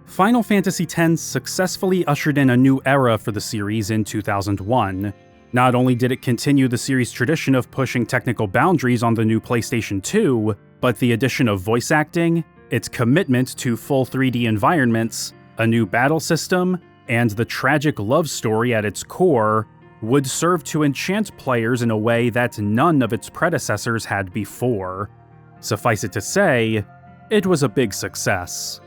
Final Fantasy X successfully ushered in a new era for the series in 2001. Not only did it continue the series' tradition of pushing technical boundaries on the new PlayStation 2, but the addition of voice acting, its commitment to full 3D environments, a new battle system, and the tragic love story at its core would serve to enchant players in a way that none of its predecessors had before. Suffice it to say, it was a big success.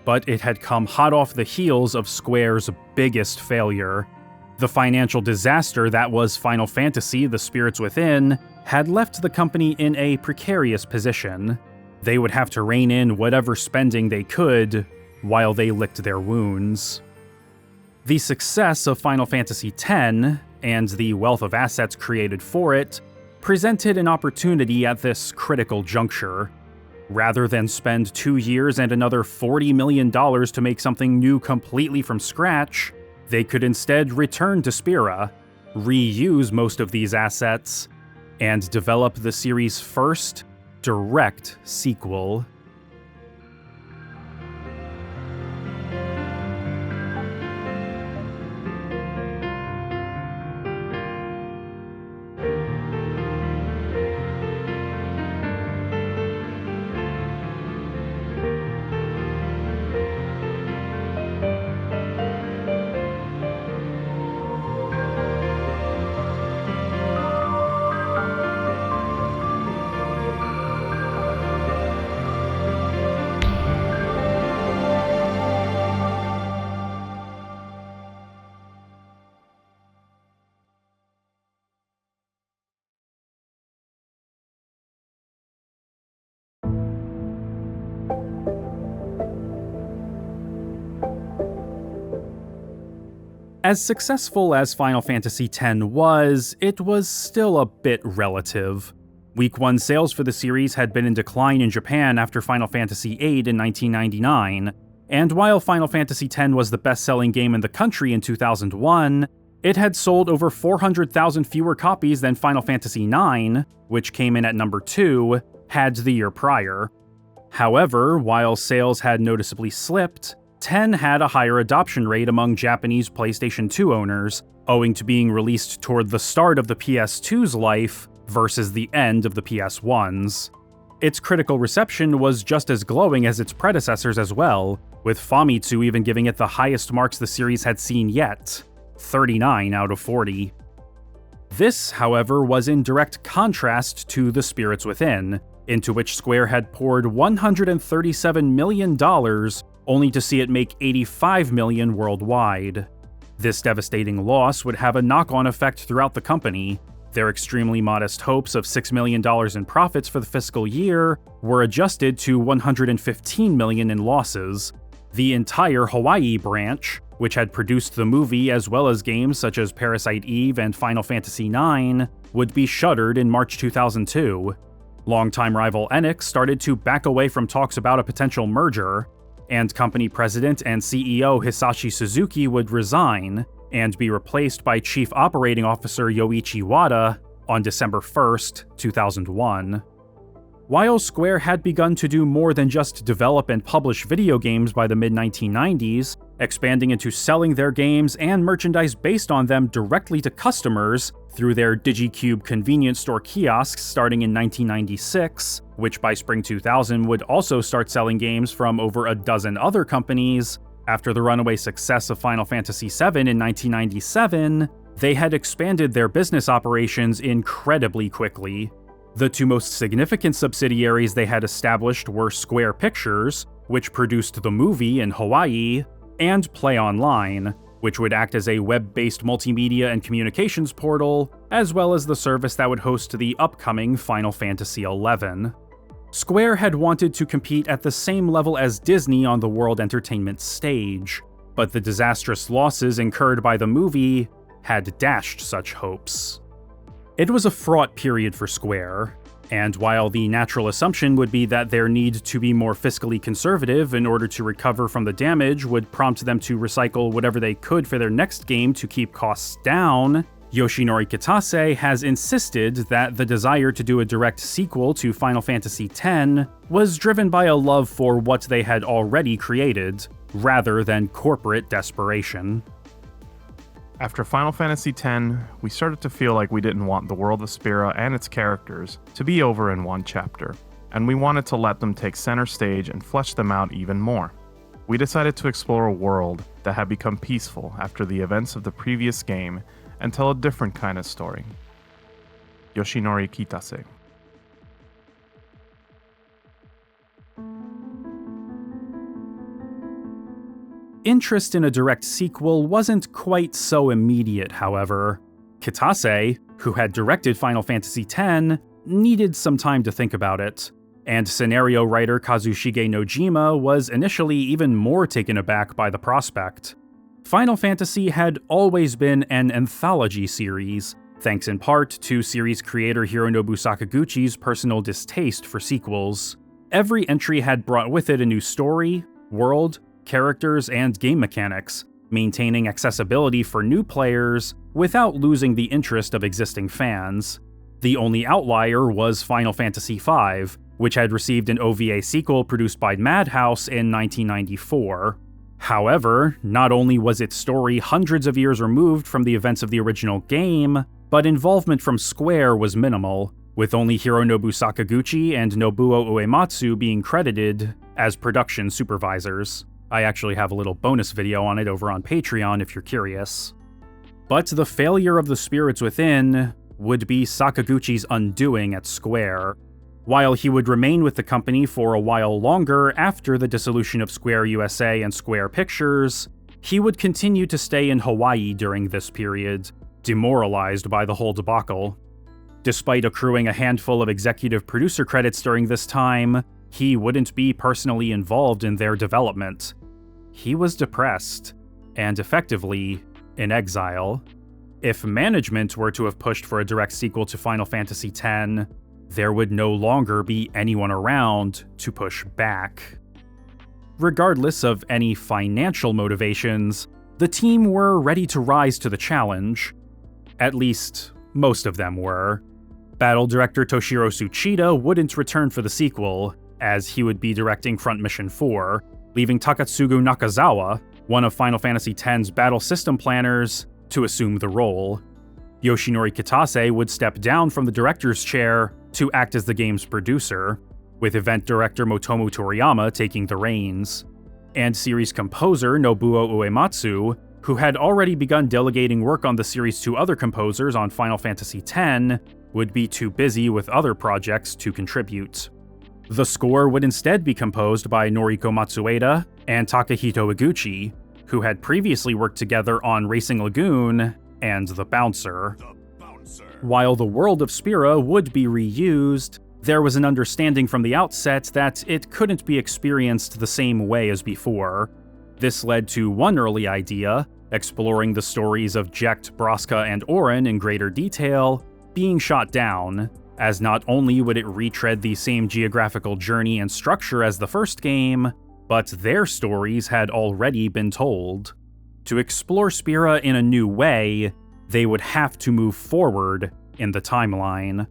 But it had come hot off the heels of Square's biggest failure. The financial disaster that was Final Fantasy: The Spirits Within had left the company in a precarious position. They would have to rein in whatever spending they could while they licked their wounds. The success of Final Fantasy X, and the wealth of assets created for it, presented an opportunity at this critical juncture. Rather than spend 2 years and another $40 million to make something new completely from scratch, they could instead return to Spira, reuse most of these assets, and develop the series' first direct sequel. As successful as Final Fantasy X was, it was still a bit relative. Week 1 sales for the series had been in decline in Japan after Final Fantasy VIII in 1999, and while Final Fantasy X was the best-selling game in the country in 2001, it had sold over 400,000 fewer copies than Final Fantasy IX, which came in at number 2, had the year prior. However, while sales had noticeably slipped, 10 had a higher adoption rate among Japanese PlayStation 2 owners, owing to being released toward the start of the PS2's life versus the end of the PS1's. Its critical reception was just as glowing as its predecessors as well, with Famitsu even giving it the highest marks the series had seen yet, 39 out of 40. This, however, was in direct contrast to The Spirits Within, into which Square had poured $137 million only to see it make $85 million worldwide. This devastating loss would have a knock-on effect throughout the company. Their extremely modest hopes of $6 million in profits for the fiscal year were adjusted to $115 million in losses. The entire Hawaii branch, which had produced the movie as well as games such as Parasite Eve and Final Fantasy IX, would be shuttered in March 2002. Longtime rival Enix started to back away from talks about a potential merger, and company president and CEO Hisashi Suzuki would resign and be replaced by Chief Operating Officer Yoichi Wada on December 1st, 2001. While Square had begun to do more than just develop and publish video games by the mid-1990s, expanding into selling their games and merchandise based on them directly to customers through their DigiCube convenience store kiosks starting in 1996, which by spring 2000 would also start selling games from over a dozen other companies. After the runaway success of Final Fantasy VII in 1997, they had expanded their business operations incredibly quickly. The two most significant subsidiaries they had established were Square Pictures, which produced the movie in Hawaii, and Play Online, which would act as a web-based multimedia and communications portal, as well as the service that would host the upcoming Final Fantasy XI. Square had wanted to compete at the same level as Disney on the world entertainment stage, but the disastrous losses incurred by the movie had dashed such hopes. It was a fraught period for Square, and while the natural assumption would be that their need to be more fiscally conservative in order to recover from the damage would prompt them to recycle whatever they could for their next game to keep costs down, Yoshinori Kitase has insisted that the desire to do a direct sequel to Final Fantasy X was driven by a love for what they had already created, rather than corporate desperation. After Final Fantasy X, we started to feel like we didn't want the world of Spira and its characters to be over in one chapter, and we wanted to let them take center stage and flesh them out even more. We decided to explore a world that had become peaceful after the events of the previous game and tell a different kind of story. Yoshinori Kitase. Interest in a direct sequel wasn't quite so immediate, however. Kitase, who had directed Final Fantasy X, needed some time to think about it, and scenario writer Kazushige Nojima was initially even more taken aback by the prospect. Final Fantasy had always been an anthology series, thanks in part to series creator Hironobu Sakaguchi's personal distaste for sequels. Every entry had brought with it a new story, world, characters, and game mechanics, maintaining accessibility for new players without losing the interest of existing fans. The only outlier was Final Fantasy V, which had received an OVA sequel produced by Madhouse in 1994. However, not only was its story hundreds of years removed from the events of the original game, but involvement from Square was minimal, with only Hironobu Sakaguchi and Nobuo Uematsu being credited as production supervisors. I actually have a little bonus video on it over on Patreon if you're curious. But the failure of the Spirits Within would be Sakaguchi's undoing at Square. While he would remain with the company for a while longer after the dissolution of Square USA and Square Pictures, he would continue to stay in Hawaii during this period, demoralized by the whole debacle. Despite accruing a handful of executive producer credits during this time, he wouldn't be personally involved in their development. He was depressed, and effectively in exile. If management were to have pushed for a direct sequel to Final Fantasy X, there would no longer be anyone around to push back. Regardless of any financial motivations, the team were ready to rise to the challenge. At least, most of them were. Battle director Toshiro Tsuchida wouldn't return for the sequel, as he would be directing Front Mission 4, leaving Takatsugu Nakazawa, one of Final Fantasy X's battle system planners, to assume the role. Yoshinori Kitase would step down from the director's chair to act as the game's producer, with event director Motomu Toriyama taking the reins. And series composer Nobuo Uematsu, who had already begun delegating work on the series to other composers on Final Fantasy X, would be too busy with other projects to contribute. The score would instead be composed by Noriko Matsueda and Takahito Iguchi, who had previously worked together on Racing Lagoon and The Bouncer. While the world of Spira would be reused, there was an understanding from the outset that it couldn't be experienced the same way as before. This led to one early idea, exploring the stories of Jecht, Braska, and Auron in greater detail, being shot down, as not only would it retread the same geographical journey and structure as the first game, but their stories had already been told. To explore Spira in a new way, they would have to move forward in the timeline.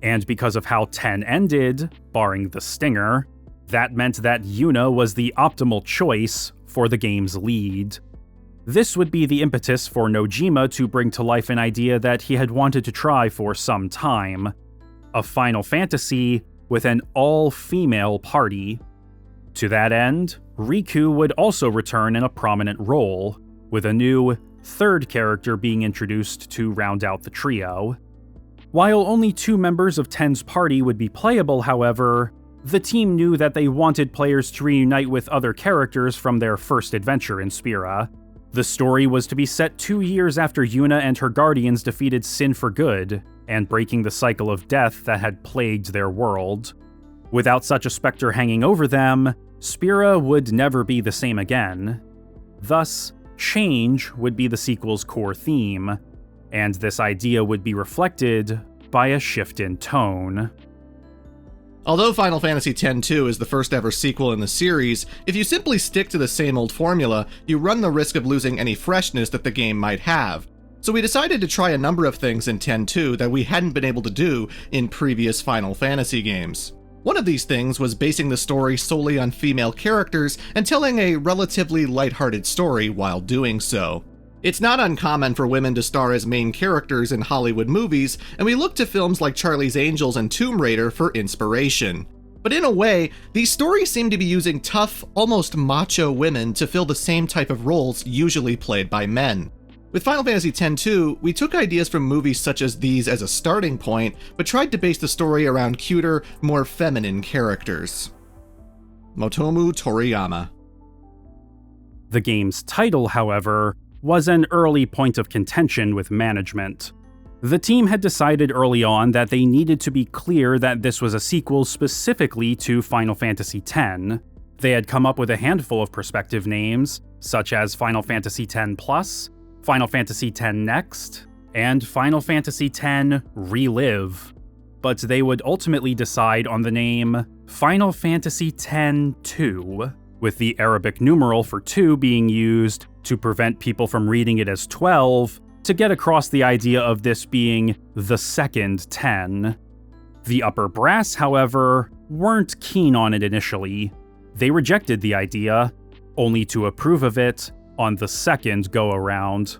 And because of how 10 ended, barring the stinger, that meant that Yuna was the optimal choice for the game's lead. This would be the impetus for Nojima to bring to life an idea that he had wanted to try for some time: a Final Fantasy with an all-female party. To that end, Riku would also return in a prominent role, with a new, third character being introduced to round out the trio. While only 2 members of Ten's party would be playable, however, the team knew that they wanted players to reunite with other characters from their first adventure in Spira. The story was to be set 2 years after Yuna and her guardians defeated Sin for good, and breaking the cycle of death that had plagued their world. Without such a specter hanging over them, Spira would never be the same again. Thus, change would be the sequel's core theme, and this idea would be reflected by a shift in tone. Although Final Fantasy X-2 is the first ever sequel in the series, if you simply stick to the same old formula, you run the risk of losing any freshness that the game might have. So we decided to try a number of things in X-2 that we hadn't been able to do in previous Final Fantasy games. One of these things was basing the story solely on female characters and telling a relatively lighthearted story while doing so. It's not uncommon for women to star as main characters in Hollywood movies, and we look to films like Charlie's Angels and Tomb Raider for inspiration. But in a way, these stories seem to be using tough, almost macho women to fill the same type of roles usually played by men. With Final Fantasy X-2, we took ideas from movies such as these as a starting point, but tried to base the story around cuter, more feminine characters. Motomu Toriyama. The game's title, however, was an early point of contention with management. The team had decided early on that they needed to be clear that this was a sequel specifically to Final Fantasy X. They had come up with a handful of prospective names, such as Final Fantasy X Plus, Final Fantasy X Next, and Final Fantasy X Relive. But they would ultimately decide on the name Final Fantasy X-2, with the Arabic numeral for 2 being used to prevent people from reading it as 12, to get across the idea of this being the second 10. The upper brass, however, weren't keen on it initially. They rejected the idea, only to approve of it on the second go-around.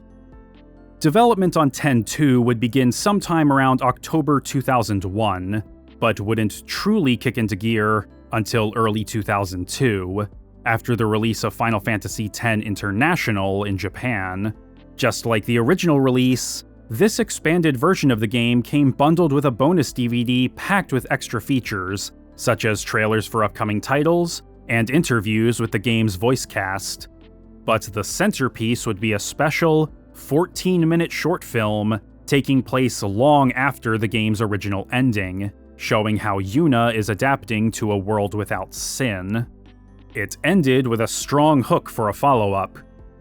Development on X-2 would begin sometime around October 2001, but wouldn't truly kick into gear until early 2002, after the release of Final Fantasy X International in Japan. Just like the original release, this expanded version of the game came bundled with a bonus DVD packed with extra features, such as trailers for upcoming titles and interviews with the game's voice cast. But the centerpiece would be a special 14-minute short film taking place long after the game's original ending, showing how Yuna is adapting to a world without sin. It ended with a strong hook for a follow-up.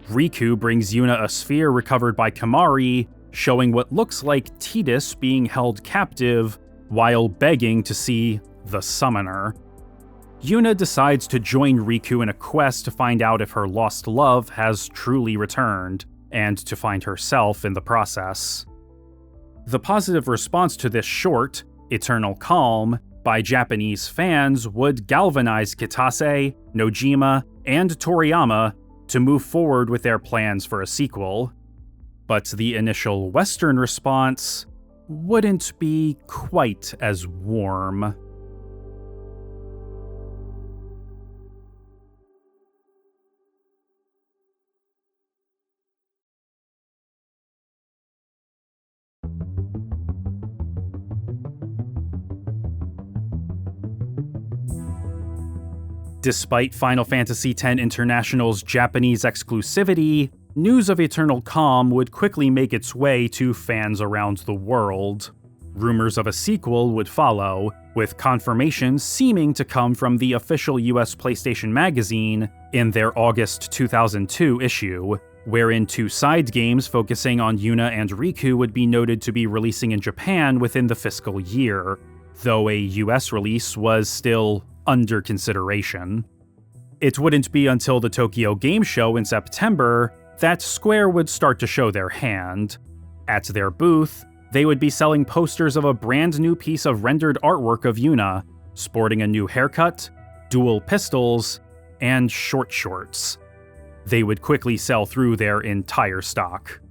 Riku brings Yuna a sphere recovered by Canary, showing what looks like Tidus being held captive while begging to see the Summoner. Yuna decides to join Riku in a quest to find out if her lost love has truly returned, and to find herself in the process. The positive response to this short, Eternal Calm, by Japanese fans would galvanize Kitase, Nojima, and Toriyama to move forward with their plans for a sequel. But the initial Western response wouldn't be quite as warm. Despite Final Fantasy X International's Japanese exclusivity, news of Eternal Calm would quickly make its way to fans around the world. Rumors of a sequel would follow, with confirmations seeming to come from the official US PlayStation Magazine in their August 2002 issue, wherein 2 side games focusing on Yuna and Riku would be noted to be releasing in Japan within the fiscal year, though a US release was still under consideration. It wouldn't be until the Tokyo Game Show in September that Square would start to show their hand. At their booth, they would be selling posters of a brand new piece of rendered artwork of Yuna, sporting a new haircut, dual pistols, and short shorts. They would quickly sell through their entire stock.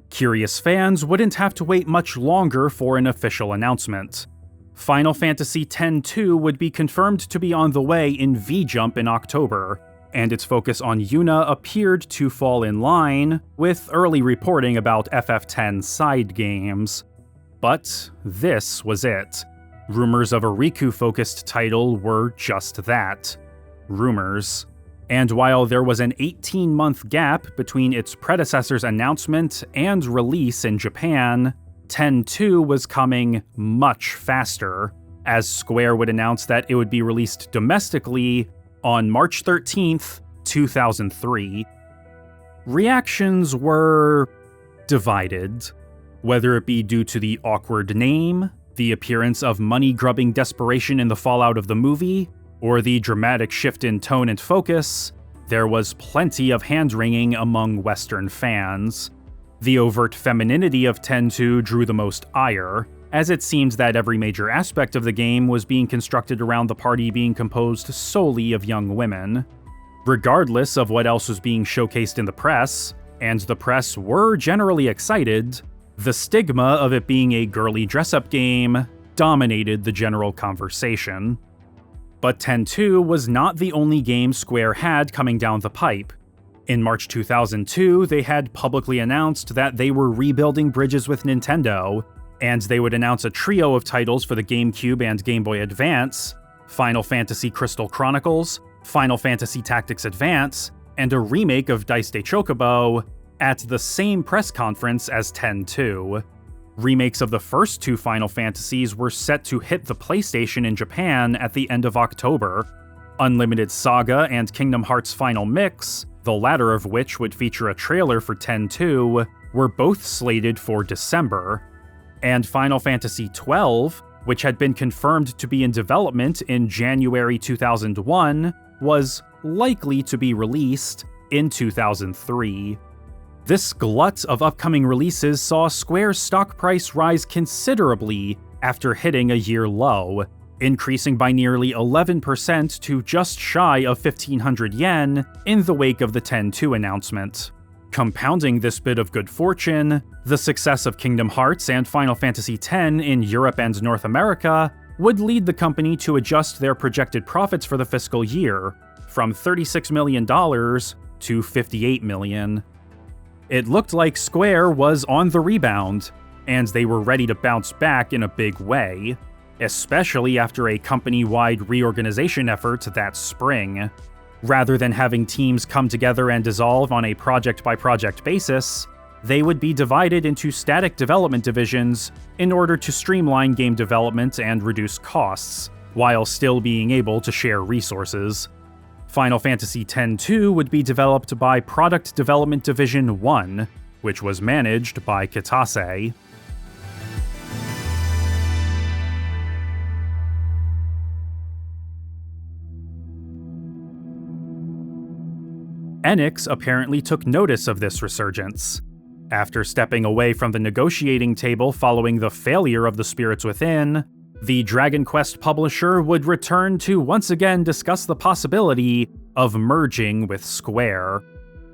Curious fans wouldn't have to wait much longer for an official announcement. Final Fantasy X-2 would be confirmed to be on the way in V-Jump in October, and its focus on Yuna appeared to fall in line with early reporting about FF10 side games. But this was it. Rumors of a Riku-focused title were just that. Rumors. And while there was an 18-month gap between its predecessor's announcement and release in Japan, X-2 was coming much faster, as Square would announce that it would be released domestically on March 13th, 2003. Reactions were divided, whether it be due to the awkward name, the appearance of money-grubbing desperation in the fallout of the movie, or the dramatic shift in tone and focus. There was plenty of hand-wringing among Western fans. The overt femininity of X-2 drew the most ire, as it seems that every major aspect of the game was being constructed around the party being composed solely of young women. Regardless of what else was being showcased in the press, and the press were generally excited, the stigma of it being a girly dress-up game dominated the general conversation. But 10-2 was not the only game Square had coming down the pipe. In March 2002, they had publicly announced that they were rebuilding bridges with Nintendo, and they would announce a trio of titles for the GameCube and Game Boy Advance: Final Fantasy Crystal Chronicles, Final Fantasy Tactics Advance, and a remake of Dice de Chocobo at the same press conference as 10-2. Remakes of the first two Final Fantasies were set to hit the PlayStation in Japan at the end of October. Unlimited Saga and Kingdom Hearts Final Mix, the latter of which would feature a trailer for 10-2, were both slated for December. And Final Fantasy XII, which had been confirmed to be in development in January 2001, was likely to be released in 2003. This glut of upcoming releases saw Square's stock price rise considerably after hitting a year low, increasing by nearly 11% to just shy of 1,500 yen in the wake of the 10-2 announcement. Compounding this bit of good fortune, the success of Kingdom Hearts and Final Fantasy X in Europe and North America would lead the company to adjust their projected profits for the fiscal year from $36 million to $58 million. It looked like Square was on the rebound, and they were ready to bounce back in a big way, especially after a company-wide reorganization effort that spring. Rather than having teams come together and dissolve on a project-by-project basis, they would be divided into static development divisions in order to streamline game development and reduce costs, while still being able to share resources. Final Fantasy X-2 would be developed by Product Development Division 1, which was managed by Kitase. Enix apparently took notice of this resurgence. After stepping away from the negotiating table following the failure of the Spirits Within, the Dragon Quest publisher would return to once again discuss the possibility of merging with Square.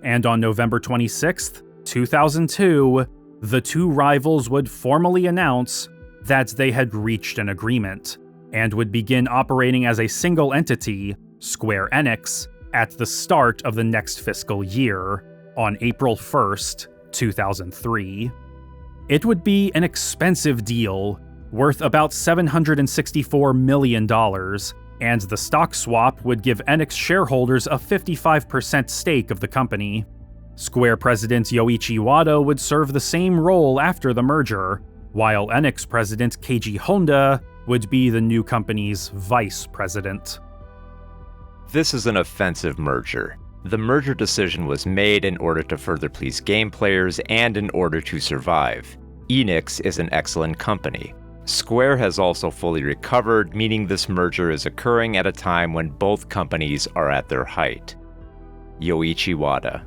And on November 26, 2002, the two rivals would formally announce that they had reached an agreement, and would begin operating as a single entity, Square Enix, at the start of the next fiscal year, on April 1st, 2003. It would be an expensive deal, worth about $764 million, and the stock swap would give Enix shareholders a 55% stake of the company. Square president Yoichi Wada would serve the same role after the merger, while Enix president Keiji Honda would be the new company's vice president. This is an offensive merger. The merger decision was made in order to further please game players and in order to survive. Enix is an excellent company. Square has also fully recovered, meaning this merger is occurring at a time when both companies are at their height. Yoichi Wada.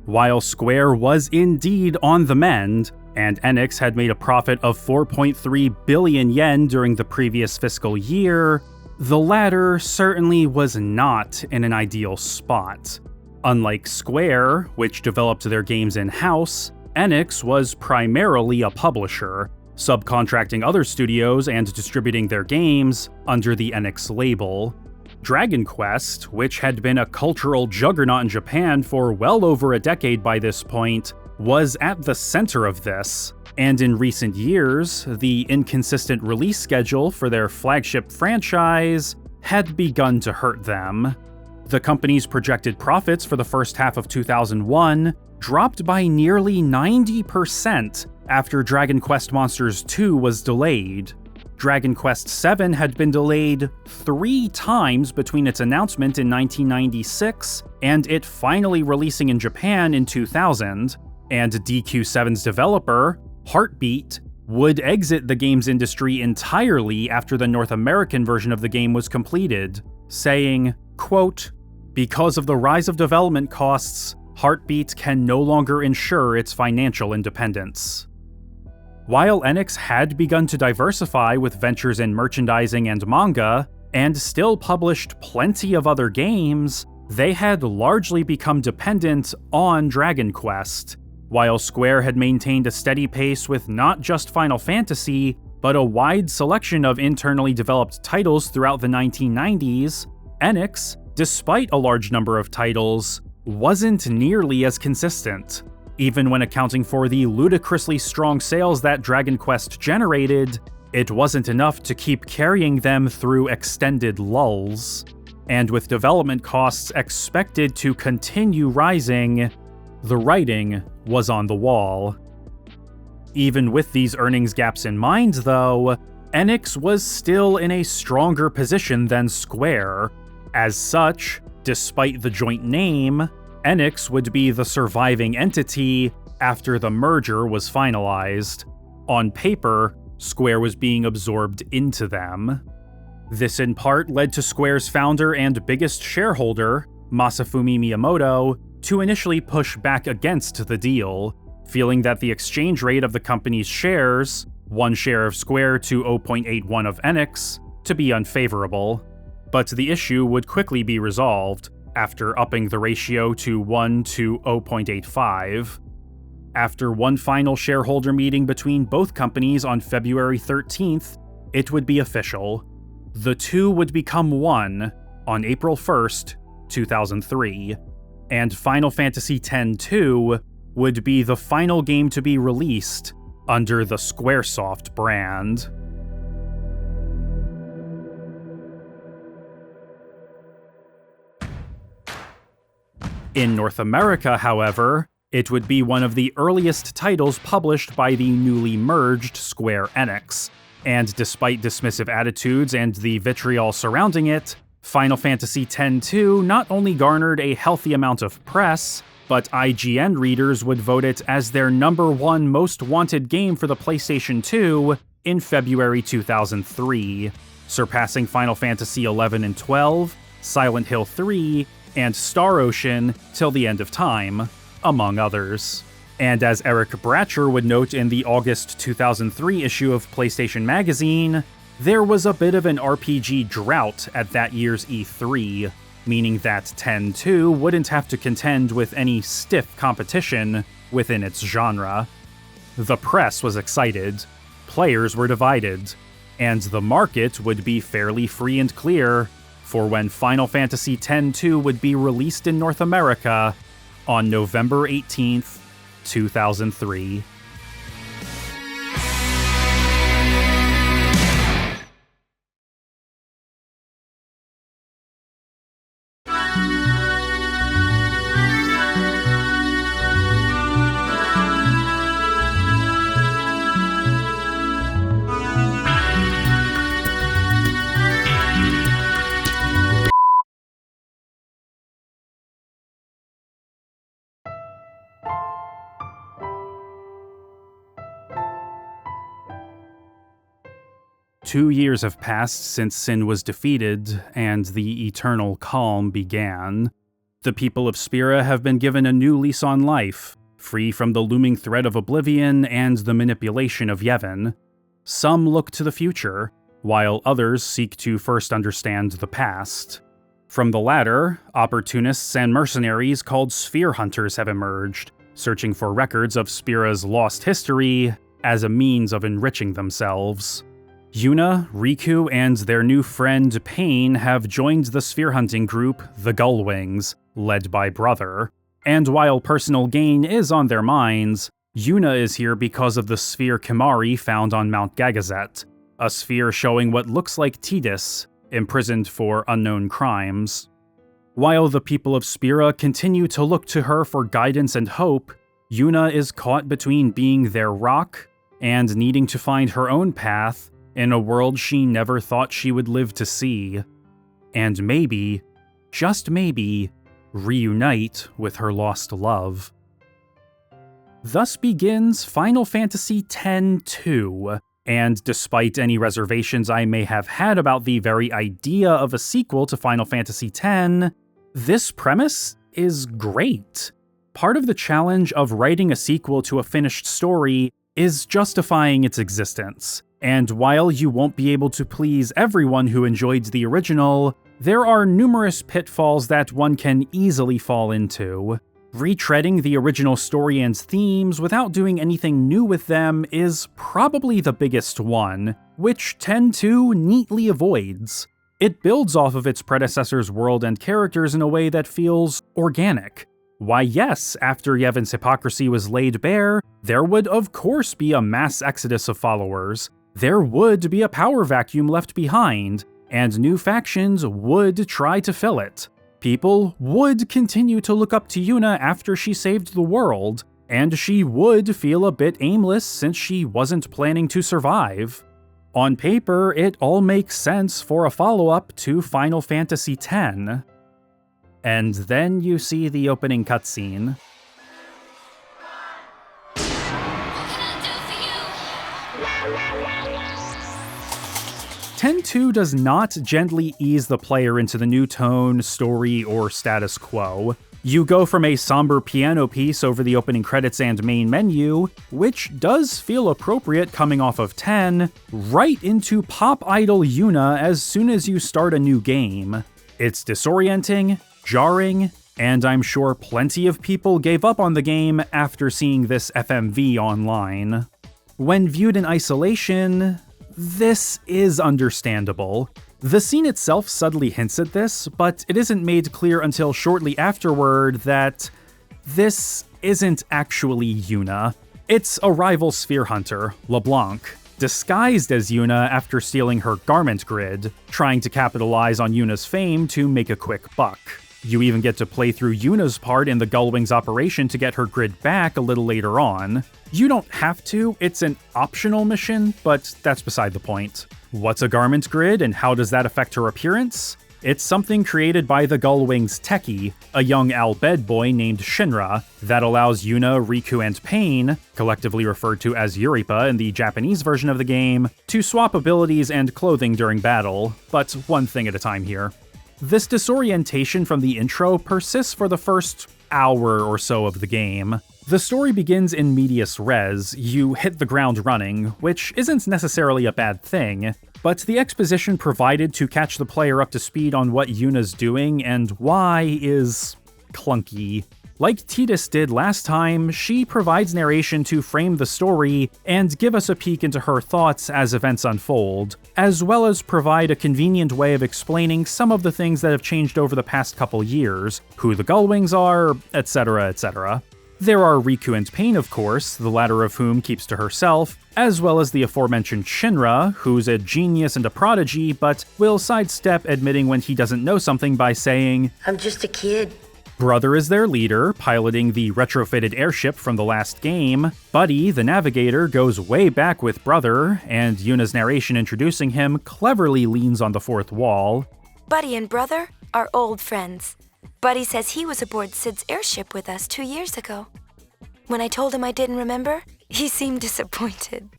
While Square was indeed on the mend, and Enix had made a profit of 4.3 billion yen during the previous fiscal year, the latter certainly was not in an ideal spot. Unlike Square, which developed their games in-house, Enix was primarily a publisher, subcontracting other studios and distributing their games under the Enix label. Dragon Quest, which had been a cultural juggernaut in Japan for well over a decade by this point, was at the center of this, and in recent years, the inconsistent release schedule for their flagship franchise had begun to hurt them. The company's projected profits for the first half of 2001 dropped by nearly 90% after Dragon Quest Monsters 2 was delayed. Dragon Quest VII had been delayed 3 times between its announcement in 1996 and it finally releasing in Japan in 2000, and DQ7's developer, Heartbeat, would exit the games industry entirely after the North American version of the game was completed, saying, quote, "Because of the rise of development costs, Heartbeat can no longer ensure its financial independence." While Enix had begun to diversify with ventures in merchandising and manga, and still published plenty of other games, they had largely become dependent on Dragon Quest, while Square had maintained a steady pace with not just Final Fantasy, but a wide selection of internally developed titles throughout the 1990s, Enix, despite a large number of titles, wasn't nearly as consistent. Even when accounting for the ludicrously strong sales that Dragon Quest generated, it wasn't enough to keep carrying them through extended lulls. And with development costs expected to continue rising, the writing was on the wall. Even with these earnings gaps in mind, though, Enix was still in a stronger position than Square. As such, despite the joint name, Enix would be the surviving entity after the merger was finalized. On paper, Square was being absorbed into them. This in part led to Square's founder and biggest shareholder, Masafumi Miyamoto, to initially push back against the deal, feeling that the exchange rate of the company's shares, 1 share of Square to 0.81 of Enix, to be unfavorable. But the issue would quickly be resolved, after upping the ratio to 1 to 0.85. After one final shareholder meeting between both companies on February 13th, it would be official. The two would become one on April 1st, 2003, and Final Fantasy X-2 would be the final game to be released under the Squaresoft brand. In North America, however, it would be one of the earliest titles published by the newly merged Square Enix, and despite dismissive attitudes and the vitriol surrounding it, Final Fantasy X-2 not only garnered a healthy amount of press, but IGN readers would vote it as their #1 most wanted game for the PlayStation 2 in February 2003, surpassing Final Fantasy XI and XII, Silent Hill 3, and Star Ocean Till the End of Time, among others. And as Eric Bratcher would note in the August 2003 issue of PlayStation Magazine, there was a bit of an RPG drought at that year's E3, meaning that X-2 wouldn't have to contend with any stiff competition within its genre. The press was excited, players were divided, and the market would be fairly free and clear for when Final Fantasy X-2 would be released in North America on November 18th, 2003. Two years have passed since Sin was defeated, and the eternal calm began. The people of Spira have been given a new lease on life, free from the looming threat of oblivion and the manipulation of Yevon. Some look to the future, while others seek to first understand the past. From the latter, opportunists and mercenaries called Sphere Hunters have emerged, searching for records of Spira's lost history as a means of enriching themselves. Yuna, Riku, and their new friend Pain have joined the sphere hunting group, the Gullwings, led by Brother. And while personal gain is on their minds, Yuna is here because of the sphere Kimahri found on Mount Gagazet, a sphere showing what looks like Tidus, imprisoned for unknown crimes. While the people of Spira continue to look to her for guidance and hope, Yuna is caught between being their rock and needing to find her own path in a world she never thought she would live to see, and maybe, just maybe, reunite with her lost love. Thus begins Final Fantasy X-2, and despite any reservations I may have had about the very idea of a sequel to Final Fantasy X, this premise is great. Part of the challenge of writing a sequel to a finished story is justifying its existence. And while you won't be able to please everyone who enjoyed the original, there are numerous pitfalls that one can easily fall into. Retreading the original story and themes without doing anything new with them is probably the biggest one, which 10-2 neatly avoids. It builds off of its predecessor's world and characters in a way that feels organic. Why yes, after Yevon's hypocrisy was laid bare, there would of course be a mass exodus of followers. There would be a power vacuum left behind, and new factions would try to fill it. People would continue to look up to Yuna after she saved the world, and she would feel a bit aimless since she wasn't planning to survive. On paper, it all makes sense for a follow-up to Final Fantasy X. And then you see the opening cutscene. X-2 does not gently ease the player into the new tone, story, or status quo. You go from a somber piano piece over the opening credits and main menu, which does feel appropriate coming off of 10, right into pop idol Yuna as soon as you start a new game. It's disorienting, jarring, and I'm sure plenty of people gave up on the game after seeing this FMV online. When viewed in isolation, this is understandable. The scene itself subtly hints at this, but it isn't made clear until shortly afterward that this isn't actually Yuna. It's a rival sphere hunter, LeBlanc, disguised as Yuna after stealing her garment grid, trying to capitalize on Yuna's fame to make a quick buck. You even get to play through Yuna's part in the Gullwing's operation to get her grid back a little later on. You don't have to, it's an optional mission, but that's beside the point. What's a garment grid and how does that affect her appearance? It's something created by the Gullwing's techie, a young Al-Bhed boy named Shinra, that allows Yuna, Riku, and Pain, collectively referred to as Yuripa in the Japanese version of the game, to swap abilities and clothing during battle, but one thing at a time here. This disorientation from the intro persists for the first hour or so of the game. The story begins in medias res, you hit the ground running, which isn't necessarily a bad thing, but the exposition provided to catch the player up to speed on what Yuna's doing and why is clunky. Like Tidus did last time, she provides narration to frame the story and give us a peek into her thoughts as events unfold, as well as provide a convenient way of explaining some of the things that have changed over the past couple years, who the Gullwings are, etc., etc. There are Riku and Pain, of course, the latter of whom keeps to herself, as well as the aforementioned Shinra, who's a genius and a prodigy, but will sidestep admitting when he doesn't know something by saying, "I'm just a kid." Brother is their leader, piloting the retrofitted airship from the last game. Buddy, the navigator, goes way back with Brother, and Yuna's narration introducing him cleverly leans on the fourth wall. Buddy and Brother are old friends. Buddy says he was aboard Sid's airship with us 2 years ago. When I told him I didn't remember, he seemed disappointed.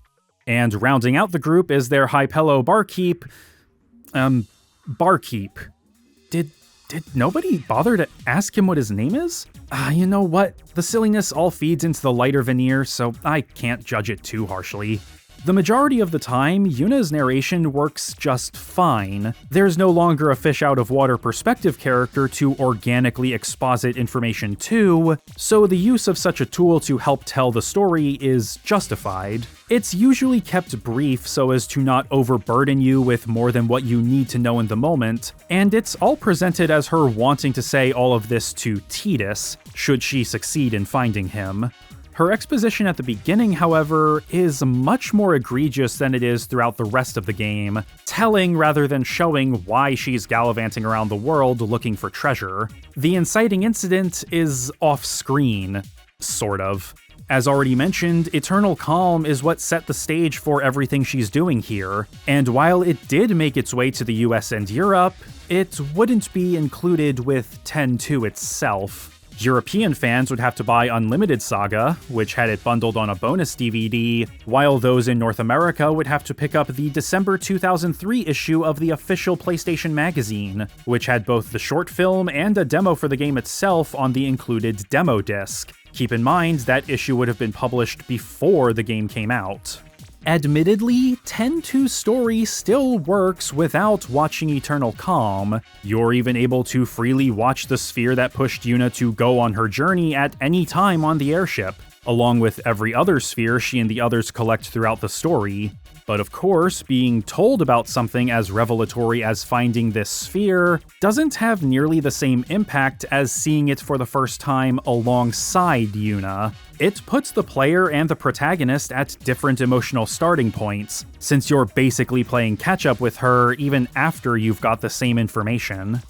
And rounding out the group is their Hypello barkeep. Barkeep. Did nobody bother to ask him what his name is? You know what? The silliness all feeds into the lighter veneer, so I can't judge it too harshly. The majority of the time, Yuna's narration works just fine. There's no longer a fish-out-of-water perspective character to organically exposit information to, so the use of such a tool to help tell the story is justified. It's usually kept brief so as to not overburden you with more than what you need to know in the moment, and it's all presented as her wanting to say all of this to Tidus, should she succeed in finding him. Her exposition at the beginning, however, is much more egregious than it is throughout the rest of the game, telling rather than showing why she's gallivanting around the world looking for treasure. The inciting incident is off-screen, sort of. As already mentioned, Eternal Calm is what set the stage for everything she's doing here, and while it did make its way to the US and Europe, it wouldn't be included with 10-2 itself. European fans would have to buy Unlimited Saga, which had it bundled on a bonus DVD, while those in North America would have to pick up the December 2003 issue of the official PlayStation magazine, which had both the short film and a demo for the game itself on the included demo disc. Keep in mind that issue would have been published before the game came out. Admittedly, 10-2's story still works without watching Eternal Calm. You're even able to freely watch the sphere that pushed Yuna to go on her journey at any time on the airship, along with every other sphere she and the others collect throughout the story. But of course, being told about something as revelatory as finding this sphere doesn't have nearly the same impact as seeing it for the first time alongside Yuna. It puts the player and the protagonist at different emotional starting points, since you're basically playing catch-up with her even after you've got the same information.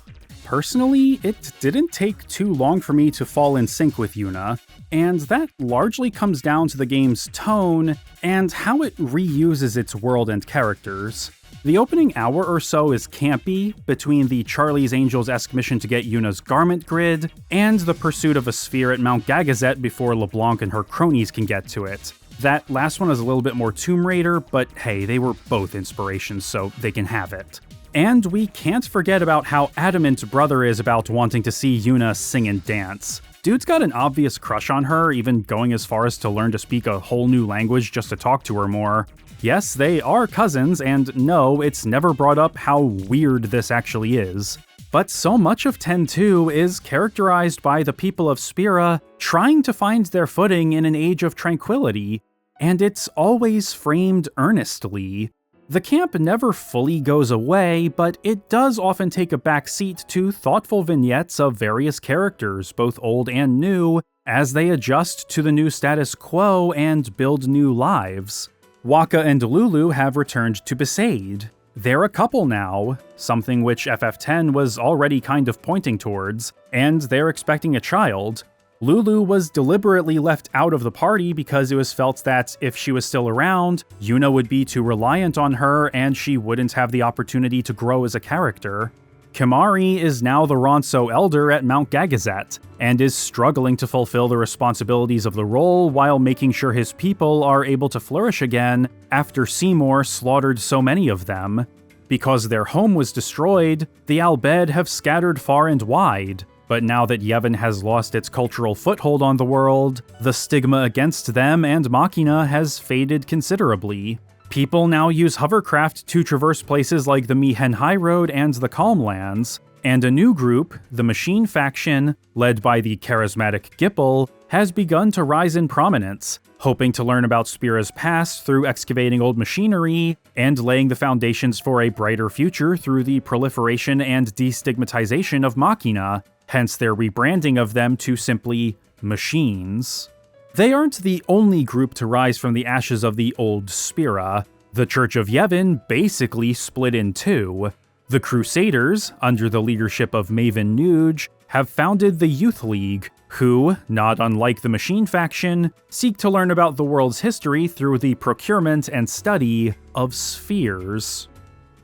Personally, it didn't take too long for me to fall in sync with Yuna, and that largely comes down to the game's tone and how it reuses its world and characters. The opening hour or so is campy, between the Charlie's Angels-esque mission to get Yuna's garment grid, and the pursuit of a sphere at Mount Gagazet before LeBlanc and her cronies can get to it. That last one is a little bit more Tomb Raider, but hey, they were both inspirations, so they can have it. And we can't forget about how adamant Brother is about wanting to see Yuna sing and dance. Dude's got an obvious crush on her, even going as far as to learn to speak a whole new language just to talk to her more. Yes, they are cousins, and no, it's never brought up how weird this actually is. But so much of 10-2 is characterized by the people of Spira trying to find their footing in an age of tranquility, and it's always framed earnestly. The camp never fully goes away, but it does often take a backseat to thoughtful vignettes of various characters, both old and new, as they adjust to the new status quo and build new lives. Wakka and Lulu have returned to Besaid. They're a couple now, something which FF10 was already kind of pointing towards, and they're expecting a child. Lulu was deliberately left out of the party because it was felt that if she was still around, Yuna would be too reliant on her and she wouldn't have the opportunity to grow as a character. Canary is now the Ronso Elder at Mount Gagazet, and is struggling to fulfill the responsibilities of the role while making sure his people are able to flourish again after Seymour slaughtered so many of them. Because their home was destroyed, the Albed have scattered far and wide. But now that Yevon has lost its cultural foothold on the world, the stigma against them and Machina has faded considerably. People now use hovercraft to traverse places like the Mihen High Road and the Calmlands, and a new group, the Machine Faction, led by the charismatic Gipple, has begun to rise in prominence, hoping to learn about Spira's past through excavating old machinery, and laying the foundations for a brighter future through the proliferation and destigmatization of Machina, hence their rebranding of them to simply machines. They aren't the only group to rise from the ashes of the old Spira. The Church of Yevon basically split in two. The Crusaders, under the leadership of Maven Nuge, have founded the Youth League, who, not unlike the Machine Faction, seek to learn about the world's history through the procurement and study of spheres.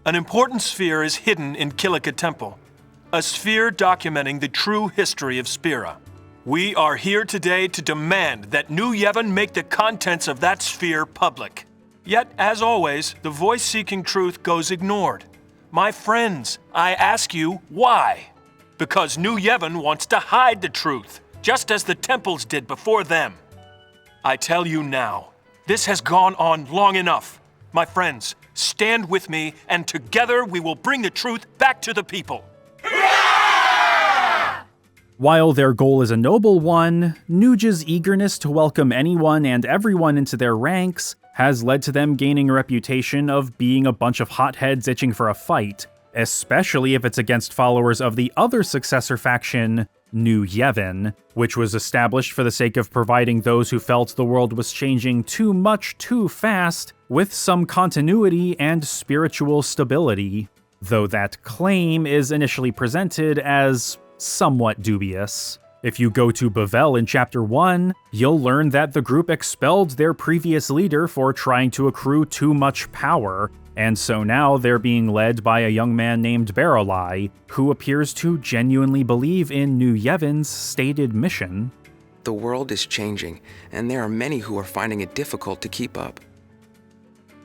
An important sphere is hidden in Kilika Temple, a sphere documenting the true history of Spira. We are here today to demand that New Yevon make the contents of that sphere public. Yet, as always, the voice seeking truth goes ignored. My friends, I ask you, why? Because New Yevon wants to hide the truth, just as the temples did before them. I tell you now, this has gone on long enough. My friends, stand with me, and together we will bring the truth back to the people. While their goal is a noble one, Nuge's eagerness to welcome anyone and everyone into their ranks has led to them gaining a reputation of being a bunch of hotheads itching for a fight, especially if it's against followers of the other successor faction, New Yevon, which was established for the sake of providing those who felt the world was changing too much too fast with some continuity and spiritual stability, though that claim is initially presented as somewhat dubious. If you go to Bavel in Chapter 1, you'll learn that the group expelled their previous leader for trying to accrue too much power, and so now they're being led by a young man named Barolai, who appears to genuinely believe in New Yevon's stated mission. The world is changing, and there are many who are finding it difficult to keep up.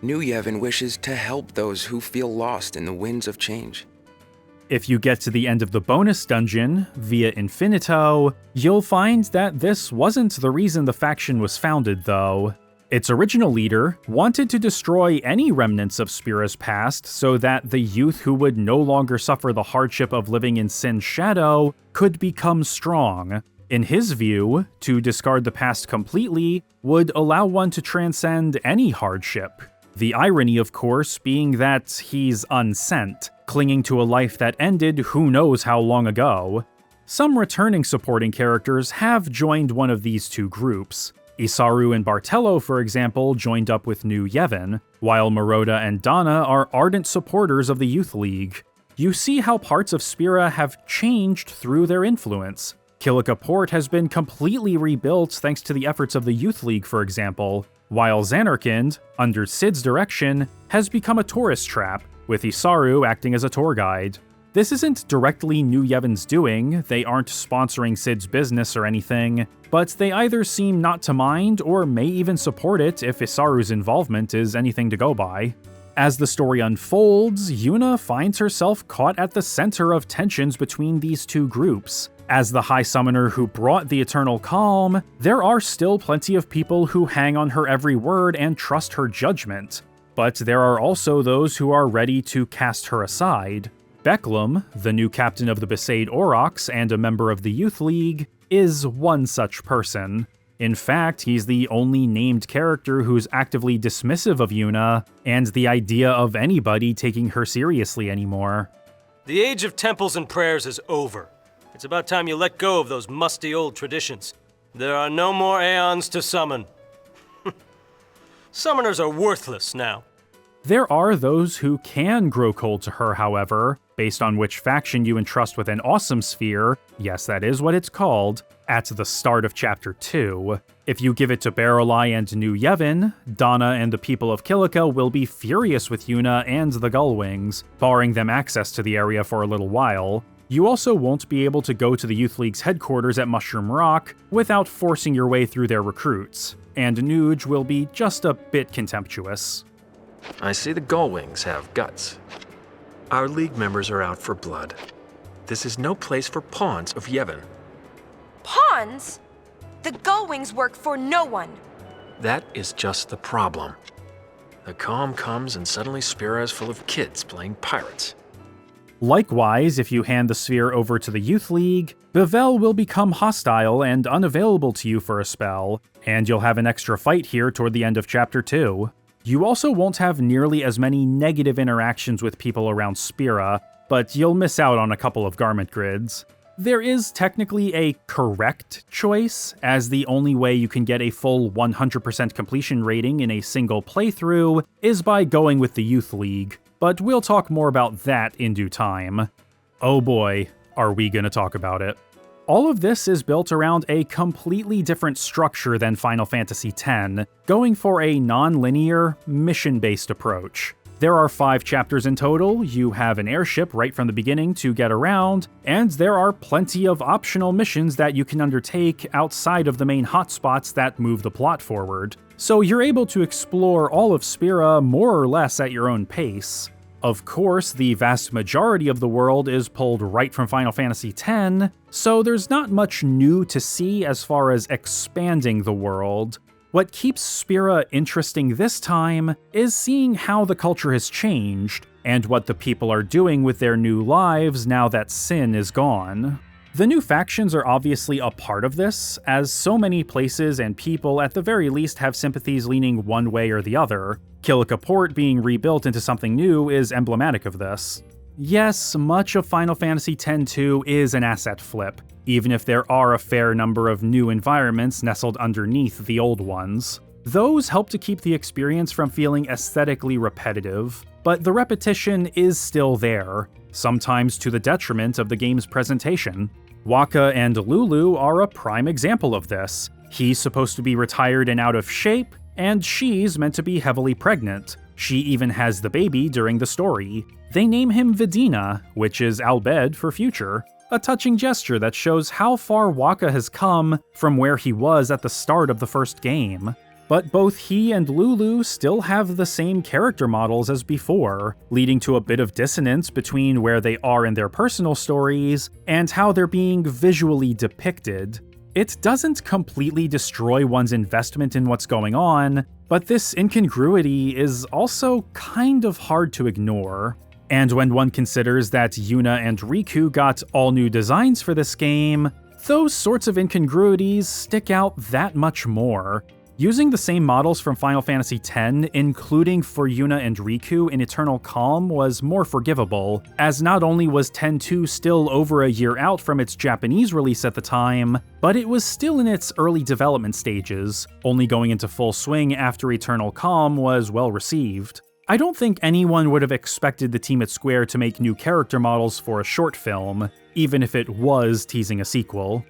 New Yevon wishes to help those who feel lost in the winds of change. If you get to the end of the bonus dungeon, Via Infinito, you'll find that this wasn't the reason the faction was founded, though. Its original leader wanted to destroy any remnants of Spira's past so that the youth who would no longer suffer the hardship of living in Sin's shadow could become strong. In his view, to discard the past completely would allow one to transcend any hardship. The irony, of course, being that he's unsent, clinging to a life that ended who knows how long ago. Some returning supporting characters have joined one of these two groups. Isaru and Bartello, for example, joined up with New Yevon, while Maroda and Donna are ardent supporters of the Youth League. You see how parts of Spira have changed through their influence. Kilika Port has been completely rebuilt thanks to the efforts of the Youth League, for example, while Zanarkand, under Cid's direction, has become a tourist trap, with Isaru acting as a tour guide. This isn't directly New Yevon's doing, they aren't sponsoring Cid's business or anything, but they either seem not to mind or may even support it if Isaru's involvement is anything to go by. As the story unfolds, Yuna finds herself caught at the center of tensions between these two groups. As the High Summoner who brought the Eternal Calm, there are still plenty of people who hang on her every word and trust her judgment. But there are also those who are ready to cast her aside. Becklum, the new captain of the Besaid Aurochs and a member of the Youth League, is one such person. In fact, he's the only named character who's actively dismissive of Yuna, and the idea of anybody taking her seriously anymore. The age of temples and prayers is over. It's about time you let go of those musty old traditions. There are no more Aeons to summon. Summoners are worthless now. There are those who can grow cold to her, however, based on which faction you entrust with an awesome sphere, yes, that is what it's called, at the start of Chapter 2. If you give it to Barrelai and New Yevon, Donna and the people of Kilika will be furious with Yuna and the Gullwings, barring them access to the area for a little while. You also won't be able to go to the Youth League's headquarters at Mushroom Rock without forcing your way through their recruits, and Nuge will be just a bit contemptuous. I see the Gullwings have guts. Our League members are out for blood. This is no place for pawns of Yevon. Pawns? The Gullwings work for no one. That is just the problem. The calm comes and suddenly Spira is full of kids playing pirates. Likewise, if you hand the sphere over to the Youth League, Bevelle will become hostile and unavailable to you for a spell, and you'll have an extra fight here toward the end of Chapter 2. You also won't have nearly as many negative interactions with people around Spira, but you'll miss out on a couple of garment grids. There is technically a correct choice, as the only way you can get a full 100% completion rating in a single playthrough is by going with the Youth League, but we'll talk more about that in due time. Oh boy, are we gonna talk about it. All of this is built around a completely different structure than Final Fantasy X, going for a non-linear, mission-based approach. There are 5 chapters in total, you have an airship right from the beginning to get around, and there are plenty of optional missions that you can undertake outside of the main hotspots that move the plot forward. So you're able to explore all of Spira more or less at your own pace. Of course, the vast majority of the world is pulled right from Final Fantasy X, so there's not much new to see as far as expanding the world. What keeps Spira interesting this time is seeing how the culture has changed, and what the people are doing with their new lives now that Sin is gone. The new factions are obviously a part of this, as so many places and people at the very least have sympathies leaning one way or the other. Kilika Port being rebuilt into something new is emblematic of this. Yes, much of Final Fantasy X-2 is an asset flip, even if there are a fair number of new environments nestled underneath the old ones. Those help to keep the experience from feeling aesthetically repetitive, but the repetition is still there, sometimes to the detriment of the game's presentation. Wakka and Lulu are a prime example of this. He's supposed to be retired and out of shape, and she's meant to be heavily pregnant. She even has the baby during the story. They name him Vidina, which is Albed for future, a touching gesture that shows how far Wakka has come from where he was at the start of the first game. but both he and Lulu still have the same character models as before, leading to a bit of dissonance between where they are in their personal stories and how they're being visually depicted. It doesn't completely destroy one's investment in what's going on, but this incongruity is also kind of hard to ignore. And when one considers that Yuna and Riku got all new designs for this game, those sorts of incongruities stick out that much more. Using the same models from Final Fantasy X, including for Yuna and Riku in Eternal Calm, was more forgivable, as not only was X-2 still over a year out from its Japanese release at the time, but it was still in its early development stages, only going into full swing after Eternal Calm was well received. I don't think anyone would have expected the team at Square to make new character models for a short film, even if it was teasing a sequel.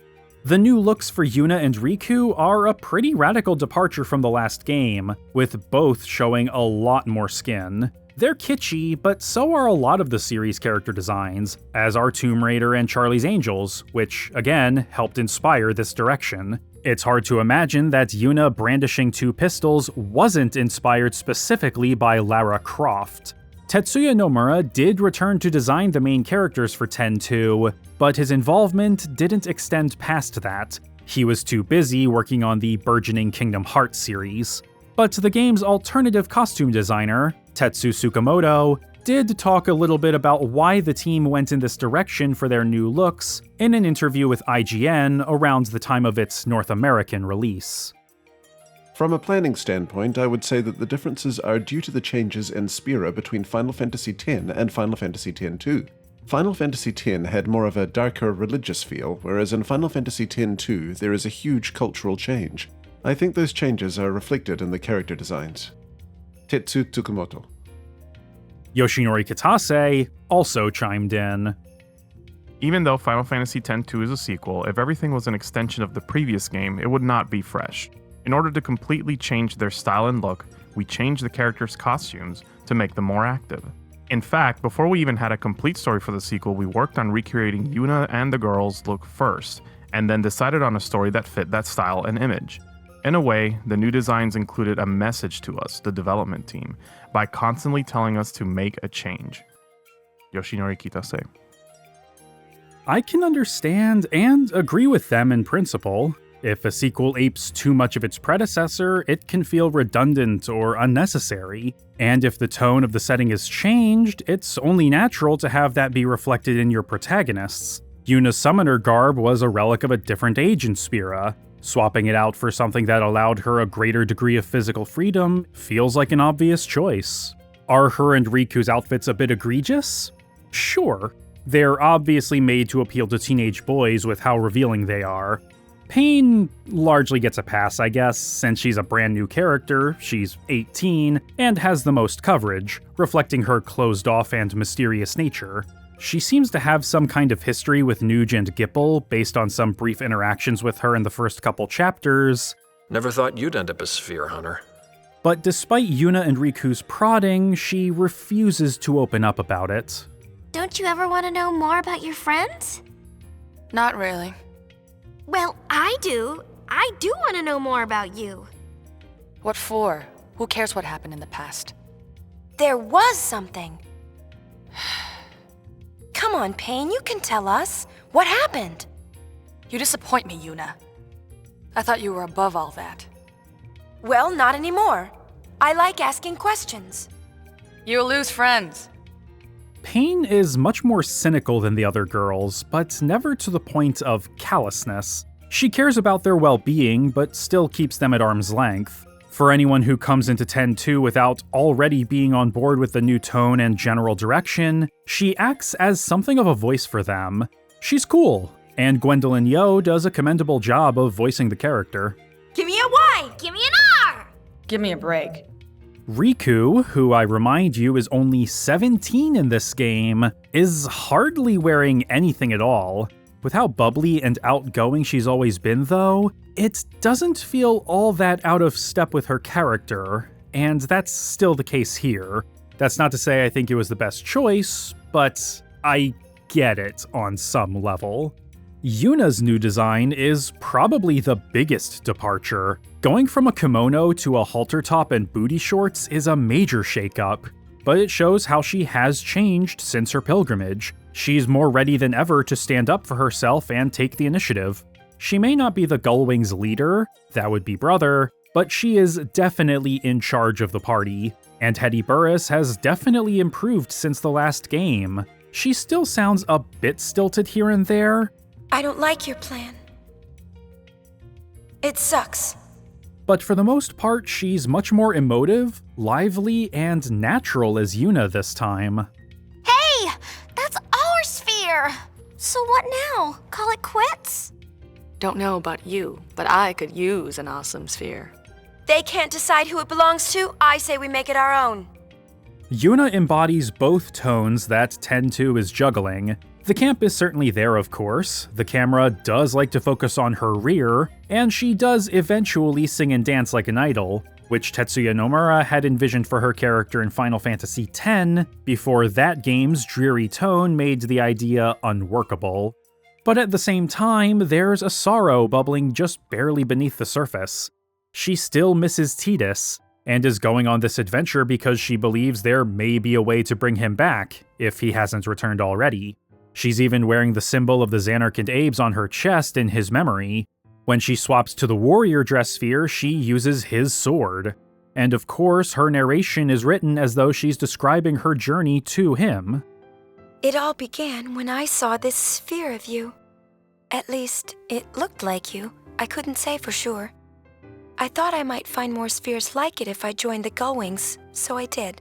The new looks for Yuna and Riku are a pretty radical departure from the last game, with both showing a lot more skin. They're kitschy, but so are a lot of the series' character designs, as are Tomb Raider and Charlie's Angels, which, again, helped inspire this direction. It's hard to imagine that Yuna brandishing two pistols wasn't inspired specifically by Lara Croft. Tetsuya Nomura did return to design the main characters for X-2, but his involvement didn't extend past that. He was too busy working on the burgeoning Kingdom Hearts series. But the game's alternative costume designer, Tetsu Tsukamoto, did talk a little bit about why the team went in this direction for their new looks in an interview with IGN around the time of its North American release. From a planning standpoint, I would say that the differences are due to the changes in Spira between Final Fantasy X and Final Fantasy X-2. Final Fantasy X had more of a darker religious feel, whereas in Final Fantasy X-2 there is a huge cultural change. I think those changes are reflected in the character designs. Tetsu Tsukamoto. Yoshinori Kitase also chimed in. Even though Final Fantasy X-2 is a sequel, if everything was an extension of the previous game, it would not be fresh. In order to completely change their style and look, we changed the characters' costumes to make them more active. In fact, before we even had a complete story for the sequel, we worked on recreating Yuna and the girls' look first, and then decided on a story that fit that style and image. In a way, the new designs included a message to us, the development team, by constantly telling us to make a change. Yoshinori Kitase. I can understand and agree with them in principle. If a sequel apes too much of its predecessor, it can feel redundant or unnecessary. And if the tone of the setting is changed, it's only natural to have that be reflected in your protagonists. Yuna's summoner garb was a relic of a different age in Spira. Swapping it out for something that allowed her a greater degree of physical freedom feels like an obvious choice. Are her and Riku's outfits a bit egregious? Sure. They're obviously made to appeal to teenage boys with how revealing they are. Pain largely gets a pass, I guess, since she's a brand new character, she's 18, and has the most coverage, reflecting her closed-off and mysterious nature. She seems to have some kind of history with Nuge and Gipple, based on some brief interactions with her in the first couple chapters. Never thought you'd end up a sphere hunter. But despite Yuna and Riku's prodding, she refuses to open up about it. Don't you ever want to know more about your friends? Not really. Well, I do. I do want to know more about you. What for? Who cares what happened in the past? There was something. Come on, Pain, you can tell us. What happened? You disappoint me, Yuna. I thought you were above all that. Well, not anymore. I like asking questions. You'll lose friends. Pain is much more cynical than the other girls, but never to the point of callousness. She cares about their well-being, but still keeps them at arm's length. For anyone who comes into X-2 without already being on board with the new tone and general direction, she acts as something of a voice for them. She's cool, and Gwendolyn Yo does a commendable job of voicing the character. Give me a Y! Give me an R! Give me a break. Riku, who I remind you is only 17 in this game, is hardly wearing anything at all. With how bubbly and outgoing she's always been, though, it doesn't feel all that out of step with her character, and that's still the case here. That's not to say I think it was the best choice, but I get it on some level. Yuna's new design is probably the biggest departure. Going from a kimono to a halter top and booty shorts is a major shakeup, but it shows how she has changed since her pilgrimage. She's more ready than ever to stand up for herself and take the initiative. She may not be the Gullwing's leader, that would be Brother, but she is definitely in charge of the party, and Hetty Burris has definitely improved since the last game. She still sounds a bit stilted here and there. I don't like your plan. It sucks. But for the most part, she's much more emotive, lively, and natural as Yuna this time. Hey! That's our sphere! So what now? Call it quits? Don't know about you, but I could use an awesome sphere. They can't decide who it belongs to. I say we make it our own. Yuna embodies both tones that 10-2 is juggling. The camp is certainly there, of course. The camera does like to focus on her rear, and she does eventually sing and dance like an idol, which Tetsuya Nomura had envisioned for her character in Final Fantasy X before that game's dreary tone made the idea unworkable. But at the same time, there's a sorrow bubbling just barely beneath the surface. She still misses Tidus, and is going on this adventure because she believes there may be a way to bring him back, if he hasn't returned already. She's even wearing the symbol of the Xanarkand Abes on her chest in his memory. When she swaps to the warrior dress sphere, she uses his sword. And of course, her narration is written as though she's describing her journey to him. It all began when I saw this sphere of you. At least, it looked like you. I couldn't say for sure. I thought I might find more spheres like it if I joined the Gullwings, so I did.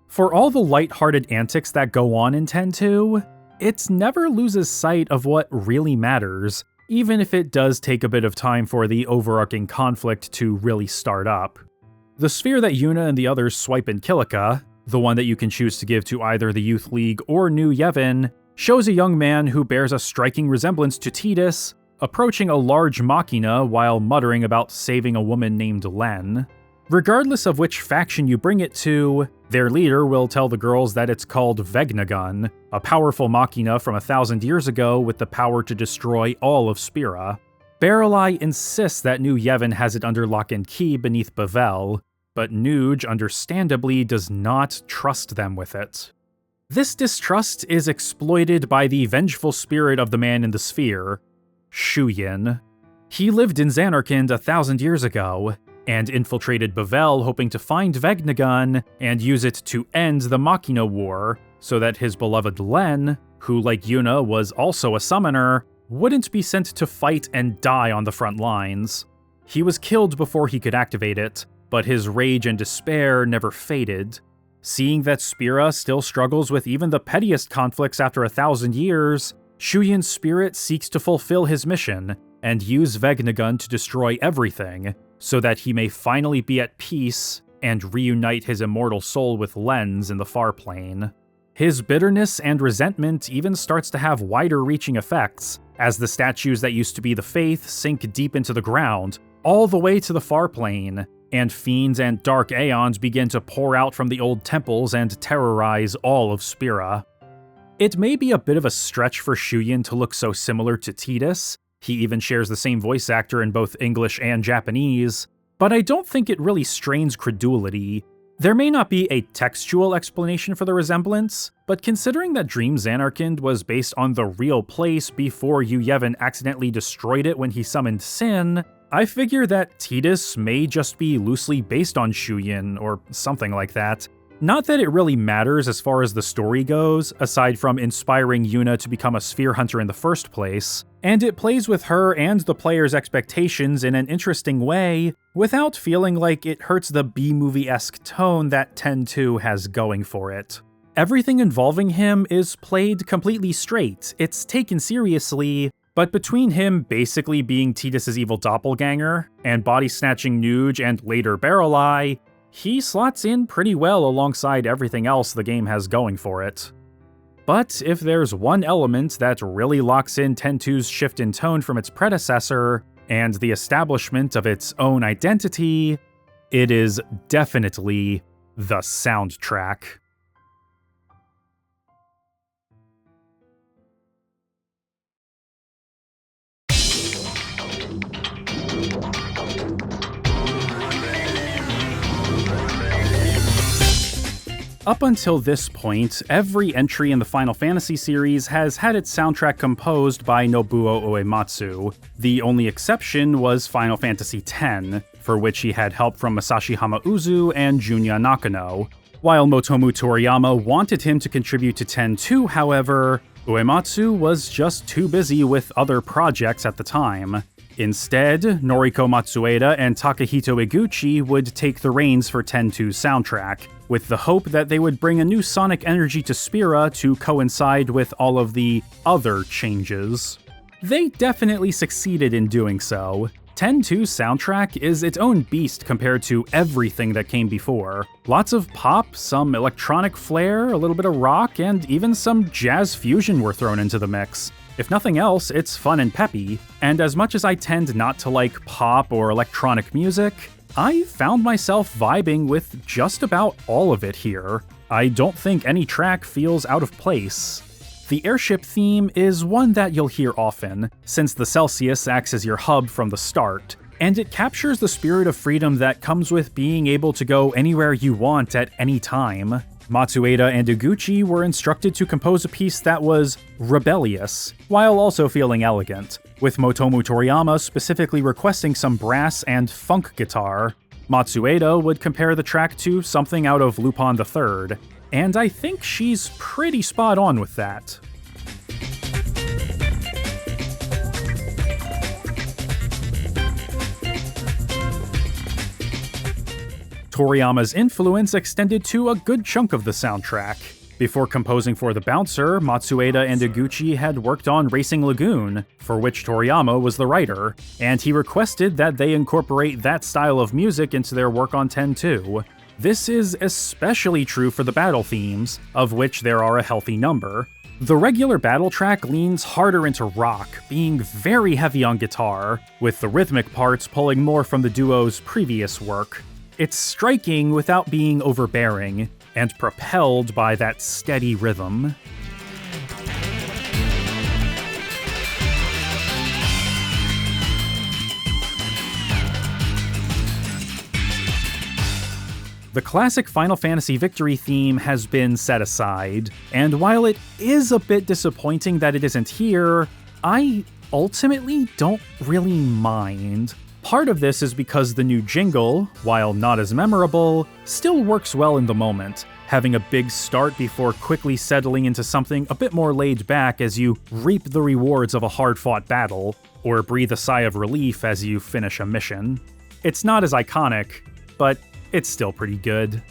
For all the light-hearted antics that go on in 10-2, it never loses sight of what really matters, even if it does take a bit of time for the overarching conflict to really start up. The sphere that Yuna and the others swipe in Kilika, the one that you can choose to give to either the Youth League or New Yevon, shows a young man who bears a striking resemblance to Tidus, approaching a large machina while muttering about saving a woman named Len. Regardless of which faction you bring it to, their leader will tell the girls that it's called Vegnagun, a powerful machina from 1,000 years ago with the power to destroy all of Spira. Barreleye insists that New Yevon has it under lock and key beneath Bavel, but Nuge understandably does not trust them with it. This distrust is exploited by the vengeful spirit of the man in the sphere, Shuyin. He lived in Xanarkand 1,000 years ago, and infiltrated Bavel hoping to find Vegnagun and use it to end the Machina War, so that his beloved Len, who like Yuna was also a summoner, wouldn't be sent to fight and die on the front lines. He was killed before he could activate it, but his rage and despair never faded. Seeing that Spira still struggles with even the pettiest conflicts after 1,000 years, Shuyin's spirit seeks to fulfill his mission and use Vegnagun to destroy everything, so that he may finally be at peace and reunite his immortal soul with Len's in the far plane. His bitterness and resentment even starts to have wider-reaching effects, as the statues that used to be the Faith sink deep into the ground, all the way to the far plane, and fiends and dark aeons begin to pour out from the old temples and terrorize all of Spira. It may be a bit of a stretch for Shuyin to look so similar to Tidus. He even shares the same voice actor in both English and Japanese, but I don't think it really strains credulity. There may not be a textual explanation for the resemblance, but considering that Dream Xanarkand was based on the real place before Yevon accidentally destroyed it when he summoned Sin, I figure that Tidus may just be loosely based on Shuyin, or something like that. Not that it really matters as far as the story goes, aside from inspiring Yuna to become a sphere hunter in the first place, and it plays with her and the player's expectations in an interesting way, without feeling like it hurts the B-movie-esque tone that 10-2 has going for it. Everything involving him is played completely straight, it's taken seriously, but between him basically being Tidus' evil doppelganger, and body-snatching Nuge and later Barreleye, he slots in pretty well alongside everything else the game has going for it. But if there's one element that really locks in 10-2's shift in tone from its predecessor, and the establishment of its own identity, it is definitely the soundtrack. Up until this point, every entry in the Final Fantasy series has had its soundtrack composed by Nobuo Uematsu. The only exception was Final Fantasy X, for which he had help from Masashi Hamauzu and Junya Nakano. While Motomu Toriyama wanted him to contribute to X-2, however, Uematsu was just too busy with other projects at the time. Instead, Noriko Matsueda and Takahito Iguchi would take the reins for X-2's soundtrack, with the hope that they would bring a new sonic energy to Spira to coincide with all of the other changes. They definitely succeeded in doing so. X-2's soundtrack is its own beast compared to everything that came before. Lots of pop, some electronic flair, a little bit of rock, and even some jazz fusion were thrown into the mix. If nothing else, it's fun and peppy, and as much as I tend not to like pop or electronic music, I found myself vibing with just about all of it here. I don't think any track feels out of place. The airship theme is one that you'll hear often, since the Celsius acts as your hub from the start, and it captures the spirit of freedom that comes with being able to go anywhere you want at any time. Matsueda and Iguchi were instructed to compose a piece that was rebellious, while also feeling elegant, with Motomu Toriyama specifically requesting some brass and funk guitar. Matsueda would compare the track to something out of Lupin III, and I think she's pretty spot on with that. Toriyama's influence extended to a good chunk of the soundtrack. Before composing for The Bouncer, Matsueda and Iguchi had worked on Racing Lagoon, for which Toriyama was the writer, and he requested that they incorporate that style of music into their work on X-2. This is especially true for the battle themes, of which there are a healthy number. The regular battle track leans harder into rock, being very heavy on guitar, with the rhythmic parts pulling more from the duo's previous work. It's striking without being overbearing, and propelled by that steady rhythm. The classic Final Fantasy Victory theme has been set aside, and while it is a bit disappointing that it isn't here, I ultimately don't really mind. Part of this is because the new jingle, while not as memorable, still works well in the moment, having a big start before quickly settling into something a bit more laid back as you reap the rewards of a hard-fought battle, or breathe a sigh of relief as you finish a mission. It's not as iconic, but it's still pretty good.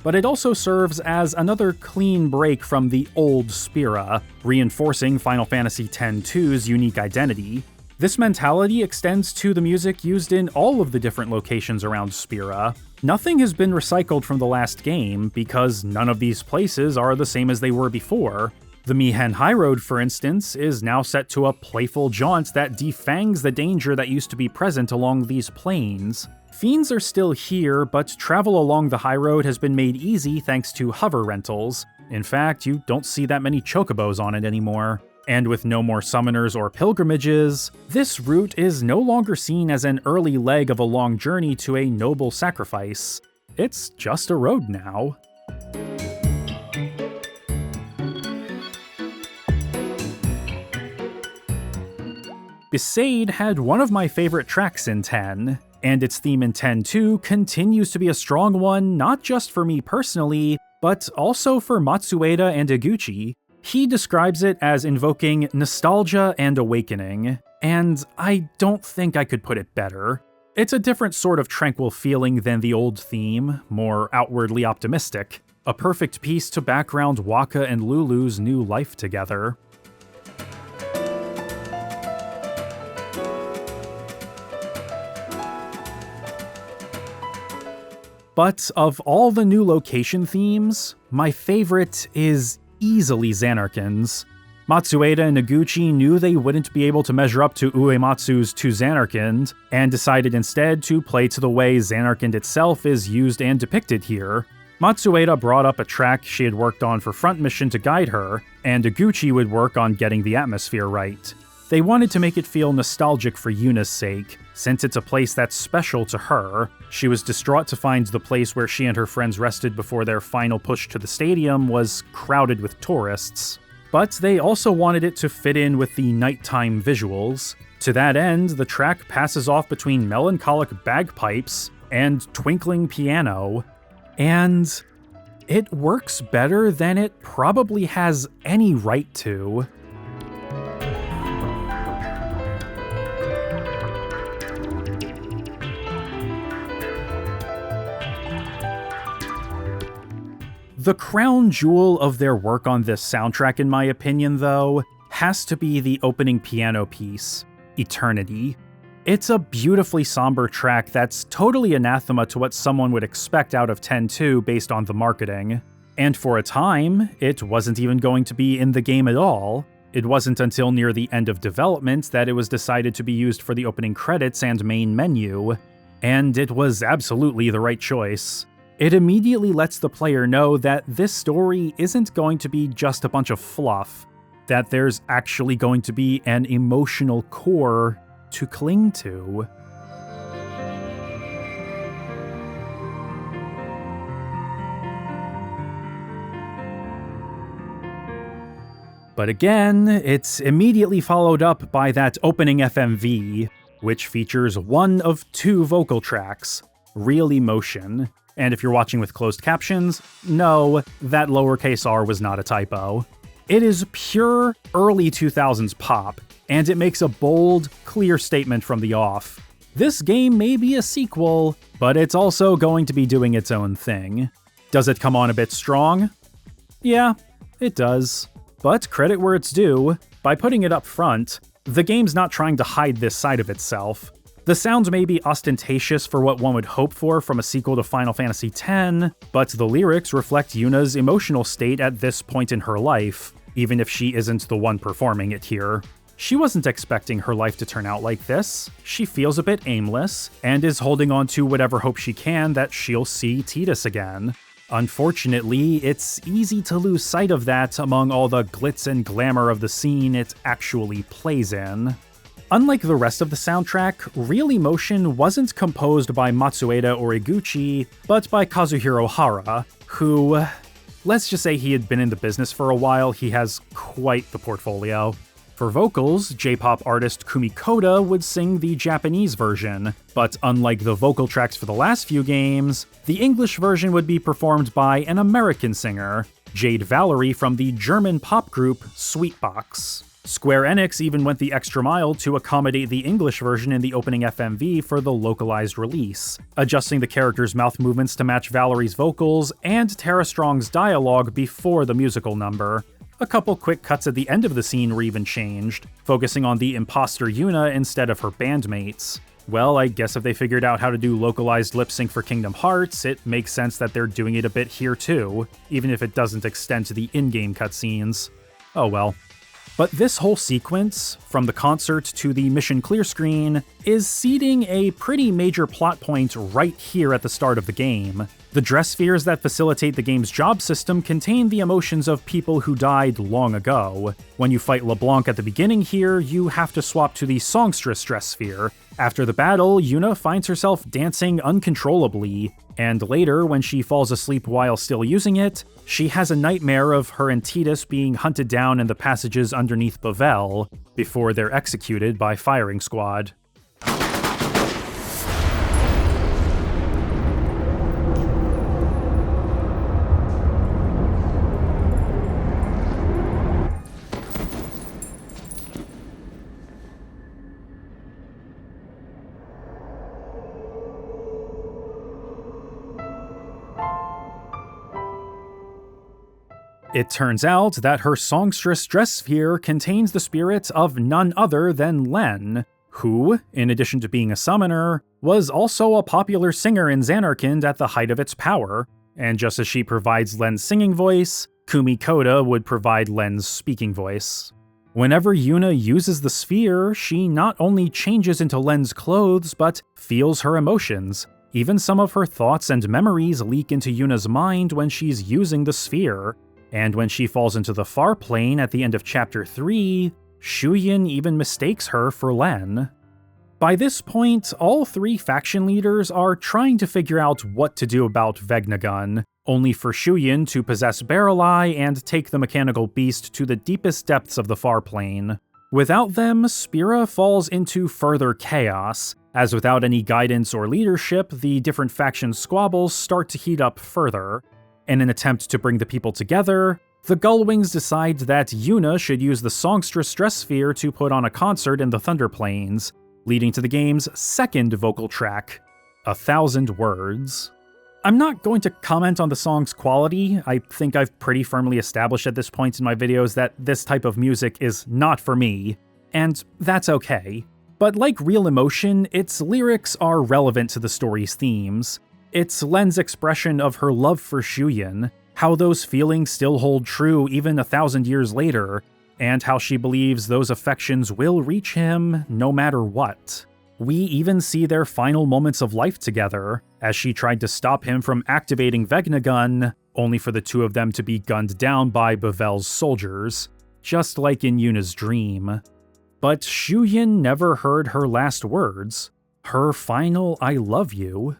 But it also serves as another clean break from the old Spira, reinforcing Final Fantasy X-2's unique identity. This mentality extends to the music used in all of the different locations around Spira. Nothing has been recycled from the last game, because none of these places are the same as they were before. The Mihen High Road, for instance, is now set to a playful jaunt that defangs the danger that used to be present along these plains. Fiends are still here, but travel along the high road has been made easy thanks to hover rentals. In fact, you don't see that many chocobos on it anymore. And with no more summoners or pilgrimages, this route is no longer seen as an early leg of a long journey to a noble sacrifice. It's just a road now. Besaid had one of my favorite tracks in 10, and its theme in X-2 continues to be a strong one not just for me personally, but also for Matsueda and Iguchi. He describes it as invoking nostalgia and awakening, and I don't think I could put it better. It's a different sort of tranquil feeling than the old theme, more outwardly optimistic, a perfect piece to background Waka and Lulu's new life together. But of all the new location themes, my favorite is easily Xanarken's. Matsueda and Iguchi knew they wouldn't be able to measure up to Uematsu's To Xanarkand, and decided instead to play to the way Xanarkand itself is used and depicted here. Matsueda brought up a track she had worked on for Front Mission to guide her, and Iguchi would work on getting the atmosphere right. They wanted to make it feel nostalgic for Yuna's sake, since it's a place that's special to her. She was distraught to find the place where she and her friends rested before their final push to the stadium was crowded with tourists. But they also wanted it to fit in with the nighttime visuals. To that end, the track passes off between melancholic bagpipes and twinkling piano, and it works better than it probably has any right to. The crown jewel of their work on this soundtrack, in my opinion, though, has to be the opening piano piece, Eternity. It's a beautifully somber track that's totally anathema to what someone would expect out of 10-2 based on the marketing. And for a time, it wasn't even going to be in the game at all. It wasn't until near the end of development that it was decided to be used for the opening credits and main menu. And it was absolutely the right choice. It immediately lets the player know that this story isn't going to be just a bunch of fluff, that there's actually going to be an emotional core to cling to. But again, it's immediately followed up by that opening FMV, which features one of two vocal tracks, Real Emotion. And if you're watching with closed captions, no, that lowercase r was not a typo. It is pure early 2000s pop, and it makes a bold, clear statement from the off. This game may be a sequel, but it's also going to be doing its own thing. Does it come on a bit strong? Yeah, it does. But credit where it's due, by putting it up front, the game's not trying to hide this side of itself. The sounds may be ostentatious for what one would hope for from a sequel to Final Fantasy X, but the lyrics reflect Yuna's emotional state at this point in her life, even if she isn't the one performing it here. She wasn't expecting her life to turn out like this. She feels a bit aimless, and is holding on to whatever hope she can that she'll see Tidus again. Unfortunately, it's easy to lose sight of that among all the glitz and glamour of the scene it actually plays in. Unlike the rest of the soundtrack, Real Emotion wasn't composed by Matsueda or Iguchi, but by Kazuhiro Hara, who, let's just say he had been in the business for a while. He has quite the portfolio. For vocals, J-pop artist Kumi Koda would sing the Japanese version, but unlike the vocal tracks for the last few games, the English version would be performed by an American singer, Jade Valerie from the German pop group Sweetbox. Square Enix even went the extra mile to accommodate the English version in the opening FMV for the localized release, adjusting the characters' mouth movements to match Valerie's vocals and Tara Strong's dialogue before the musical number. A couple quick cuts at the end of the scene were even changed, focusing on the imposter Yuna instead of her bandmates. Well, I guess if they figured out how to do localized lip sync for Kingdom Hearts, it makes sense that they're doing it a bit here too, even if it doesn't extend to the in-game cutscenes. Oh well. But this whole sequence, from the concert to the mission clear screen, is seeding a pretty major plot point right here at the start of the game. The dress spheres that facilitate the game's job system contain the emotions of people who died long ago. When you fight LeBlanc at the beginning here, you have to swap to the songstress dress sphere. After the battle, Yuna finds herself dancing uncontrollably, and later, when she falls asleep while still using it, she has a nightmare of her and Tidus being hunted down in the passages underneath Bavel, before they're executed by firing squad. It turns out that her songstress dress sphere contains the spirit of none other than Len, who, in addition to being a summoner, was also a popular singer in Xanarkand at the height of its power, and just as she provides Len's singing voice, Kumi Koda would provide Len's speaking voice. Whenever Yuna uses the sphere, she not only changes into Len's clothes, but feels her emotions. Even some of her thoughts and memories leak into Yuna's mind when she's using the sphere. And when she falls into the far plane at the end of Chapter 3, Shuyin even mistakes her for Len. By this point, all three faction leaders are trying to figure out what to do about Vegnagun, only for Shuyin to possess Barrel Eye and take the mechanical beast to the deepest depths of the far plane. Without them, Spira falls into further chaos, as without any guidance or leadership, the different faction squabbles start to heat up further. In an attempt to bring the people together, the Gullwings decide that Yuna should use the Songstress Stress Sphere to put on a concert in the Thunder Plains, leading to the game's second vocal track, 1,000 Words. I'm not going to comment on the song's quality. I think I've pretty firmly established at this point in my videos that this type of music is not for me, and that's okay. But like Real Emotion, its lyrics are relevant to the story's themes. It's Len's expression of her love for Shuyin, how those feelings still hold true even 1,000 years later, and how she believes those affections will reach him no matter what. We even see their final moments of life together, as she tried to stop him from activating Vegnagun, only for the two of them to be gunned down by Bavel's soldiers, just like in Yuna's dream. But Shuyin never heard her last words, her final I love you.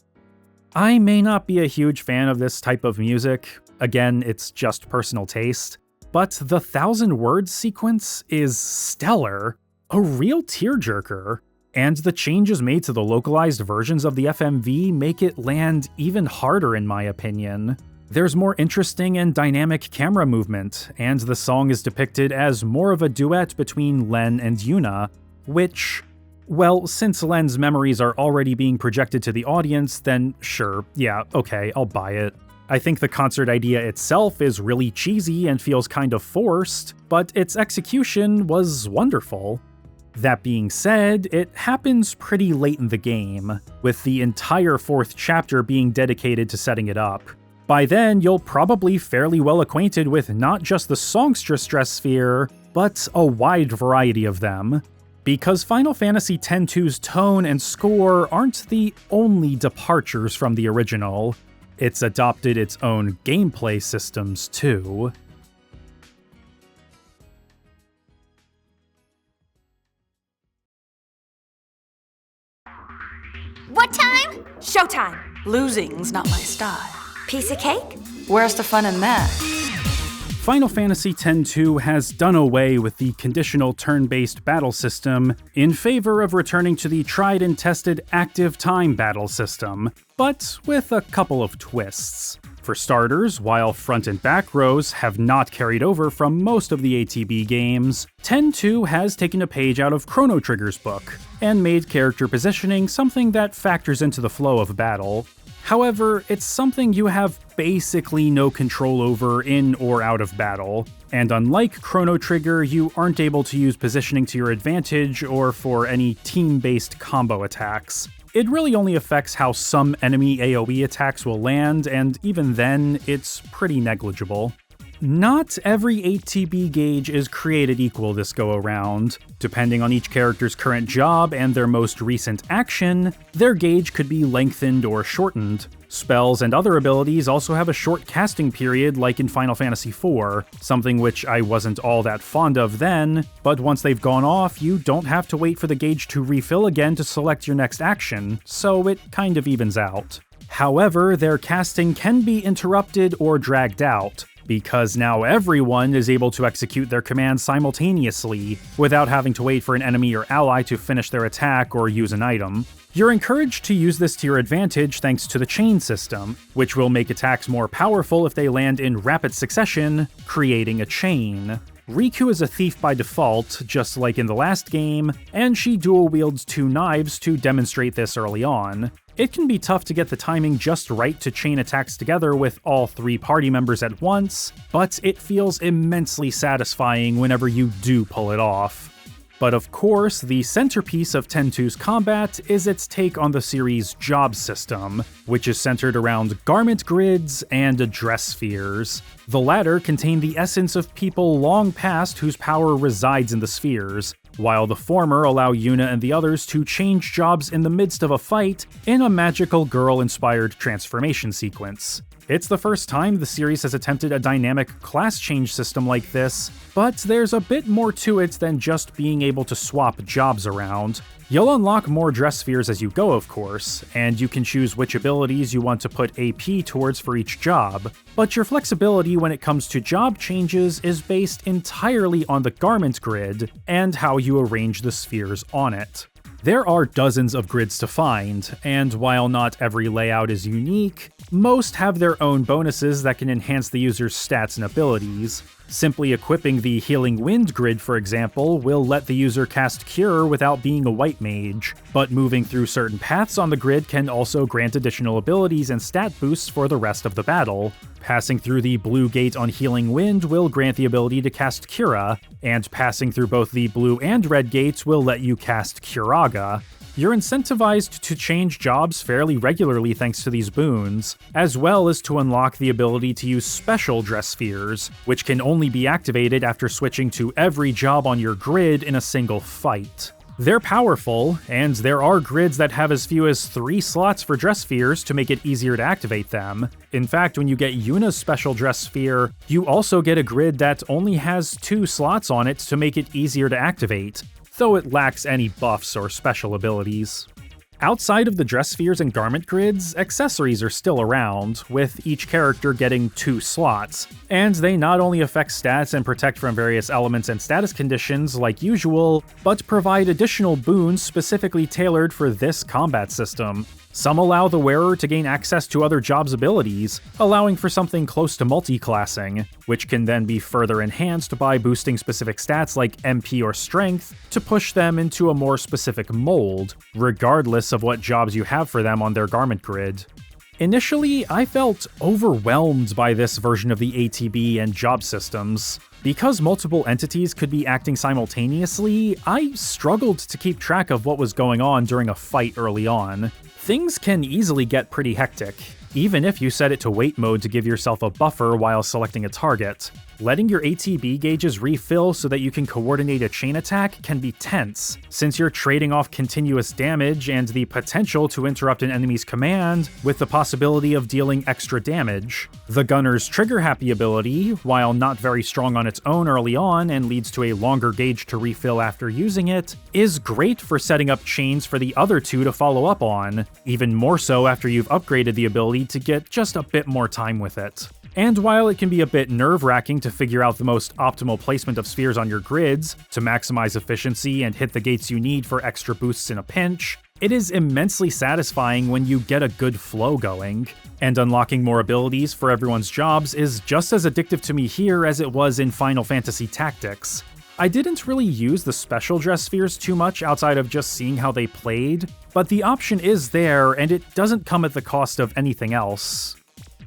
I may not be a huge fan of this type of music, again, it's just personal taste, but the 1,000 Words sequence is stellar, a real tearjerker, and the changes made to the localized versions of the FMV make it land even harder in my opinion. There's more interesting and dynamic camera movement, and the song is depicted as more of a duet between Len and Yuna, which, well, since Len's memories are already being projected to the audience, then sure, yeah, okay, I'll buy it. I think the concert idea itself is really cheesy and feels kind of forced, but its execution was wonderful. That being said, it happens pretty late in the game, with the entire 4th chapter being dedicated to setting it up. By then, you'll probably fairly well acquainted with not just the Songstress Stress Sphere, but a wide variety of them. Because Final Fantasy X-2's tone and score aren't the only departures from the original, it's adopted its own gameplay systems too. What time? Showtime! Losing's not my style. Piece of cake? Where's the fun in that? Final Fantasy X-2 has done away with the conditional turn-based battle system in favor of returning to the tried and tested active time battle system, but with a couple of twists. For starters, while front and back rows have not carried over from most of the ATB games, X-2 has taken a page out of Chrono Trigger's book, and made character positioning something that factors into the flow of battle. However, it's something you have basically no control over in or out of battle, and unlike Chrono Trigger, you aren't able to use positioning to your advantage or for any team-based combo attacks. It really only affects how some enemy AoE attacks will land, and even then, it's pretty negligible. Not every ATB gauge is created equal this go-around. Depending on each character's current job and their most recent action, their gauge could be lengthened or shortened. Spells and other abilities also have a short casting period like in Final Fantasy IV, something which I wasn't all that fond of then, but once they've gone off, you don't have to wait for the gauge to refill again to select your next action, so it kind of evens out. However, their casting can be interrupted or dragged out, because now everyone is able to execute their commands simultaneously, without having to wait for an enemy or ally to finish their attack or use an item. You're encouraged to use this to your advantage thanks to the chain system, which will make attacks more powerful if they land in rapid succession, creating a chain. Riku is a thief by default, just like in the last game, and she dual wields 2 knives to demonstrate this early on. It can be tough to get the timing just right to chain attacks together with all 3 party members at once, but it feels immensely satisfying whenever you do pull it off. But of course, the centerpiece of X-2's combat is its take on the series' job system, which is centered around garment grids and address spheres. The latter contain the essence of people long past whose power resides in the spheres, while the former allow Yuna and the others to change jobs in the midst of a fight in a magical girl-inspired transformation sequence. It's the first time the series has attempted a dynamic class change system like this, but there's a bit more to it than just being able to swap jobs around. You'll unlock more dress spheres as you go, of course, and you can choose which abilities you want to put AP towards for each job, but your flexibility when it comes to job changes is based entirely on the garment grid and how you arrange the spheres on it. There are dozens of grids to find, and while not every layout is unique, most have their own bonuses that can enhance the user's stats and abilities. Simply equipping the Healing Wind grid, for example, will let the user cast Cure without being a white mage, but moving through certain paths on the grid can also grant additional abilities and stat boosts for the rest of the battle. Passing through the blue gate on Healing Wind will grant the ability to cast Cura, and passing through both the blue and red gates will let you cast Curaga. You're incentivized to change jobs fairly regularly thanks to these boons, as well as to unlock the ability to use special dress spheres, which can only be activated after switching to every job on your grid in a single fight. They're powerful, and there are grids that have as few as 3 slots for dress spheres to make it easier to activate them. In fact, when you get Yuna's special dress sphere, you also get a grid that only has 2 slots on it to make it easier to activate, though it lacks any buffs or special abilities. Outside of the dress spheres and garment grids, accessories are still around, with each character getting 2 slots, and they not only affect stats and protect from various elements and status conditions like usual, but provide additional boons specifically tailored for this combat system. Some allow the wearer to gain access to other jobs' abilities, allowing for something close to multi-classing, which can then be further enhanced by boosting specific stats like MP or Strength to push them into a more specific mold, regardless of what jobs you have for them on their garment grid. Initially, I felt overwhelmed by this version of the ATB and job systems. Because multiple entities could be acting simultaneously, I struggled to keep track of what was going on during a fight early on. Things can easily get pretty hectic, even if you set it to wait mode to give yourself a buffer while selecting a target. Letting your ATB gauges refill so that you can coordinate a chain attack can be tense, since you're trading off continuous damage and the potential to interrupt an enemy's command with the possibility of dealing extra damage. The gunner's trigger happy ability, while not very strong on its own early on and leads to a longer gauge to refill after using it, is great for setting up chains for the other 2 to follow up on, even more so after you've upgraded the ability to get just a bit more time with it. And while it can be a bit nerve-wracking to figure out the most optimal placement of spheres on your grids to maximize efficiency and hit the gates you need for extra boosts in a pinch, it is immensely satisfying when you get a good flow going. And unlocking more abilities for everyone's jobs is just as addictive to me here as it was in Final Fantasy Tactics. I didn't really use the special dress spheres too much outside of just seeing how they played, but the option is there and it doesn't come at the cost of anything else.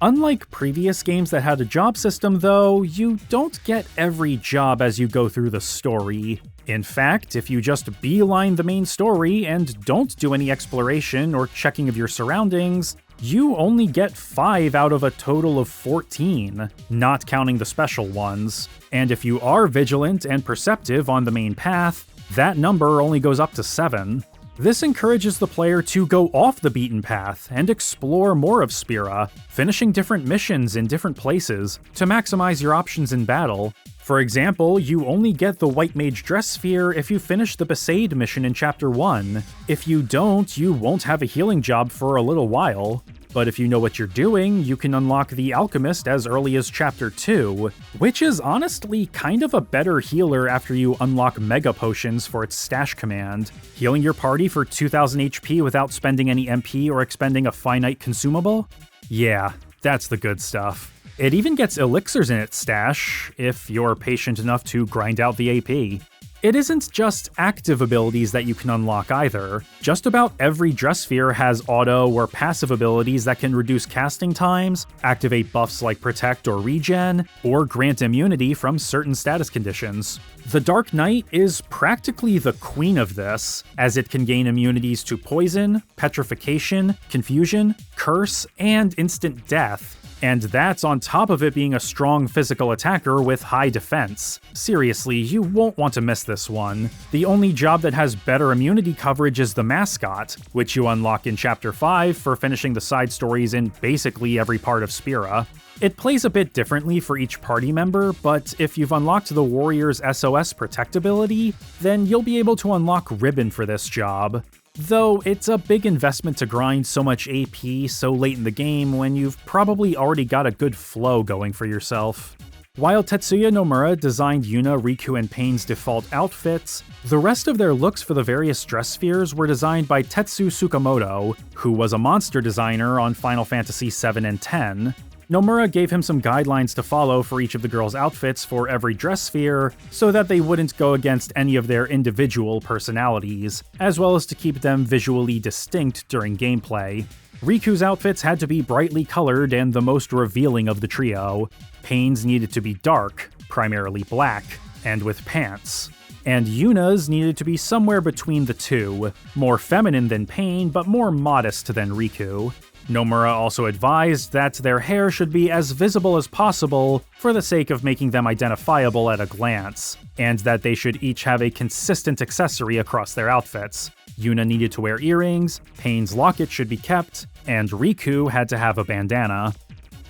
Unlike previous games that had a job system, though, you don't get every job as you go through the story. In fact, if you just beeline the main story and don't do any exploration or checking of your surroundings, you only get 5 out of a total of 14, not counting the special ones. And if you are vigilant and perceptive on the main path, that number only goes up to 7. This encourages the player to go off the beaten path and explore more of Spira, finishing different missions in different places to maximize your options in battle. For example, you only get the White Mage Dress Sphere if you finish the Besaid mission in Chapter 1. If you don't, you won't have a healing job for a little while. But if you know what you're doing, you can unlock the Alchemist as early as Chapter 2, which is honestly kind of a better healer after you unlock Mega Potions for its stash command, healing your party for 2000 HP without spending any MP or expending a finite consumable? Yeah, that's the good stuff. It even gets elixirs in its stash, if you're patient enough to grind out the AP. It isn't just active abilities that you can unlock either. Just about every dress sphere has auto or passive abilities that can reduce casting times, activate buffs like Protect or Regen, or grant immunity from certain status conditions. The Dark Knight is practically the queen of this, as it can gain immunities to Poison, Petrification, Confusion, Curse, and Instant Death. And that's on top of it being a strong physical attacker with high defense. Seriously, you won't want to miss this one. The only job that has better immunity coverage is the mascot, which you unlock in Chapter 5 for finishing the side stories in basically every part of Spira. It plays a bit differently for each party member, but if you've unlocked the Warrior's SOS Protect ability, then you'll be able to unlock Ribbon for this job. Though it's a big investment to grind so much AP so late in the game when you've probably already got a good flow going for yourself. While Tetsuya Nomura designed Yuna, Riku, and Pain's default outfits, the rest of their looks for the various dress spheres were designed by Tetsu Tsukamoto, who was a monster designer on Final Fantasy VII and X. Nomura gave him some guidelines to follow for each of the girls' outfits for every dress sphere, so that they wouldn't go against any of their individual personalities, as well as to keep them visually distinct during gameplay. Riku's outfits had to be brightly colored and the most revealing of the trio. Pain's needed to be dark, primarily black, and with pants. And Yuna's needed to be somewhere between the two, more feminine than Pain, but more modest than Riku. Nomura also advised that their hair should be as visible as possible for the sake of making them identifiable at a glance, and that they should each have a consistent accessory across their outfits. Yuna needed to wear earrings, Pain's locket should be kept, and Riku had to have a bandana.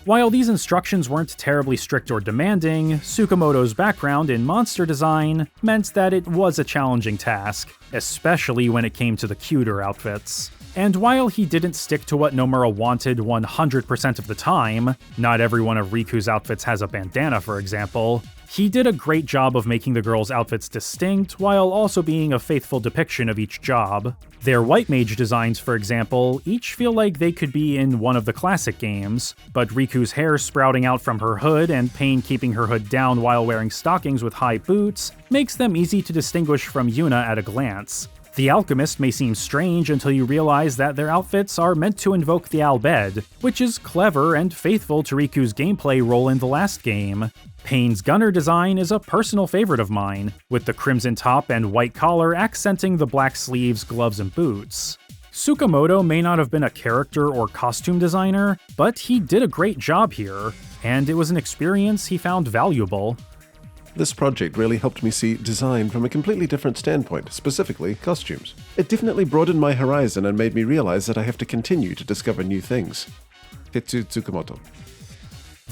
While these instructions weren't terribly strict or demanding, Tsukamoto's background in monster design meant that it was a challenging task, especially when it came to the cuter outfits. And while he didn't stick to what Nomura wanted 100% of the time, not every one of Riku's outfits has a bandana, for example, he did a great job of making the girls' outfits distinct while also being a faithful depiction of each job. Their white mage designs, for example, each feel like they could be in one of the classic games, but Riku's hair sprouting out from her hood and Pain keeping her hood down while wearing stockings with high boots makes them easy to distinguish from Yuna at a glance. The Alchemist may seem strange until you realize that their outfits are meant to invoke the Albed, which is clever and faithful to Riku's gameplay role in the last game. Pain's gunner design is a personal favorite of mine, with the crimson top and white collar accenting the black sleeves, gloves, and boots. Tsukamoto may not have been a character or costume designer, but he did a great job here, and it was an experience he found valuable. This project really helped me see design from a completely different standpoint, specifically costumes. It definitely broadened my horizon and made me realize that I have to continue to discover new things. Tetsu Tsukamoto.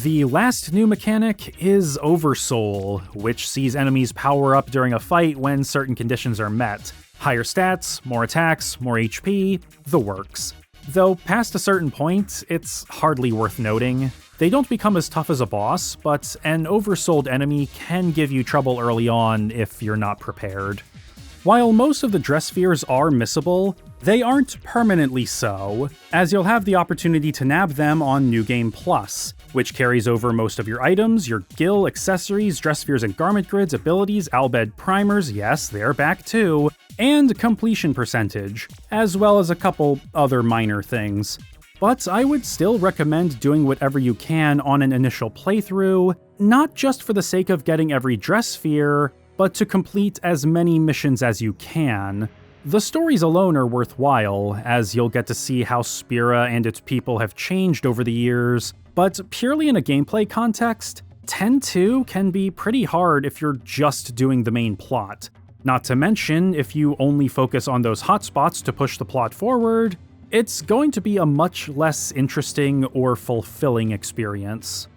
The last new mechanic is Oversoul, which sees enemies power up during a fight when certain conditions are met. Higher stats, more attacks, more HP, the works. Though past a certain point, it's hardly worth noting. They don't become as tough as a boss, but an oversouled enemy can give you trouble early on if you're not prepared. While most of the dress spheres are missable, they aren't permanently so, as you'll have the opportunity to nab them on New Game Plus, which carries over most of your items, your gil, accessories, dress spheres and garment grids, abilities, Albed primers, yes, they're back too, and completion percentage, as well as a couple other minor things. But I would still recommend doing whatever you can on an initial playthrough, not just for the sake of getting every dress sphere, but to complete as many missions as you can. The stories alone are worthwhile, as you'll get to see how Spira and its people have changed over the years, but purely in a gameplay context, 10-2 can be pretty hard if you're just doing the main plot. Not to mention, if you only focus on those hotspots to push the plot forward, it's going to be a much less interesting or fulfilling experience.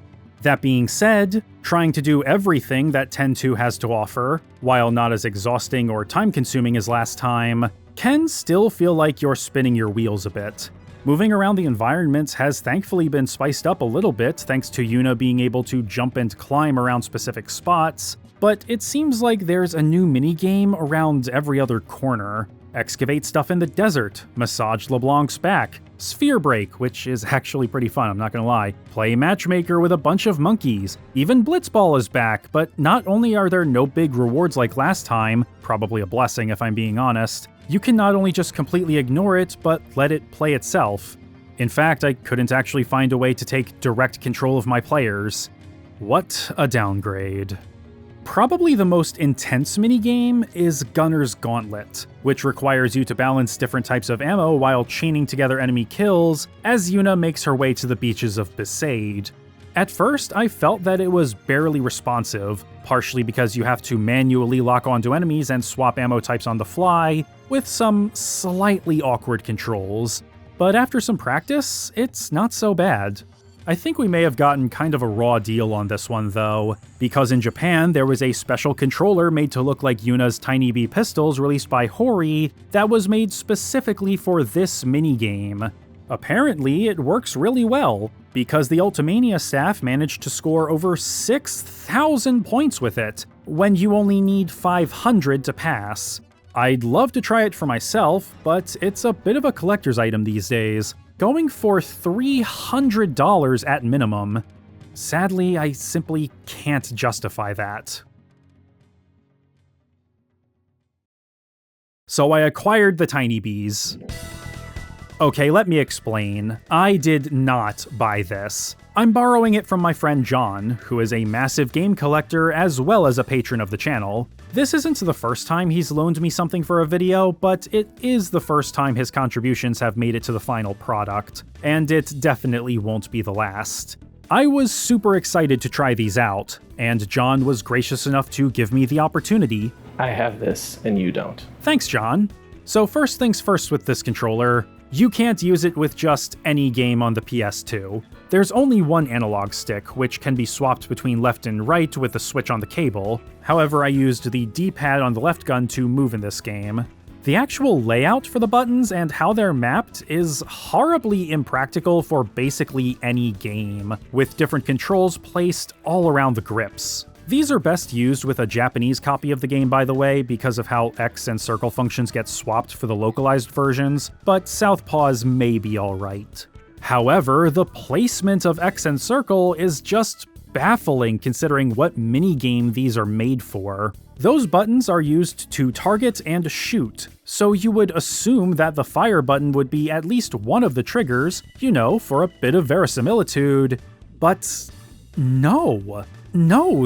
That being said, trying to do everything that 10-2 has to offer, while not as exhausting or time-consuming as last time, can still feel like you're spinning your wheels a bit. Moving around the environments has thankfully been spiced up a little bit thanks to Yuna being able to jump and climb around specific spots, but it seems like there's a new minigame around every other corner. Excavate stuff in the desert, massage LeBlanc's back, sphere break, which is actually pretty fun, I'm not gonna lie, play matchmaker with a bunch of monkeys, even Blitzball is back, but not only are there no big rewards like last time, probably a blessing if I'm being honest, you can not only just completely ignore it, but let it play itself. In fact, I couldn't actually find a way to take direct control of my players. What a downgrade. Probably the most intense minigame is Gunner's Gauntlet, which requires you to balance different types of ammo while chaining together enemy kills as Yuna makes her way to the beaches of Besaid. At first, I felt that it was barely responsive, partially because you have to manually lock onto enemies and swap ammo types on the fly, with some slightly awkward controls. But after some practice, it's not so bad. I think we may have gotten kind of a raw deal on this one though, because in Japan there was a special controller made to look like Yuna's Tiny Bee pistols released by Hori that was made specifically for this minigame. Apparently it works really well, because the Ultimania staff managed to score over 6,000 points with it, when you only need 500 to pass. I'd love to try it for myself, but it's a bit of a collector's item these days, going for $300 at minimum. Sadly, I simply can't justify that. So I acquired the Tiny Bees. Okay, let me explain. I did not buy this. I'm borrowing it from my friend John, who is a massive game collector as well as a patron of the channel. This isn't the first time he's loaned me something for a video, but it is the first time his contributions have made it to the final product, and it definitely won't be the last. I was super excited to try these out, and John was gracious enough to give me the opportunity. I have this, and you don't. Thanks, John. So first things first with this controller, you can't use it with just any game on the PS2. There's only one analog stick, which can be swapped between left and right with the switch on the cable. However, I used the D-pad on the left gun to move in this game. The actual layout for the buttons and how they're mapped is horribly impractical for basically any game, with different controls placed all around the grips. These are best used with a Japanese copy of the game, by the way, because of how X and circle functions get swapped for the localized versions, but Southpaws may be alright. However, the placement of X and circle is just baffling considering what minigame these are made for. Those buttons are used to target and shoot, so you would assume that the fire button would be at least one of the triggers, you know, for a bit of verisimilitude. But no,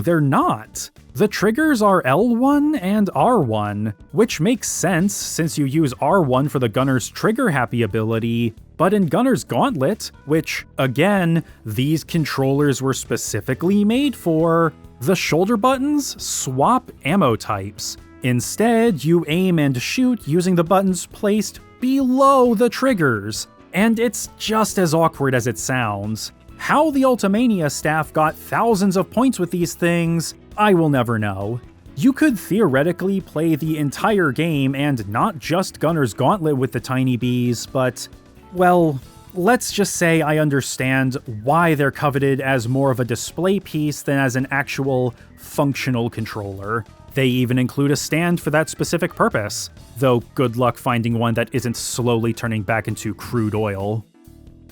they're not. The triggers are L1 and R1, which makes sense since you use R1 for the gunner's trigger-happy ability, but in Gunner's Gauntlet, which, again, these controllers were specifically made for, the shoulder buttons swap ammo types. Instead, you aim and shoot using the buttons placed below the triggers, and it's just as awkward as it sounds. How the Ultimania staff got thousands of points with these things, I will never know. You could theoretically play the entire game and not just Gunner's Gauntlet with the Tiny Bees, but, well, let's just say I understand why they're coveted as more of a display piece than as an actual functional controller. They even include a stand for that specific purpose, though good luck finding one that isn't slowly turning back into crude oil.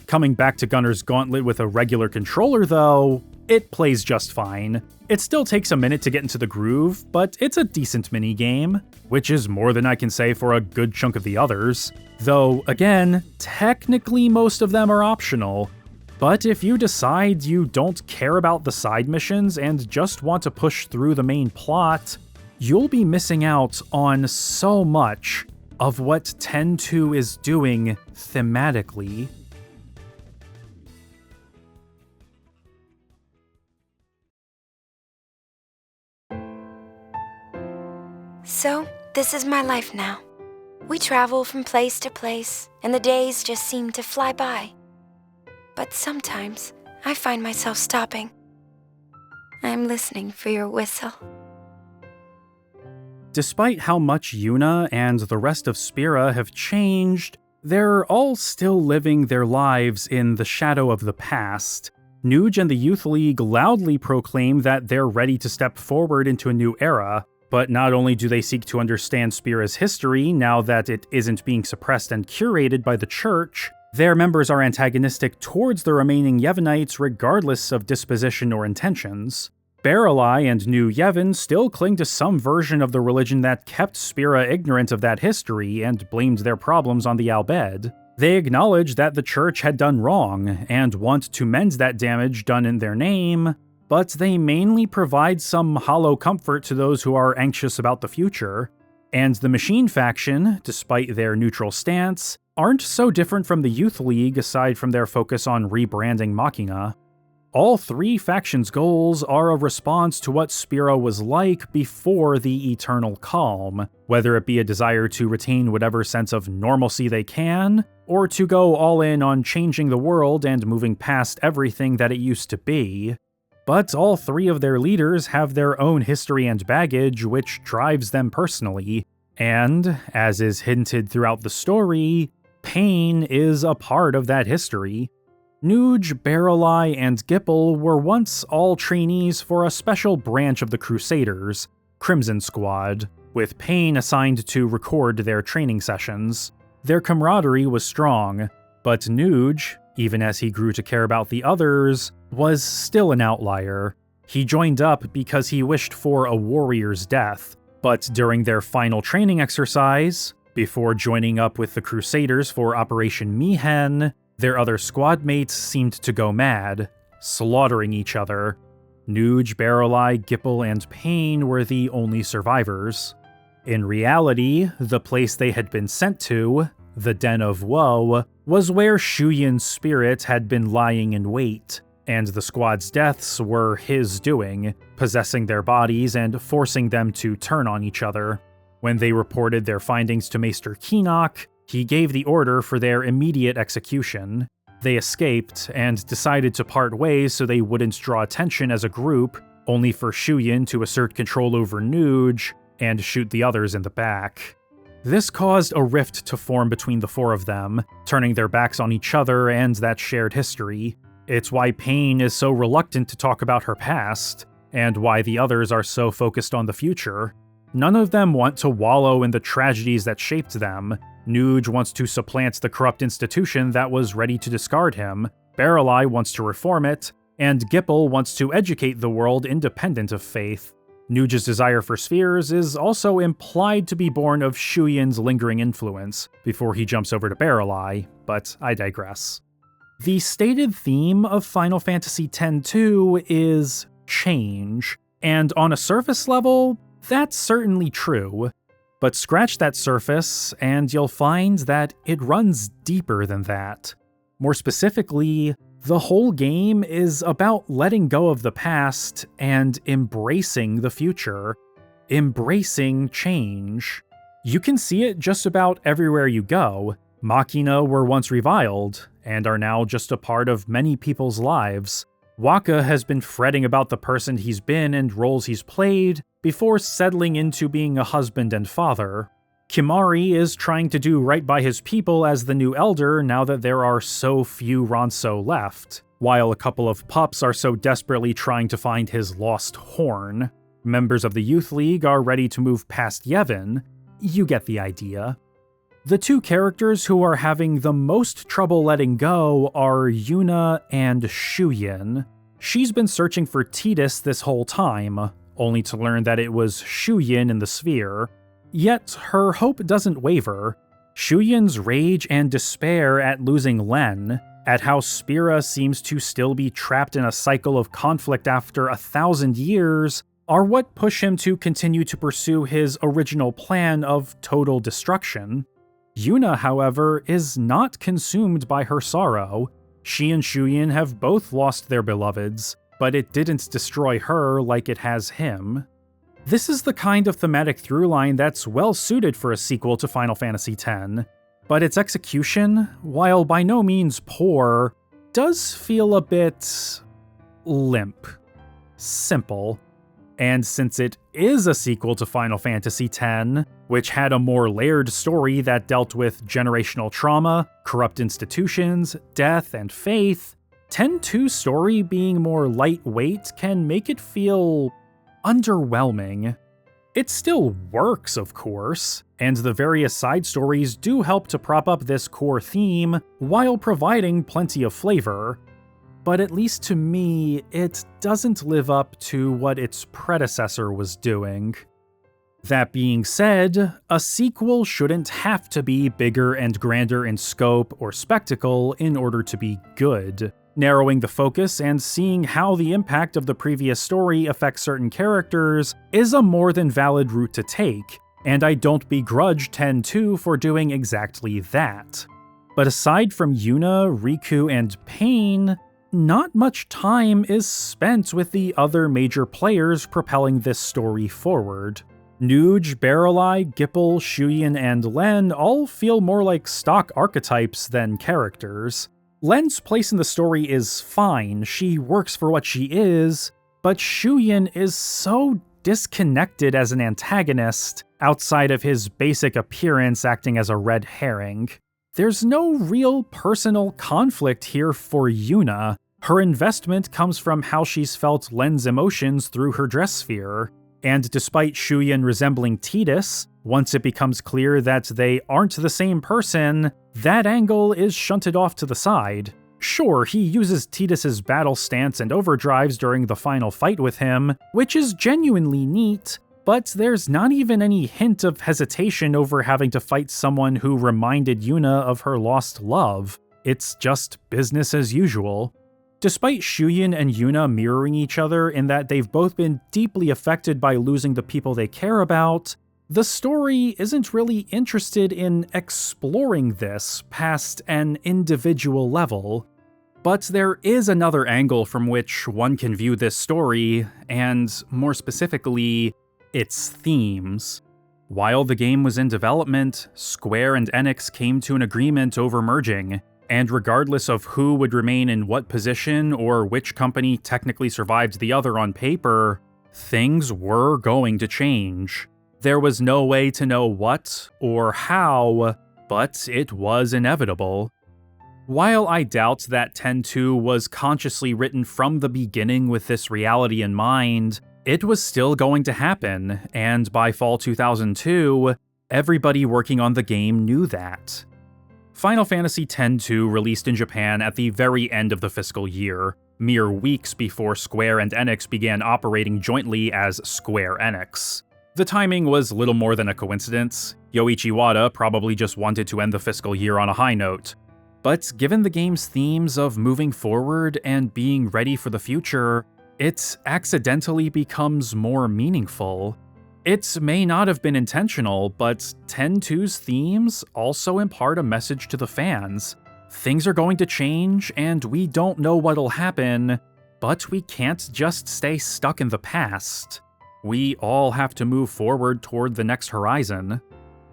Coming back to Gunner's Gauntlet with a regular controller though, it plays just fine. It still takes a minute to get into the groove, but it's a decent minigame, which is more than I can say for a good chunk of the others. Though, again, technically most of them are optional. But if you decide you don't care about the side missions and just want to push through the main plot, you'll be missing out on so much of what 10-2 is doing thematically. So, this is my life now. We travel from place to place, and the days just seem to fly by. But sometimes, I find myself stopping. I'm listening for your whistle. Despite how much Yuna and the rest of Spira have changed, they're all still living their lives in the shadow of the past. Nuge and the Youth League loudly proclaim that they're ready to step forward into a new era, but not only do they seek to understand Spira's history now that it isn't being suppressed and curated by the church, their members are antagonistic towards the remaining Yevonites regardless of disposition or intentions. Baralai and New Yevon still cling to some version of the religion that kept Spira ignorant of that history and blamed their problems on the Albed. They acknowledge that the church had done wrong and want to mend that damage done in their name, but they mainly provide some hollow comfort to those who are anxious about the future. And the Machine faction, despite their neutral stance, aren't so different from the Youth League aside from their focus on rebranding Machina. All three factions' goals are a response to what Spira was like before the Eternal Calm, whether it be a desire to retain whatever sense of normalcy they can, or to go all in on changing the world and moving past everything that it used to be. But all three of their leaders have their own history and baggage which drives them personally, and, as is hinted throughout the story, pain is a part of that history. Nuge, Barreleye, and Gipple were once all trainees for a special branch of the Crusaders, Crimson Squad, with Pain assigned to record their training sessions. Their camaraderie was strong, but Nuge, even as he grew to care about the others, was still an outlier. He joined up because he wished for a warrior's death, but during their final training exercise, before joining up with the Crusaders for Operation Mihen, their other squad mates seemed to go mad, slaughtering each other. Nuge, Barreleye, Gipple, and Pain were the only survivors. In reality, the place they had been sent to, the Den of Woe, was where Shuyin's spirit had been lying in wait, and the squad's deaths were his doing, possessing their bodies and forcing them to turn on each other. When they reported their findings to Maester Keenock, he gave the order for their immediate execution. They escaped and decided to part ways so they wouldn't draw attention as a group, only for Shuyin to assert control over Nuge and shoot the others in the back. This caused a rift to form between the four of them, turning their backs on each other and that shared history. It's why Pain is so reluctant to talk about her past, and why the others are so focused on the future. None of them want to wallow in the tragedies that shaped them. Nuge wants to supplant the corrupt institution that was ready to discard him, Barreleye wants to reform it, and Gipple wants to educate the world independent of faith. Nuge's desire for spheres is also implied to be born of Shuyin's lingering influence, before he jumps over to Barreleye, but I digress. The stated theme of Final Fantasy X-2 is change, and on a surface level, that's certainly true. But scratch that surface, and you'll find that it runs deeper than that. More specifically, the whole game is about letting go of the past and embracing the future. Embracing change. You can see it just about everywhere you go. Machina were once reviled, and are now just a part of many people's lives. Wakka has been fretting about the person he's been and roles he's played, before settling into being a husband and father. Kimari is trying to do right by his people as the new elder now that there are so few Ronso left, while a couple of pups are so desperately trying to find his lost horn. Members of the Youth League are ready to move past Yevon. You get the idea. The two characters who are having the most trouble letting go are Yuna and Shuyin. She's been searching for Tidus this whole time, only to learn that it was Shuyin in the sphere. Yet her hope doesn't waver. Shuyin's rage and despair at losing Len, at how Spira seems to still be trapped in a cycle of conflict after 1,000 years, are what push him to continue to pursue his original plan of total destruction. Yuna, however, is not consumed by her sorrow. She and Shuyin have both lost their beloveds, but it didn't destroy her like it has him. This is the kind of thematic throughline that's well suited for a sequel to Final Fantasy X, but its execution, while by no means poor, does feel a bit limp. Simple. And since it is a sequel to Final Fantasy X, which had a more layered story that dealt with generational trauma, corrupt institutions, death, and faith, X-2's story being more lightweight can make it feel underwhelming. It still works, of course, and the various side stories do help to prop up this core theme while providing plenty of flavor. But at least to me, it doesn't live up to what its predecessor was doing. That being said, a sequel shouldn't have to be bigger and grander in scope or spectacle in order to be good. Narrowing the focus and seeing how the impact of the previous story affects certain characters is a more than valid route to take, and I don't begrudge 10-2 for doing exactly that. But aside from Yuna, Riku, and Pain, not much time is spent with the other major players propelling this story forward. Nuge, Barreleye, Gipple, Shuyin, and Len all feel more like stock archetypes than characters. Len's place in the story is fine, she works for what she is, but Shuyin is so disconnected as an antagonist, outside of his basic appearance acting as a red herring. There's no real personal conflict here for Yuna. Her investment comes from how she's felt Len's emotions through her dress sphere. And despite Shuyin resembling Tidus, once it becomes clear that they aren't the same person, that angle is shunted off to the side. Sure, he uses Tidus's battle stance and overdrives during the final fight with him, which is genuinely neat, but there's not even any hint of hesitation over having to fight someone who reminded Yuna of her lost love. It's just business as usual. Despite Shuyin and Yuna mirroring each other in that they've both been deeply affected by losing the people they care about, the story isn't really interested in exploring this past an individual level. But there is another angle from which one can view this story, and more specifically, its themes. While the game was in development, Square and Enix came to an agreement over merging, and regardless of who would remain in what position or which company technically survived the other on paper, things were going to change. There was no way to know what or how, but it was inevitable. While I doubt that 10-2 was consciously written from the beginning with this reality in mind, it was still going to happen, and by fall 2002, everybody working on the game knew that. Final Fantasy X-2 released in Japan at the very end of the fiscal year, mere weeks before Square and Enix began operating jointly as Square Enix. The timing was little more than a coincidence. Yoichi Wada probably just wanted to end the fiscal year on a high note. But given the game's themes of moving forward and being ready for the future, it accidentally becomes more meaningful. It may not have been intentional, but 10-2's themes also impart a message to the fans. Things are going to change, and we don't know what'll happen, but we can't just stay stuck in the past. We all have to move forward toward the next horizon.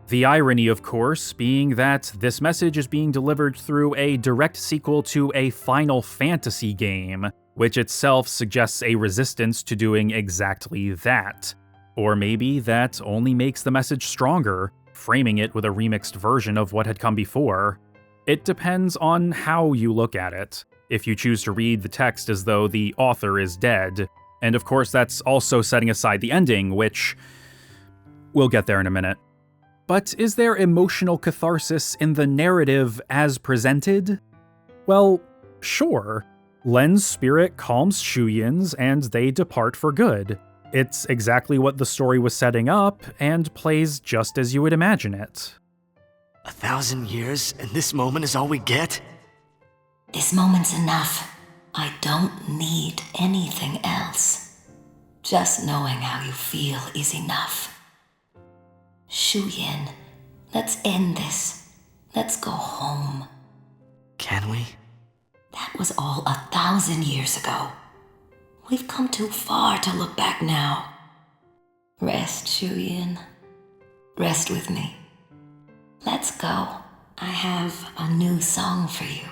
The irony, of course, being that this message is being delivered through a direct sequel to a Final Fantasy game, which itself suggests a resistance to doing exactly that. Or maybe that only makes the message stronger, framing it with a remixed version of what had come before. It depends on how you look at it, if you choose to read the text as though the author is dead. And of course that's also setting aside the ending, which we'll get there in a minute. But is there emotional catharsis in the narrative as presented? Well, sure. Len's spirit calms Shuyin's and they depart for good. It's exactly what the story was setting up, and plays just as you would imagine it. 1,000 years, and this moment is all we get? This moment's enough. I don't need anything else. Just knowing how you feel is enough. Shuyin, let's end this. Let's go home. Can we? That was all 1,000 years ago. We've come too far to look back now. Rest, Shuyin. Rest with me. Let's go. I have a new song for you.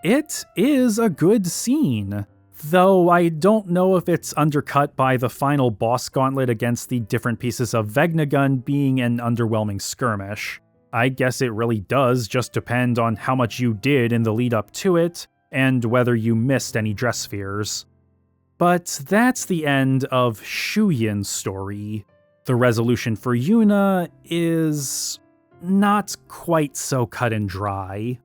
It is a good scene, though I don't know if it's undercut by the final boss gauntlet against the different pieces of Vegnagun being an underwhelming skirmish. I guess it really does just depend on how much you did in the lead up to it, and whether you missed any dress spheres. But that's the end of Shuyin's story. The resolution for Yuna is not quite so cut and dry.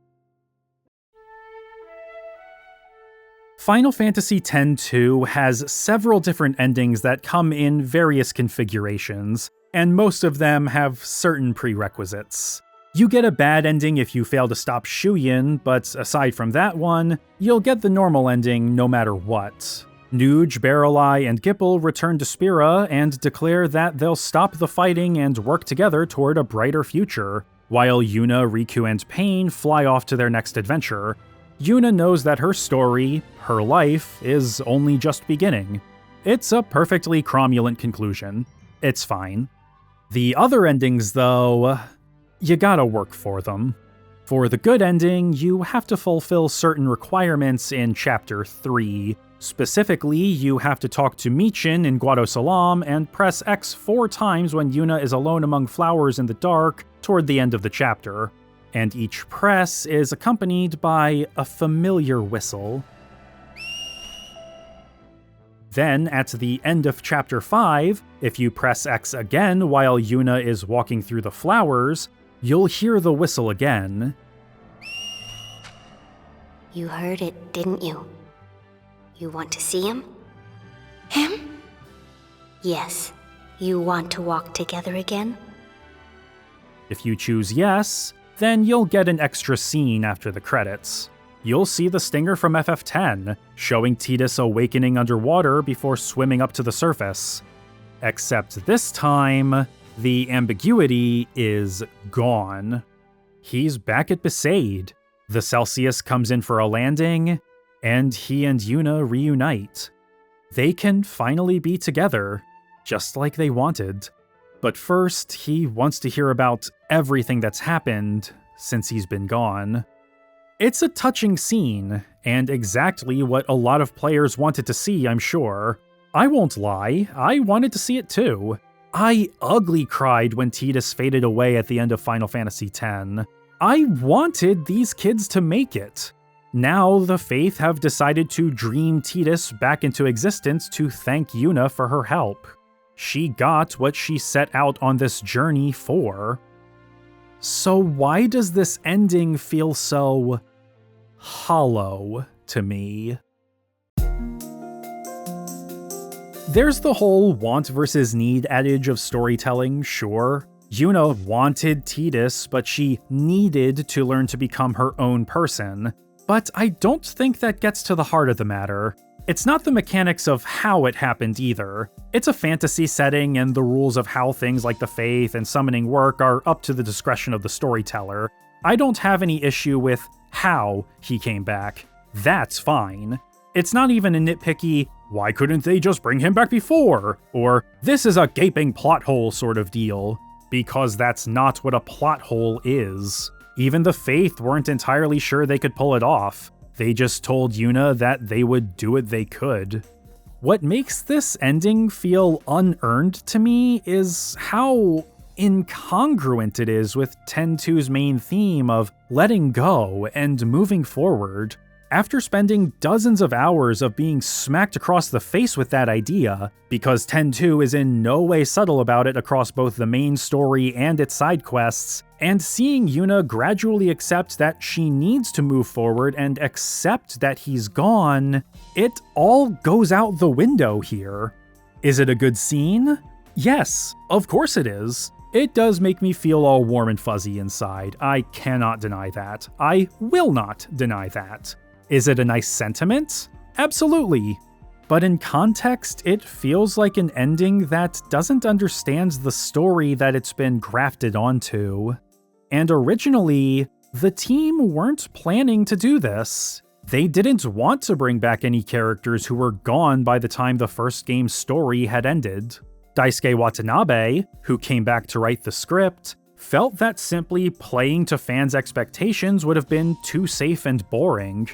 Final Fantasy X-2 has several different endings that come in various configurations, and most of them have certain prerequisites. You get a bad ending if you fail to stop Shuyin, but aside from that one, you'll get the normal ending no matter what. Nuge, Barreleye, and Gipple return to Spira and declare that they'll stop the fighting and work together toward a brighter future, while Yuna, Riku, and Pain fly off to their next adventure. Yuna knows that her story, her life, is only just beginning. It's a perfectly cromulent conclusion. It's fine. The other endings, though, you gotta work for them. For the good ending, you have to fulfill certain requirements in Chapter 3. Specifically, you have to talk to Michin in Guado Salam and press X 4 times when Yuna is alone among flowers in the dark toward the end of the chapter. And each press is accompanied by a familiar whistle. Then, at the end of Chapter 5, if you press X again while Yuna is walking through the flowers, you'll hear the whistle again. You heard it, didn't you? You want to see him? Him? Yes. You want to walk together again? If you choose yes, then you'll get an extra scene after the credits. You'll see the stinger from FF10, showing Tidus awakening underwater before swimming up to the surface. Except this time, the ambiguity is gone. He's back at Besaid. The Celsius comes in for a landing, and he and Yuna reunite. They can finally be together, just like they wanted. But first, he wants to hear about everything that's happened since he's been gone. It's a touching scene, and exactly what a lot of players wanted to see, I'm sure. I won't lie, I wanted to see it too. I ugly cried when Tidus faded away at the end of Final Fantasy X. I wanted these kids to make it. Now, the Faith have decided to dream Tidus back into existence to thank Yuna for her help. She got what she set out on this journey for. So why does this ending feel so hollow to me? There's the whole want versus need adage of storytelling, sure. Yuna wanted Tidus, but she needed to learn to become her own person. But I don't think that gets to the heart of the matter. It's not the mechanics of how it happened either. It's a fantasy setting, and the rules of how things like the Faith and summoning work are up to the discretion of the storyteller. I don't have any issue with how he came back. That's fine. It's not even a nitpicky, why couldn't they just bring him back before? Or, this is a gaping plot hole sort of deal. Because that's not what a plot hole is. Even the Faith weren't entirely sure they could pull it off. They just told Yuna that they would do what they could. What makes this ending feel unearned to me is how incongruent it is with 10-2's main theme of letting go and moving forward. After spending dozens of hours of being smacked across the face with that idea, because 10-2 is in no way subtle about it across both the main story and its side quests, and seeing Yuna gradually accept that she needs to move forward and accept that he's gone, it all goes out the window here. Is it a good scene? Yes, of course it is. It does make me feel all warm and fuzzy inside. I cannot deny that. I will not deny that. Is it a nice sentiment? Absolutely. But in context, it feels like an ending that doesn't understand the story that it's been grafted onto. And originally, the team weren't planning to do this. They didn't want to bring back any characters who were gone by the time the first game's story had ended. Daisuke Watanabe, who came back to write the script, felt that simply playing to fans' expectations would have been too safe and boring.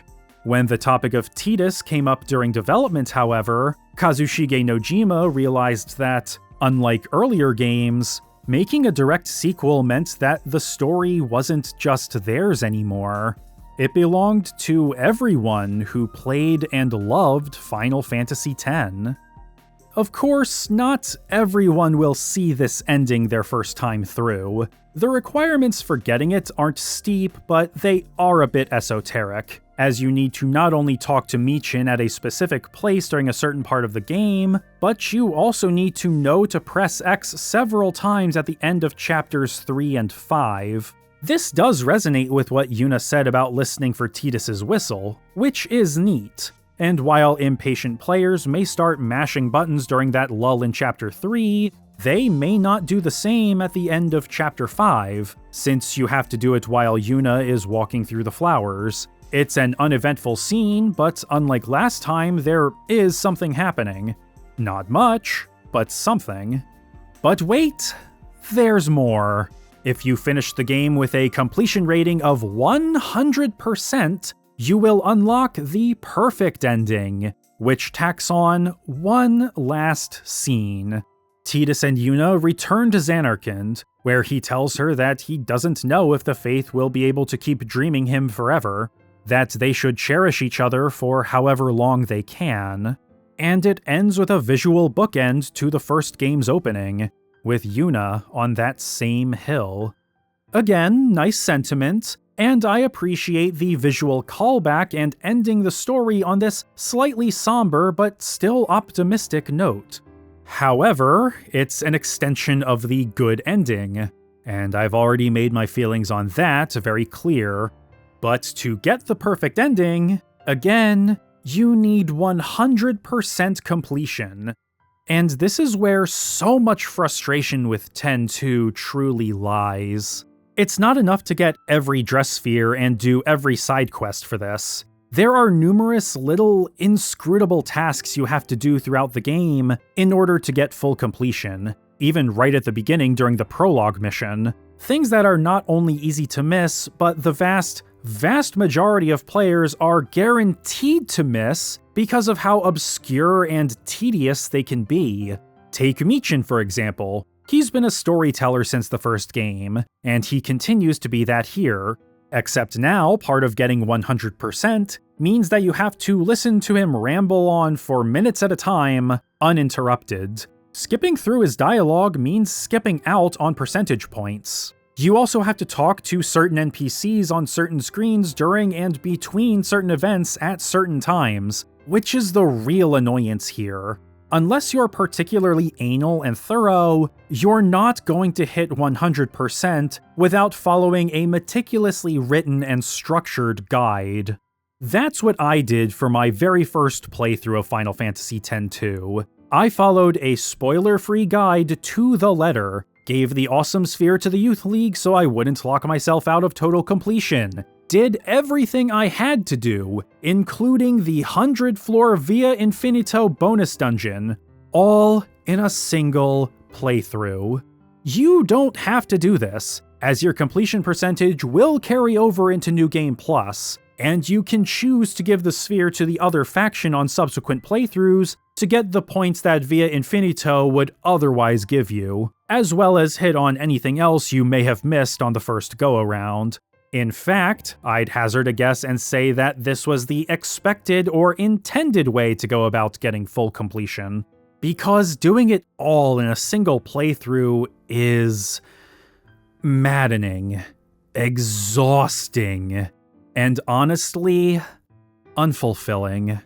When the topic of Tidus came up during development, however, Kazushige Nojima realized that, unlike earlier games, making a direct sequel meant that the story wasn't just theirs anymore. It belonged to everyone who played and loved Final Fantasy X. Of course, not everyone will see this ending their first time through. The requirements for getting it aren't steep, but they are a bit esoteric, as you need to not only talk to Michin at a specific place during a certain part of the game, but you also need to know to press X several times at the end of chapters 3 and 5. This does resonate with what Yuna said about listening for Tidus's whistle, which is neat. And while impatient players may start mashing buttons during that lull in Chapter 3, they may not do the same at the end of Chapter 5, since you have to do it while Yuna is walking through the flowers. It's an uneventful scene, but unlike last time, there is something happening. Not much, but something. But wait, there's more. If you finish the game with a completion rating of 100%, you will unlock the perfect ending, which tacks on one last scene. Tidus and Yuna return to Zanarkand, where he tells her that he doesn't know if the Faith will be able to keep dreaming him forever, that they should cherish each other for however long they can, and it ends with a visual bookend to the first game's opening, with Yuna on that same hill. Again, nice sentiment, and I appreciate the visual callback and ending the story on this slightly somber but still optimistic note. However, it's an extension of the good ending, and I've already made my feelings on that very clear. But to get the perfect ending, again, you need 100% completion. And this is where so much frustration with 10-2 truly lies. It's not enough to get every dress sphere and do every side quest for this. There are numerous little inscrutable tasks you have to do throughout the game in order to get full completion, even right at the beginning during the prologue mission. Things that are not only easy to miss, but the vast majority of players are guaranteed to miss because of how obscure and tedious they can be. Take Michin, for example. He's been a storyteller since the first game, and he continues to be that here, except now part of getting 100% means that you have to listen to him ramble on for minutes at a time, uninterrupted. Skipping through his dialogue means skipping out on percentage points. You also have to talk to certain NPCs on certain screens during and between certain events at certain times, which is the real annoyance here. Unless you're particularly anal and thorough, you're not going to hit 100% without following a meticulously written and structured guide. That's what I did for my very first playthrough of Final Fantasy X-2. I followed a spoiler-free guide to the letter, gave the awesome sphere to the Youth League so I wouldn't lock myself out of total completion, did everything I had to do, including the 100-floor Via Infinito bonus dungeon, all in a single playthrough. You don't have to do this, as your completion percentage will carry over into New Game Plus, and you can choose to give the sphere to the other faction on subsequent playthroughs to get the points that Via Infinito would otherwise give you, as well as hit on anything else you may have missed on the first go-around. In fact, I'd hazard a guess and say that this was the expected or intended way to go about getting full completion, because doing it all in a single playthrough is maddening, exhausting, and honestly, unfulfilling.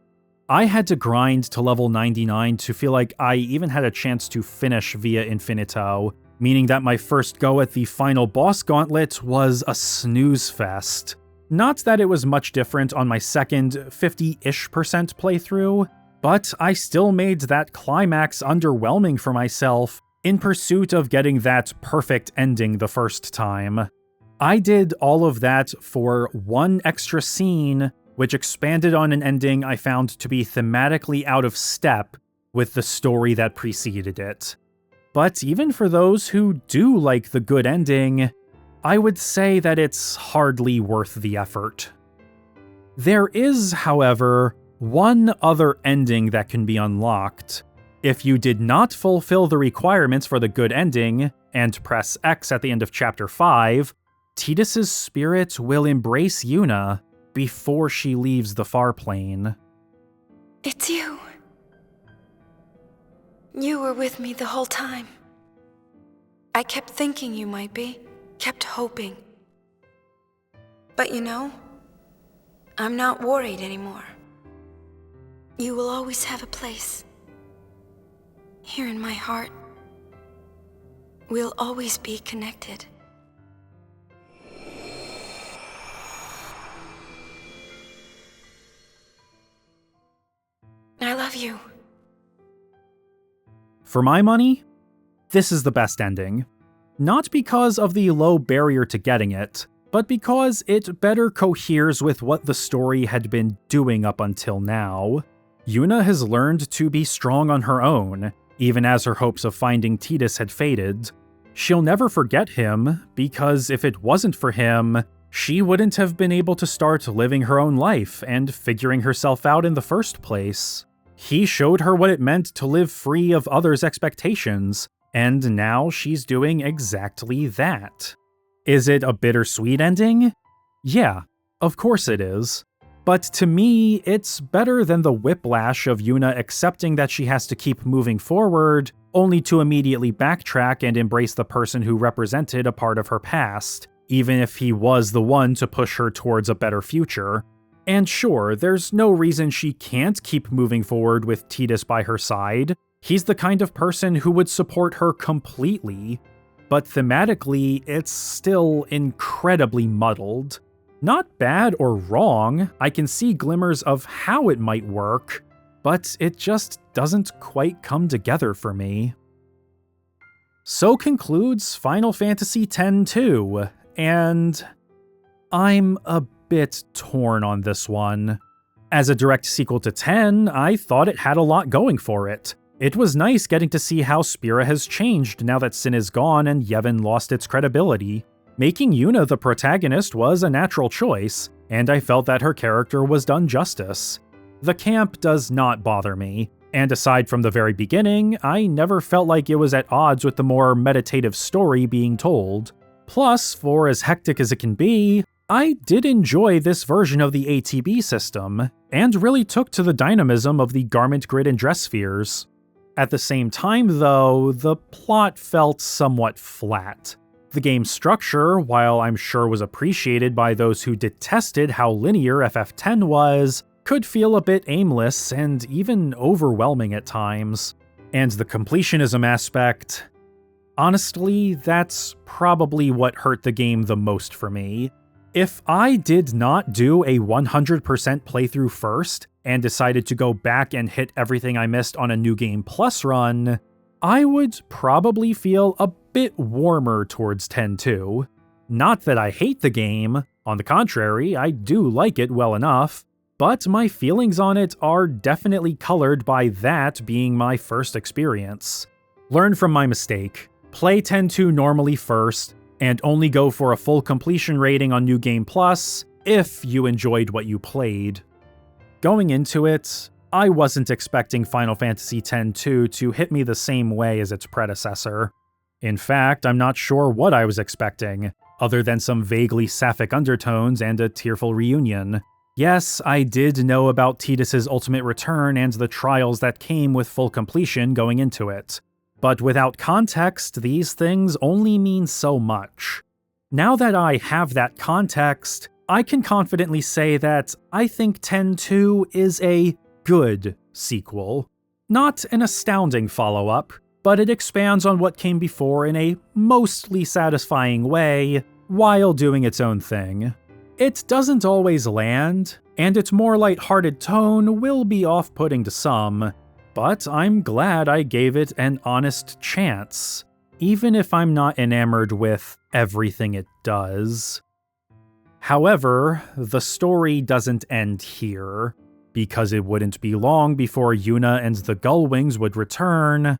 I had to grind to level 99 to feel like I even had a chance to finish Via Infinito, meaning that my first go at the final boss gauntlet was a snooze fest. Not that it was much different on my second 50-ish% playthrough, but I still made that climax underwhelming for myself in pursuit of getting that perfect ending the first time. I did all of that for one extra scene, which expanded on an ending I found to be thematically out of step with the story that preceded it. But even for those who do like the good ending, I would say that it's hardly worth the effort. There is, however, one other ending that can be unlocked. If you did not fulfill the requirements for the good ending, and press X at the end of Chapter 5, Tidus's spirit will embrace Yuna before she leaves the far plane. It's you. You were with me the whole time. I kept thinking you might be, kept hoping. But you know, I'm not worried anymore. You will always have a place. Here in my heart. We'll always be connected. I love you. For my money, this is the best ending. Not because of the low barrier to getting it, but because it better coheres with what the story had been doing up until now. Yuna has learned to be strong on her own, even as her hopes of finding Tidus had faded. She'll never forget him, because if it wasn't for him, she wouldn't have been able to start living her own life and figuring herself out in the first place. He showed her what it meant to live free of others' expectations, and now she's doing exactly that. Is it a bittersweet ending? Yeah, of course it is. But to me, it's better than the whiplash of Yuna accepting that she has to keep moving forward, only to immediately backtrack and embrace the person who represented a part of her past, even if he was the one to push her towards a better future. And sure, there's no reason she can't keep moving forward with Tidus by her side. He's the kind of person who would support her completely. But thematically, it's still incredibly muddled. Not bad or wrong, I can see glimmers of how it might work, but it just doesn't quite come together for me. So concludes Final Fantasy X-2, and I'm a bit torn on this one. As a direct sequel to 10, I thought it had a lot going for it. It was nice getting to see how Spira has changed now that Sin is gone and Yevon lost its credibility. Making Yuna the protagonist was a natural choice, and I felt that her character was done justice. The camp does not bother me, and aside from the very beginning, I never felt like it was at odds with the more meditative story being told. Plus, for as hectic as it can be, I did enjoy this version of the ATB system, and really took to the dynamism of the garment grid and dress spheres. At the same time, though, the plot felt somewhat flat. The game's structure, while I'm sure was appreciated by those who detested how linear FF10 was, could feel a bit aimless and even overwhelming at times. And the completionism aspect, honestly, that's probably what hurt the game the most for me. If I did not do a 100% playthrough first, and decided to go back and hit everything I missed on a New Game Plus run, I would probably feel a bit warmer towards 10-2. Not that I hate the game, on the contrary, I do like it well enough, but my feelings on it are definitely colored by that being my first experience. Learn from my mistake. Play 10-2 normally first, and only go for a full completion rating on New Game Plus if you enjoyed what you played. Going into it, I wasn't expecting Final Fantasy X-2 to hit me the same way as its predecessor. In fact, I'm not sure what I was expecting, other than some vaguely sapphic undertones and a tearful reunion. Yes, I did know about Tidus' ultimate return and the trials that came with full completion going into it. But without context, these things only mean so much. Now that I have that context, I can confidently say that I think 10-2 is a good sequel. Not an astounding follow-up, but it expands on what came before in a mostly satisfying way, while doing its own thing. It doesn't always land, and its more lighthearted tone will be off-putting to some, but I'm glad I gave it an honest chance, even if I'm not enamored with everything it does. However, the story doesn't end here, because it wouldn't be long before Yuna and the Gullwings would return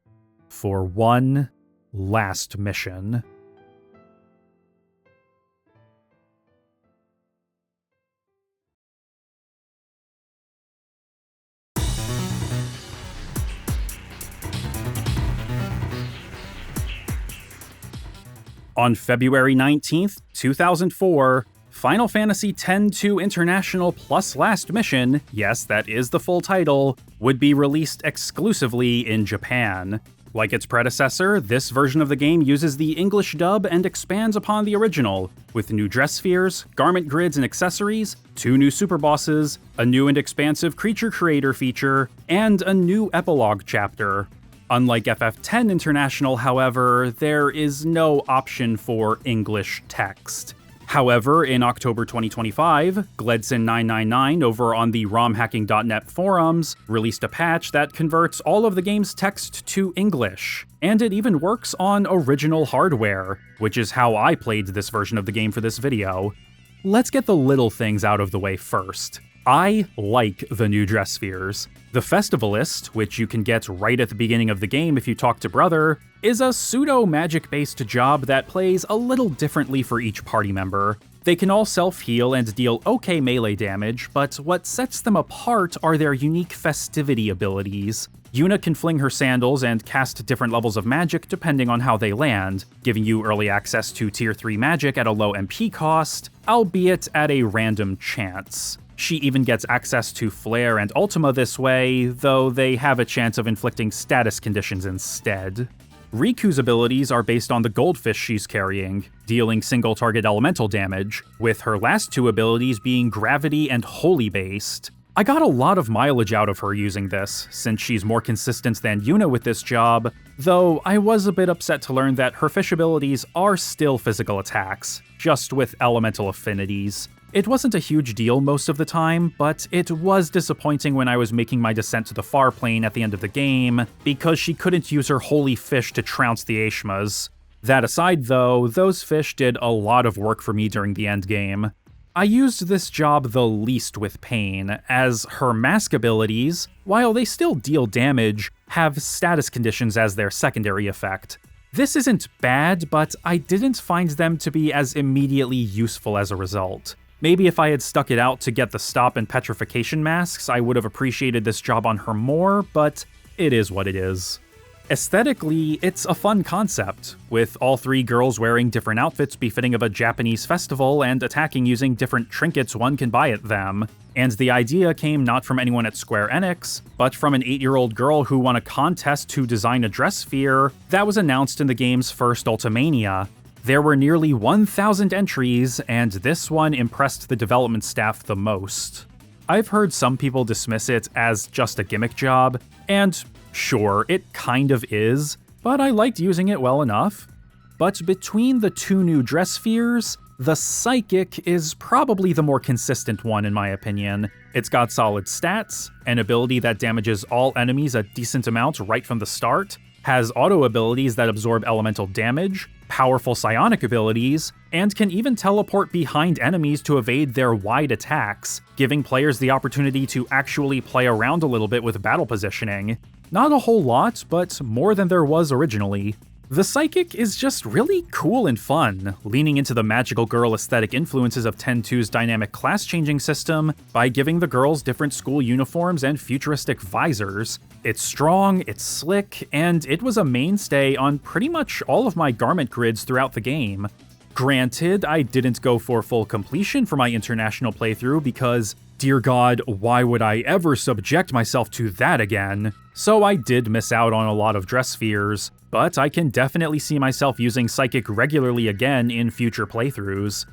for one last mission. On February 19th, 2004, Final Fantasy X-2 International Plus Last Mission, yes, that is the full title, would be released exclusively in Japan. Like its predecessor, this version of the game uses the English dub and expands upon the original, with new dress spheres, garment grids and accessories, 2 new super bosses, a new and expansive creature creator feature, and a new epilogue chapter. Unlike FF10 International, however, there is no option for English text. However, in October 2025, Gledson999 over on the romhacking.net forums released a patch that converts all of the game's text to English, and it even works on original hardware, which is how I played this version of the game for this video. Let's get the little things out of the way first. I like the new dress spheres. The Festivalist, which you can get right at the beginning of the game if you talk to Brother, is a pseudo-magic-based job that plays a little differently for each party member. They can all self-heal and deal okay melee damage, but what sets them apart are their unique festivity abilities. Yuna can fling her sandals and cast different levels of magic depending on how they land, giving you early access to Tier 3 magic at a low MP cost, albeit at a random chance. She even gets access to Flare and Ultima this way, though they have a chance of inflicting status conditions instead. Riku's abilities are based on the goldfish she's carrying, dealing single-target elemental damage, with her last two abilities being gravity and holy based. I got a lot of mileage out of her using this, since she's more consistent than Yuna with this job, though I was a bit upset to learn that her fish abilities are still physical attacks, just with elemental affinities. It wasn't a huge deal most of the time, but it was disappointing when I was making my descent to the far plane at the end of the game, because she couldn't use her holy fish to trounce the Ashmas. That aside though, those fish did a lot of work for me during the endgame. I used this job the least with pain, as her mask abilities, while they still deal damage, have status conditions as their secondary effect. This isn't bad, but I didn't find them to be as immediately useful as a result. Maybe if I had stuck it out to get the stop and petrification masks, I would have appreciated this job on her more, but it is what it is. Aesthetically, it's a fun concept, with all three girls wearing different outfits befitting of a Japanese festival and attacking using different trinkets one can buy at them. And the idea came not from anyone at Square Enix, but from an 8-year-old girl who won a contest to design a dress sphere that was announced in the game's first Ultimania. There were nearly 1,000 entries, and this one impressed the development staff the most. I've heard some people dismiss it as just a gimmick job, and sure, it kind of is, but I liked using it well enough. But between the two new dress spheres, the Psychic is probably the more consistent one in my opinion. It's got solid stats, an ability that damages all enemies a decent amount right from the start, has auto abilities that absorb elemental damage, powerful psionic abilities, and can even teleport behind enemies to evade their wide attacks, giving players the opportunity to actually play around a little bit with battle positioning. Not a whole lot, but more than there was originally. The Psychic is just really cool and fun, leaning into the magical girl aesthetic influences of 10-2's dynamic class-changing system by giving the girls different school uniforms and futuristic visors. It's strong, it's slick, and it was a mainstay on pretty much all of my garment grids throughout the game. Granted, I didn't go for full completion for my international playthrough because, dear God, why would I ever subject myself to that again? So I did miss out on a lot of dress spheres, but I can definitely see myself using Psychic regularly again in future playthroughs.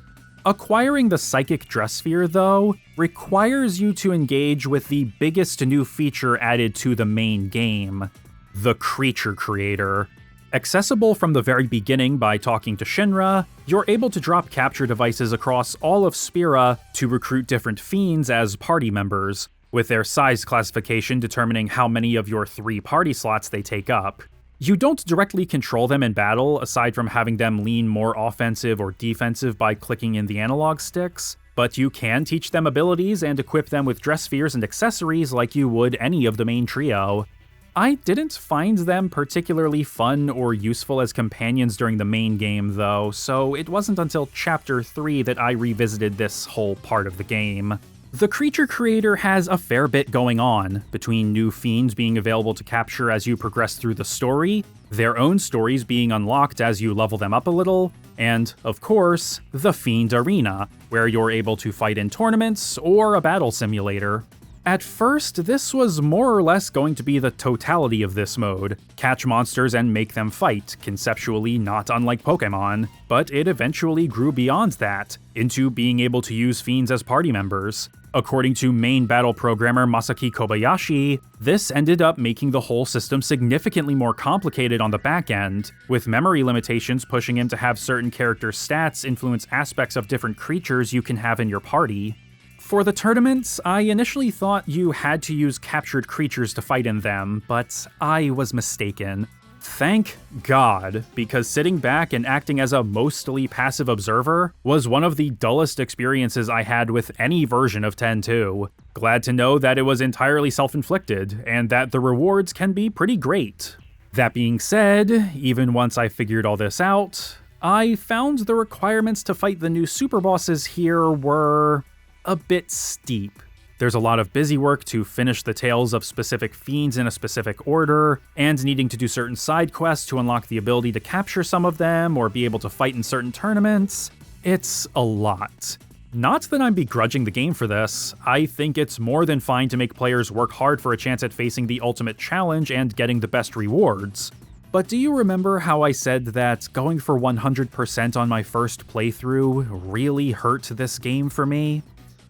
Acquiring the Psychic dress sphere, though, requires you to engage with the biggest new feature added to the main game, the Creature Creator. Accessible from the very beginning by talking to Shinra, you're able to drop capture devices across all of Spira to recruit different fiends as party members, with their size classification determining how many of your 3 party slots they take up. You don't directly control them in battle, aside from having them lean more offensive or defensive by clicking in the analog sticks, but you can teach them abilities and equip them with dress spheres and accessories like you would any of the main trio. I didn't find them particularly fun or useful as companions during the main game though, so it wasn't until Chapter 3 that I revisited this whole part of the game. The Creature Creator has a fair bit going on, between new fiends being available to capture as you progress through the story, their own stories being unlocked as you level them up a little, and, of course, the Fiend Arena, where you're able to fight in tournaments or a battle simulator. At first, this was more or less going to be the totality of this mode, catch monsters and make them fight, conceptually not unlike Pokemon, but it eventually grew beyond that, into being able to use fiends as party members. According to main battle programmer Masaki Kobayashi, this ended up making the whole system significantly more complicated on the back end, with memory limitations pushing him to have certain character stats influence aspects of different creatures you can have in your party. For the tournaments, I initially thought you had to use captured creatures to fight in them, but I was mistaken. Thank God, because sitting back and acting as a mostly passive observer was one of the dullest experiences I had with any version of 10.2. Glad to know that it was entirely self-inflicted, and that the rewards can be pretty great. That being said, even once I figured all this out, I found the requirements to fight the new super bosses here were a bit steep. There's a lot of busy work to finish the tales of specific fiends in a specific order, and needing to do certain side quests to unlock the ability to capture some of them or be able to fight in certain tournaments. It's a lot. Not that I'm begrudging the game for this, I think it's more than fine to make players work hard for a chance at facing the ultimate challenge and getting the best rewards. But do you remember how I said that going for 100% on my first playthrough really hurt this game for me?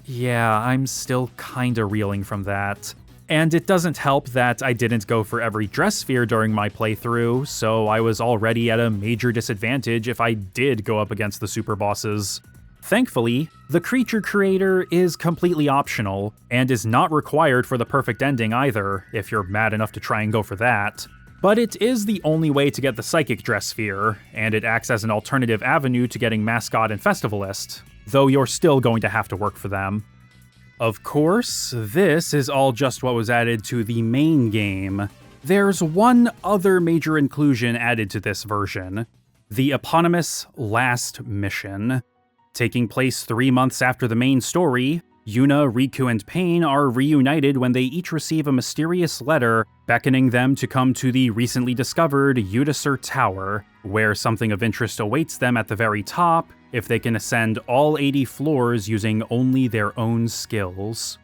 Yeah, I'm still kinda reeling from that. And it doesn't help that I didn't go for every dress sphere during my playthrough, so I was already at a major disadvantage if I did go up against the super bosses. Thankfully, the creature creator is completely optional, and is not required for the perfect ending either, if you're mad enough to try and go for that. But it is the only way to get the psychic dress sphere, and it acts as an alternative avenue to getting mascot and festivalist, though you're still going to have to work for them. Of course, this is all just what was added to the main game. There's one other major inclusion added to this version: the eponymous Last Mission. Taking place 3 months after the main story, Yuna, Riku, and Pain are reunited when they each receive a mysterious letter beckoning them to come to the recently discovered Udasur Tower, where something of interest awaits them at the very top if they can ascend all 80 floors using only their own skills.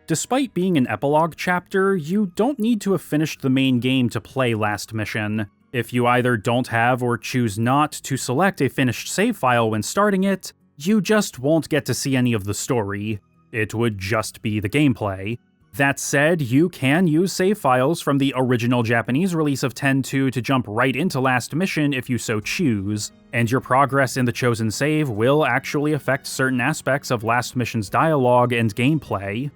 Despite being an epilogue chapter, you don't need to have finished the main game to play Last Mission. If you either don't have or choose not to select a finished save file when starting it, you just won't get to see any of the story. It would just be the gameplay. That said, you can use save files from the original Japanese release of 10.2 to jump right into Last Mission if you so choose, and your progress in the chosen save will actually affect certain aspects of Last Mission's dialogue and gameplay.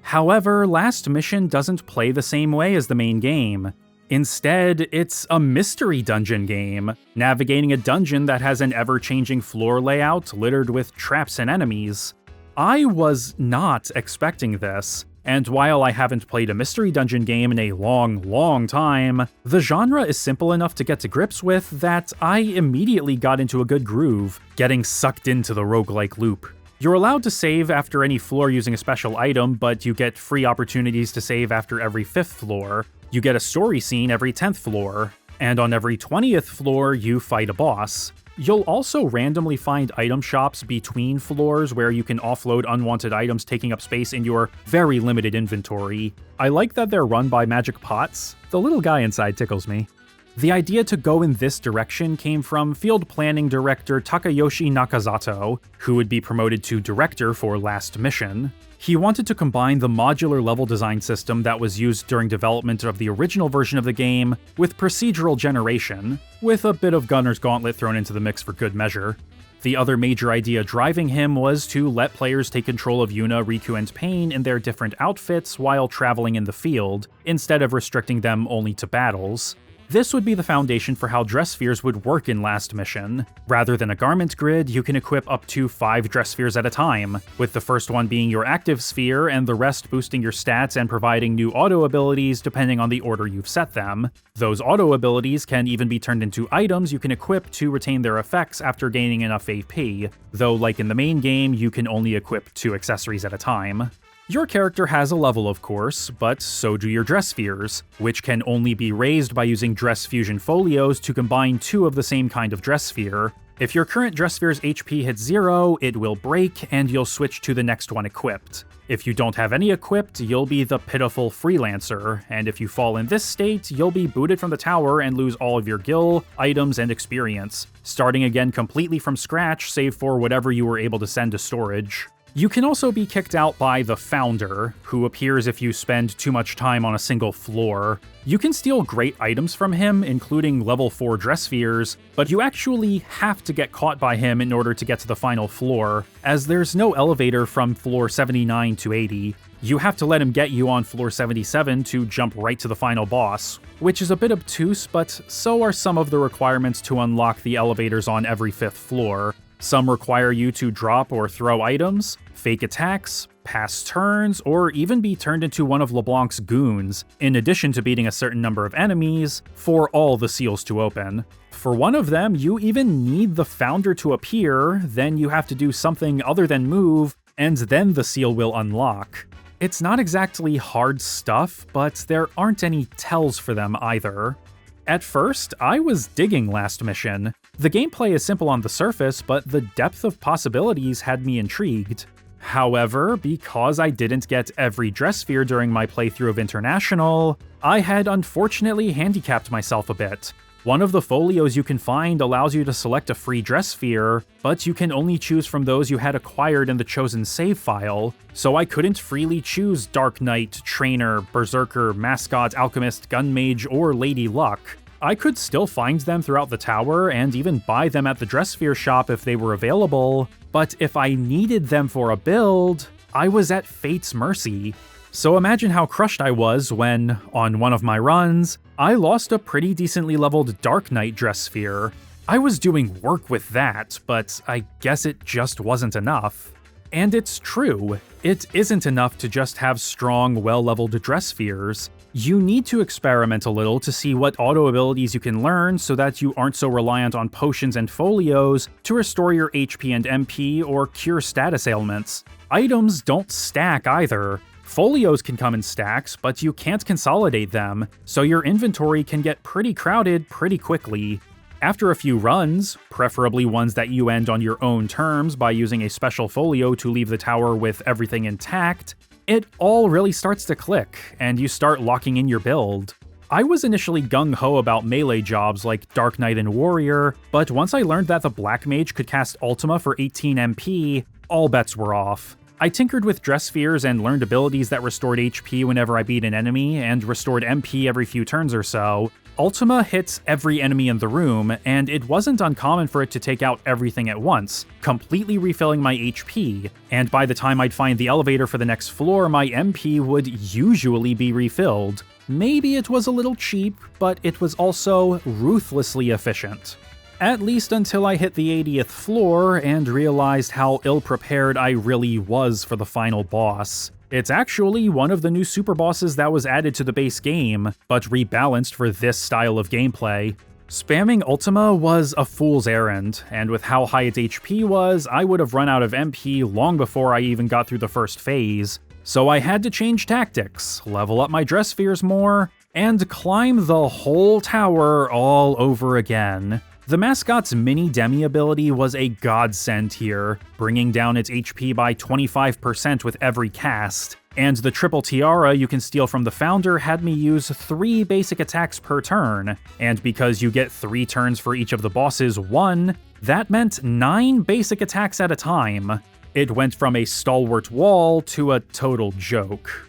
However, Last Mission doesn't play the same way as the main game. Instead, it's a mystery dungeon game, navigating a dungeon that has an ever-changing floor layout littered with traps and enemies. I was not expecting this, and while I haven't played a mystery dungeon game in a long time, the genre is simple enough to get to grips with that I immediately got into a good groove, getting sucked into the roguelike loop. You're allowed to save after any floor using a special item, but you get free opportunities to save after every 5th floor. You get a story scene every 10th floor, and on every 20th floor you fight a boss. You'll also randomly find item shops between floors where you can offload unwanted items taking up space in your very limited inventory. I like that they're run by magic pots. The little guy inside tickles me. The idea to go in this direction came from field planning director Takayoshi Nakazato, who would be promoted to director for Last Mission. He wanted to combine the modular level design system that was used during development of the original version of the game with procedural generation, with a bit of Gunner's Gauntlet thrown into the mix for good measure. The other major idea driving him was to let players take control of Yuna, Riku, and Pain in their different outfits while traveling in the field, instead of restricting them only to battles. This would be the foundation for how dress spheres would work in Last Mission. Rather than a garment grid, you can equip up to 5 dress spheres at a time, with the first one being your active sphere and the rest boosting your stats and providing new auto abilities depending on the order you've set them. Those auto abilities can even be turned into items you can equip to retain their effects after gaining enough AP, though like in the main game, you can only equip 2 accessories at a time. Your character has a level, of course, but so do your dress spheres, which can only be raised by using dress fusion folios to combine 2 of the same kind of dress sphere. If your current dress sphere's HP hits 0, it will break and you'll switch to the next one equipped. If you don't have any equipped, you'll be the pitiful freelancer, and if you fall in this state, you'll be booted from the tower and lose all of your gil, items, and experience, starting again completely from scratch save for whatever you were able to send to storage. You can also be kicked out by the Founder, who appears if you spend too much time on a single floor. You can steal great items from him, including level 4 dress spheres, but you actually have to get caught by him in order to get to the final floor, as there's no elevator from floor 79 to 80. You have to let him get you on floor 77 to jump right to the final boss, which is a bit obtuse, but so are some of the requirements to unlock the elevators on every 5th floor. Some require you to drop or throw items, fake attacks, pass turns, or even be turned into one of LeBlanc's goons, in addition to beating a certain number of enemies, for all the seals to open. For one of them, you even need the Founder to appear, then you have to do something other than move, and then the seal will unlock. It's not exactly hard stuff, but there aren't any tells for them either. At first, I was digging Last Mission. The gameplay is simple on the surface, but the depth of possibilities had me intrigued. However, because I didn't get every dress sphere during my playthrough of International, I had unfortunately handicapped myself a bit. One of the folios you can find allows you to select a free dress sphere, but you can only choose from those you had acquired in the chosen save file, so I couldn't freely choose Dark Knight, Trainer, Berserker, Mascot, Alchemist, Gun Mage, or Lady Luck. I could still find them throughout the tower and even buy them at the dress sphere shop if they were available, but if I needed them for a build, I was at fate's mercy. So imagine how crushed I was when, on one of my runs, I lost a pretty decently leveled Dark Knight dress sphere. I was doing work with that, but I guess it just wasn't enough. And it's true, it isn't enough to just have strong, well-leveled dress spheres. You need to experiment a little to see what auto abilities you can learn so that you aren't so reliant on potions and folios to restore your HP and MP or cure status ailments. Items don't stack either. Folios can come in stacks, but you can't consolidate them, so your inventory can get pretty crowded pretty quickly. After a few runs, preferably ones that you end on your own terms by using a special folio to leave the tower with everything intact, it all really starts to click, and you start locking in your build. I was initially gung-ho about melee jobs like Dark Knight and Warrior, but once I learned that the Black Mage could cast Ultima for 18 MP, all bets were off. I tinkered with dress spheres and learned abilities that restored HP whenever I beat an enemy, and restored MP every few turns or so. Ultima hits every enemy in the room, and it wasn't uncommon for it to take out everything at once, completely refilling my HP, and by the time I'd find the elevator for the next floor, my MP would usually be refilled. Maybe it was a little cheap, but it was also ruthlessly efficient. At least until I hit the 80th floor and realized how ill-prepared I really was for the final boss. It's actually one of the new super bosses that was added to the base game, but rebalanced for this style of gameplay. Spamming Ultima was a fool's errand, and with how high its HP was, I would have run out of MP long before I even got through the first phase. So I had to change tactics, level up my dress spheres more, and climb the whole tower all over again. The mascot's mini-demi ability was a godsend here, bringing down its HP by 25% with every cast, and the triple tiara you can steal from the Founder had me use 3 basic attacks per turn, and because you get 3 turns for each of the bosses 1, that meant 9 basic attacks at a time. It went from a stalwart wall to a total joke.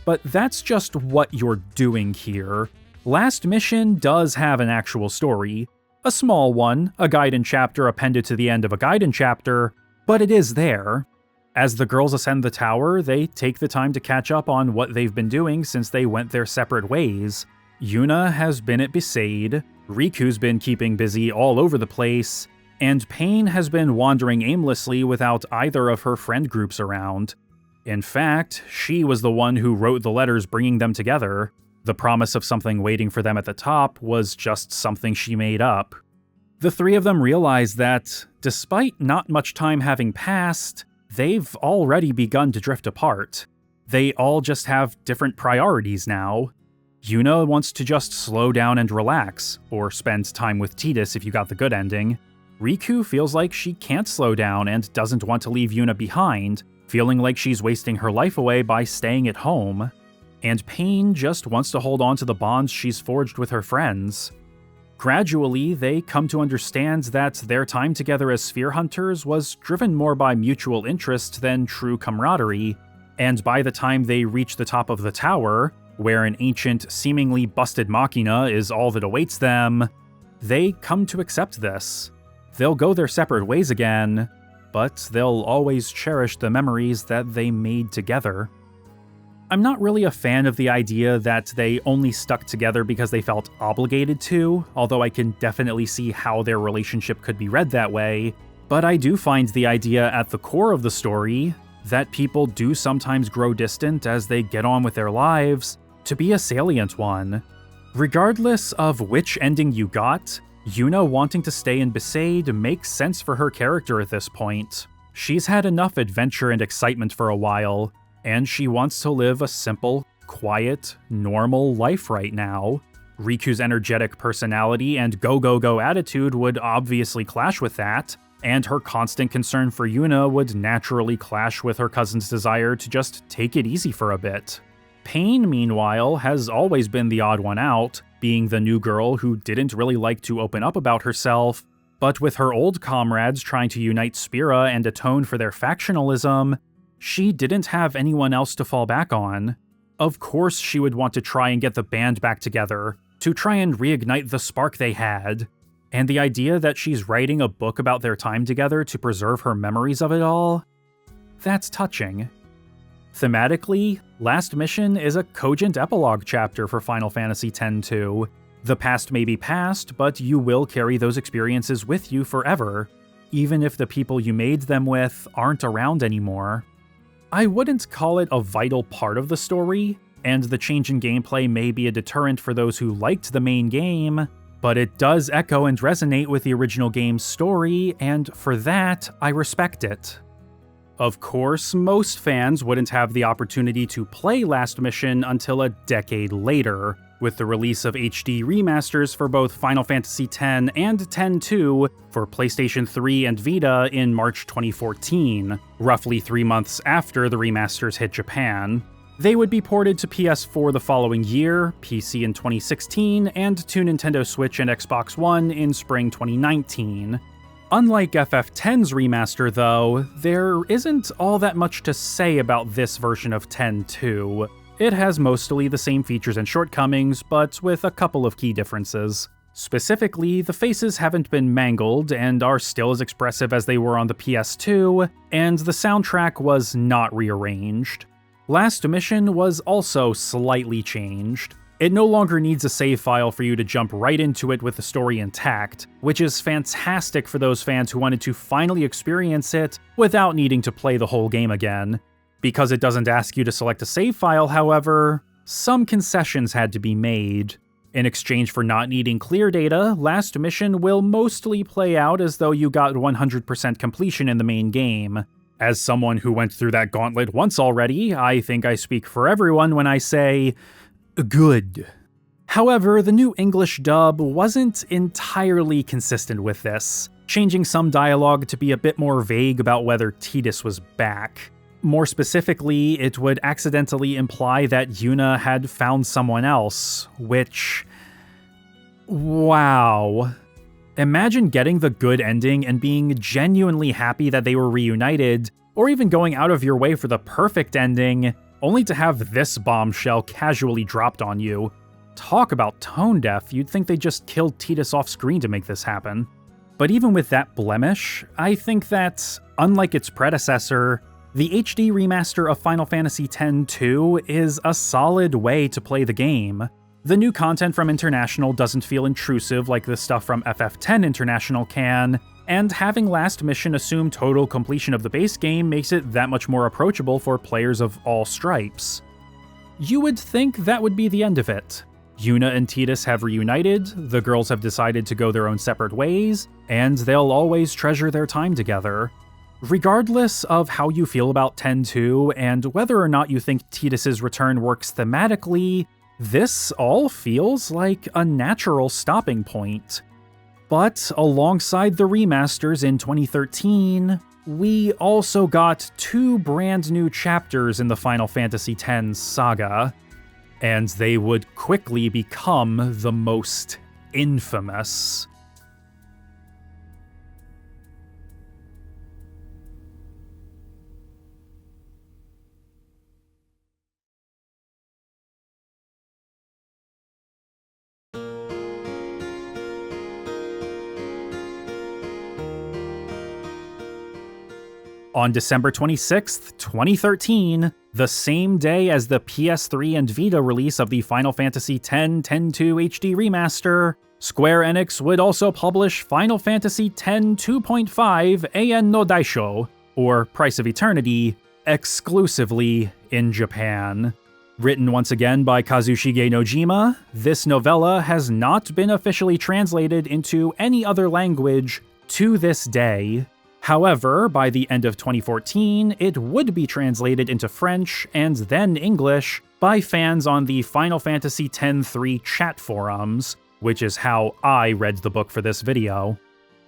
But that's just what you're doing here. Last Mission does have an actual story. A small one, a Gaiden chapter appended to the end of a Gaiden chapter, but it is there. As the girls ascend the tower, they take the time to catch up on what they've been doing since they went their separate ways. Yuna has been at Besaid, Riku's been keeping busy all over the place, and Pain has been wandering aimlessly without either of her friend groups around. In fact, she was the one who wrote the letters bringing them together. The promise of something waiting for them at the top was just something she made up. The 3 of them realize that, despite not much time having passed, they've already begun to drift apart. They all just have different priorities now. Yuna wants to just slow down and relax, or spend time with Tidus if you got the good ending. Riku feels like she can't slow down and doesn't want to leave Yuna behind, feeling like she's wasting her life away by staying at home. And Pain just wants to hold on to the bonds she's forged with her friends. Gradually, they come to understand that their time together as sphere hunters was driven more by mutual interest than true camaraderie, and by the time they reach the top of the tower, where an ancient, seemingly busted machina is all that awaits them, they come to accept this. They'll go their separate ways again, but they'll always cherish the memories that they made together. I'm not really a fan of the idea that they only stuck together because they felt obligated to, although I can definitely see how their relationship could be read that way, but I do find the idea at the core of the story, that people do sometimes grow distant as they get on with their lives, to be a salient one. Regardless of which ending you got, Yuna wanting to stay in Besaid makes sense for her character at this point. She's had enough adventure and excitement for a while, and she wants to live a simple, quiet, normal life right now. Riku's energetic personality and go-go-go attitude would obviously clash with that, and her constant concern for Yuna would naturally clash with her cousin's desire to just take it easy for a bit. Pain, meanwhile, has always been the odd one out, being the new girl who didn't really like to open up about herself, but with her old comrades trying to unite Spira and atone for their factionalism, she didn't have anyone else to fall back on. Of course she would want to try and get the band back together, to try and reignite the spark they had. And the idea that she's writing a book about their time together to preserve her memories of it all? That's touching. Thematically, Last Mission is a cogent epilogue chapter for Final Fantasy X-2. The past may be past, but you will carry those experiences with you forever, even if the people you made them with aren't around anymore. I wouldn't call it a vital part of the story, and the change in gameplay may be a deterrent for those who liked the main game, but it does echo and resonate with the original game's story, and for that, I respect it. Of course, most fans wouldn't have the opportunity to play Last Mission until a decade later, with the release of HD remasters for both Final Fantasy X and X-2 for PlayStation 3 and Vita in March 2014, roughly 3 months after the remasters hit Japan. They would be ported to PS4 the following year, PC in 2016, and to Nintendo Switch and Xbox One in spring 2019. Unlike FF10's remaster, though, there isn't all that much to say about this version of X-2. It has mostly the same features and shortcomings, but with a couple of key differences. Specifically, the faces haven't been mangled and are still as expressive as they were on the PS2, and the soundtrack was not rearranged. Last Mission was also slightly changed. It no longer needs a save file for you to jump right into it with the story intact, which is fantastic for those fans who wanted to finally experience it without needing to play the whole game again. Because it doesn't ask you to select a save file, however, some concessions had to be made. In exchange for not needing clear data, Last Mission will mostly play out as though you got 100% completion in the main game. As someone who went through that gauntlet once already, I think I speak for everyone when I say, good. However, the new English dub wasn't entirely consistent with this, changing some dialogue to be a bit more vague about whether Tidus was back. More specifically, it would accidentally imply that Yuna had found someone else, which... wow. Imagine getting the good ending and being genuinely happy that they were reunited, or even going out of your way for the perfect ending, only to have this bombshell casually dropped on you. Talk about tone deaf, you'd think they just killed Tidus off screen to make this happen. But even with that blemish, I think that, unlike its predecessor, the HD remaster of Final Fantasy X-2 is a solid way to play the game. The new content from International doesn't feel intrusive like the stuff from FF10 International can, and having Last Mission assume total completion of the base game makes it that much more approachable for players of all stripes. You would think that would be the end of it. Yuna and Tidus have reunited, the girls have decided to go their own separate ways, and they'll always treasure their time together. Regardless of how you feel about X-2 and whether or not you think Tidus' return works thematically, this all feels like a natural stopping point. But alongside the remasters in 2013, we also got 2 brand new chapters in the Final Fantasy X saga, and they would quickly become the most infamous. On December 26th, 2013, the same day as the PS3 and Vita release of the Final Fantasy X 10-2 HD Remaster, Square Enix would also publish Final Fantasy X 2.5 Eien no Daisho, or Price of Eternity, exclusively in Japan. Written once again by Kazushige Nojima, this novella has not been officially translated into any other language to this day. However, by the end of 2014, it would be translated into French and then English by fans on the Final Fantasy X-3 chat forums, which is how I read the book for this video.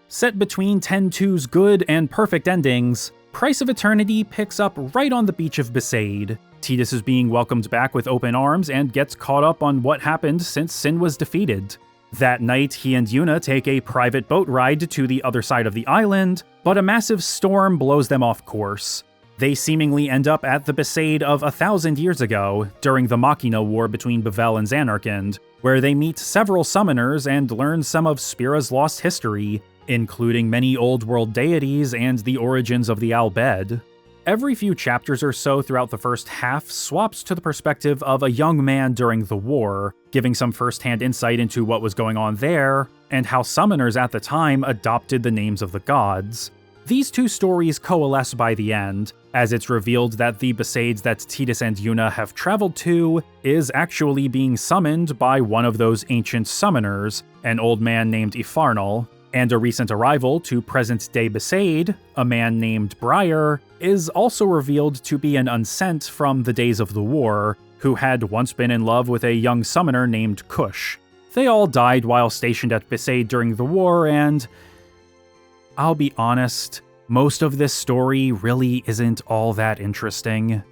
Set between X-2's good and perfect endings, Price of Eternity picks up right on the beach of Besaid. Tidus is being welcomed back with open arms and gets caught up on what happened since Sin was defeated. That night, he and Yuna take a private boat ride to the other side of the island, but a massive storm blows them off course. They seemingly end up at the Besaid of 1,000 years ago, during the Machina War between Bevelle and Zanarkand, where they meet several summoners and learn some of Spira's lost history, including many old-world deities and the origins of the Al Bhed. Every few chapters or so throughout the first half swaps to the perspective of a young man during the war, giving some first-hand insight into what was going on there, and how summoners at the time adopted the names of the gods. These two stories coalesce by the end, as it's revealed that the Besaids that Tidus and Yuna have traveled to is actually being summoned by one of those ancient summoners, an old man named Ifarnal, and a recent arrival to present-day Besaid, a man named Briar, is also revealed to be an unsent from the days of the war, who had once been in love with a young summoner named Kush. They all died while stationed at Besaid during the war, and I'll be honest, most of this story really isn't all that interesting.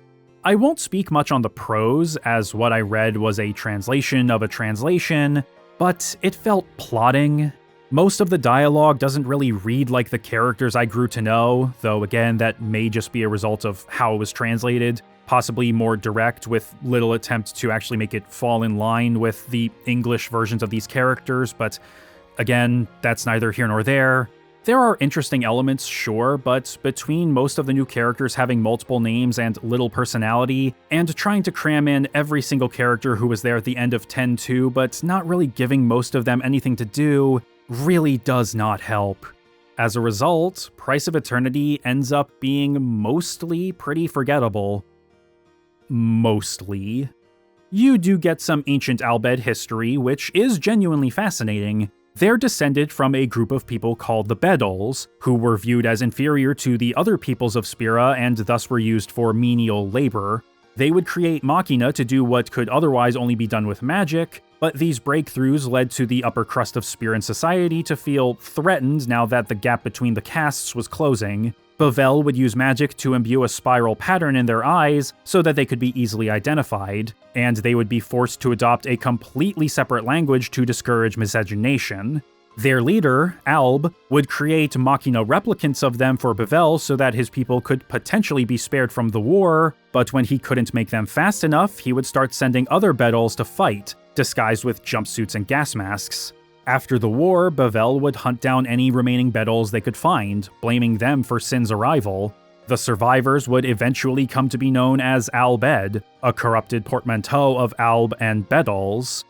I won't speak much on the prose, as what I read was a translation of a translation, but it felt plodding. Most of the dialogue doesn't really read like the characters I grew to know, though again, that may just be a result of how it was translated, possibly more direct with little attempt to actually make it fall in line with the English versions of these characters, but again, that's neither here nor there. There are interesting elements, sure, but between most of the new characters having multiple names and little personality, and trying to cram in every single character who was there at the end of 10-2, but not really giving most of them anything to do, really does not help. As a result, Price of Eternity ends up being mostly pretty forgettable. Mostly. You do get some ancient Al Bhed history, which is genuinely fascinating. They're descended from a group of people called the Bedouls, who were viewed as inferior to the other peoples of Spira and thus were used for menial labor. They would create machina to do what could otherwise only be done with magic, but these breakthroughs led to the upper crust of Spiran society to feel threatened now that the gap between the castes was closing. Bevelle would use magic to imbue a spiral pattern in their eyes so that they could be easily identified, and they would be forced to adopt a completely separate language to discourage miscegenation. Their leader, Alb, would create machina replicants of them for Bevelle so that his people could potentially be spared from the war, but when he couldn't make them fast enough, he would start sending other Bedouls to fight, disguised with jumpsuits and gas masks. After the war, Bevelle would hunt down any remaining Bedouls they could find, blaming them for Sin's arrival. The survivors would eventually come to be known as Al Bhed, a corrupted portmanteau of Alb and Bedouls.